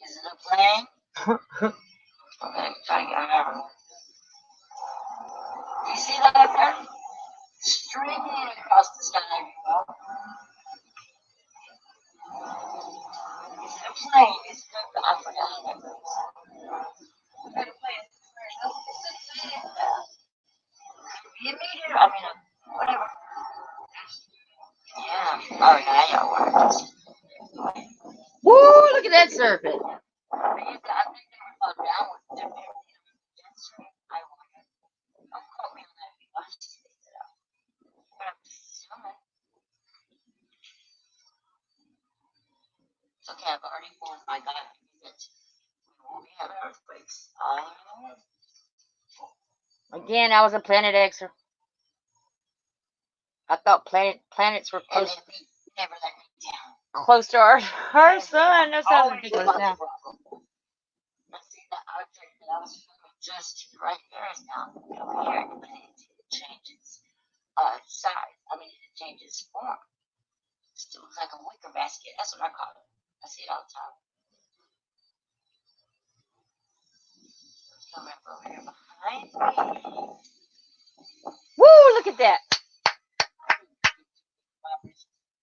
Is it a plane? I'm gonna try to get out. Do you see that up there? Streaming across the sky. Is it a plane? Is it a, I forgot how that goes. I gotta play it. Be a meter. I mean, whatever. Yeah. Oh, yeah, yeah, works. Woo, look at that serpent. I think they were down with different. I wonder. Don't quote me on that. I just made it up. But I'm assuming. It's okay. I've already warned my God that we won't be having earthquakes. Again, I was a Planet Xer. I thought planets were And close, then we never let me down. close to our sun. That sounds ridiculous now. Let's see that object that I was filming just right there is now over here. But it changes size. I mean, it changes form. It still looks like a wicker basket. That's what I call it. I see it all the time. Come up over here behind me. Woo, look at that.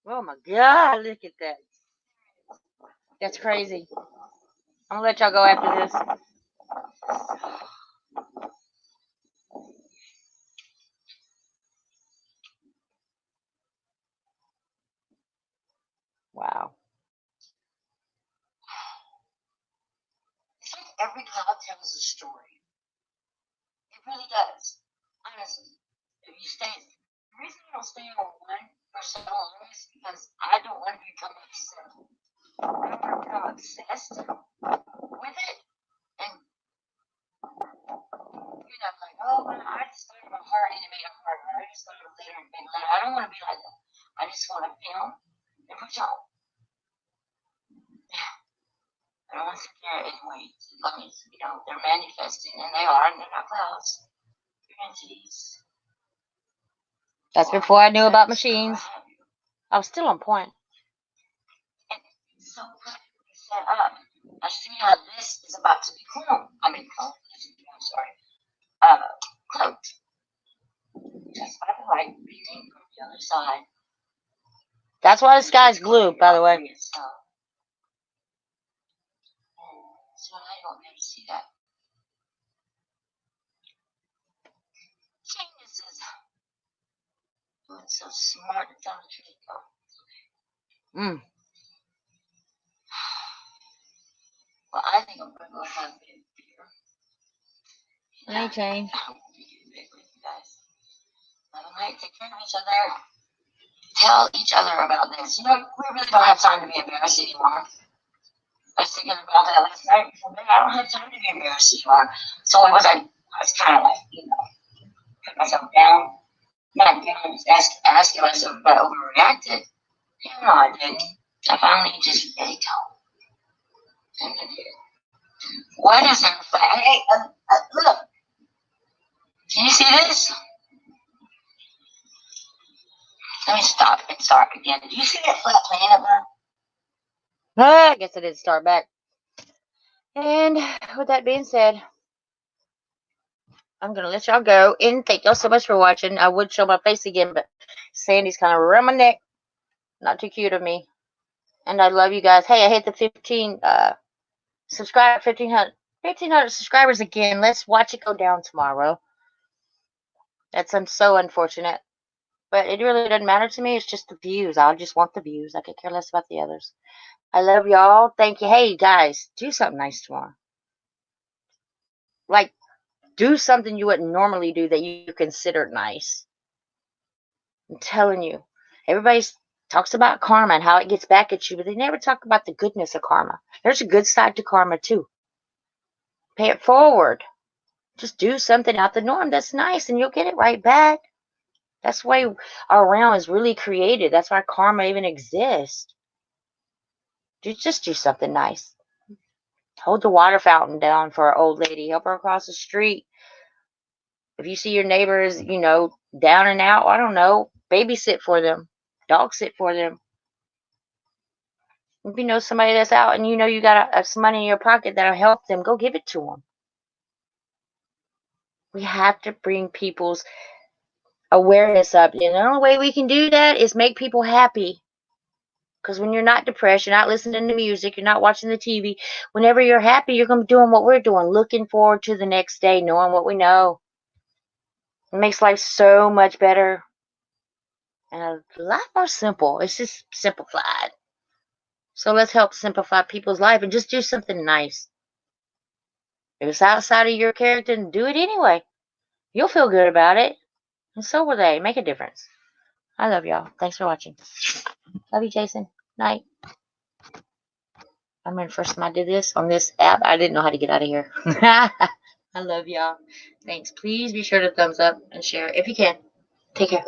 Oh my God, look at that. That's crazy. I'm gonna let y'all go after this. Wow. It's like every cloud tells a story. It really does. Honestly. If you stay, the reason I don't stay on one for so long is because I don't want to become obsessed. I don't want to become obsessed with it. And, like, oh, well, I just thought of a heart and it made a heart. Or I just thought of a letter and it made a letter. I don't want to be like that. I just want to film and put y'all. I don't want to sit there and wait. As long as, they're manifesting, and they are, and they're not clouds. They're entities. That's before I knew about machines. I was still on point. And it's so perfectly set up. I see how this is about to be cloned. I'm sorry. Cloaked. Just by the light beating from the other side. That's why the sky's blue, by the way. So I don't ever see that. Geniuses. Oh, it's so smart. It's on the tree. Mm. Well, I think I'm going to go have a beer. Hey, Jane. I won't be getting big with you guys. All right, take care of each other. Tell each other about this. We really don't have time to be embarrassed anymore. I was thinking about that last night. I don't have time to be embarrassed anymore. So I was kind of like, put myself down. Not down, just asking myself if I overreacted. No, I didn't. I finally just let it go. And I did. What is in fact? Hey, look. Can you see this? Let me stop and start again. Did you see that flat planet bar? I guess I did start back. And with that being said, I'm going to let y'all go. And thank y'all so much for watching. I would show my face again, but Sandy's kind of around my neck. Not too cute of me. And I love you guys. Hey, I hit the 1,500 subscribers again. Let's watch it go down tomorrow. That's so unfortunate. But it really doesn't matter to me. It's just the views. I just want the views. I could care less about the others. I love y'all. Thank you. Hey, guys, do something nice tomorrow. Like, do something you wouldn't normally do that you consider nice. I'm telling you. Everybody talks about karma and how it gets back at you, but they never talk about the goodness of karma. There's a good side to karma, too. Pay it forward. Just do something out the norm that's nice, and you'll get it right back. That's why our realm is really created. That's why karma even exists. Just do something nice. Hold the water fountain down for an old lady. Help her across the street. If you see your neighbors, down and out, I don't know, babysit for them. Dog sit for them. If you know somebody that's out and you got some money in your pocket that'll help them, go give it to them. We have to bring people's awareness up. And the only way we can do that is make people happy. Because when you're not depressed, you're not listening to music, you're not watching the TV, whenever you're happy, you're going to be doing what we're doing, looking forward to the next day, knowing what we know. It makes life so much better and a lot more simple. It's just simplified. So let's help simplify people's life and just do something nice. If it's outside of your character, do it anyway. You'll feel good about it. And so will they. Make a difference. I love y'all. Thanks for watching. Love you, Jason. Night. I remember the first time I did this on this app, I didn't know how to get out of here. I love y'all. Thanks. Please be sure to thumbs up and share if you can. Take care.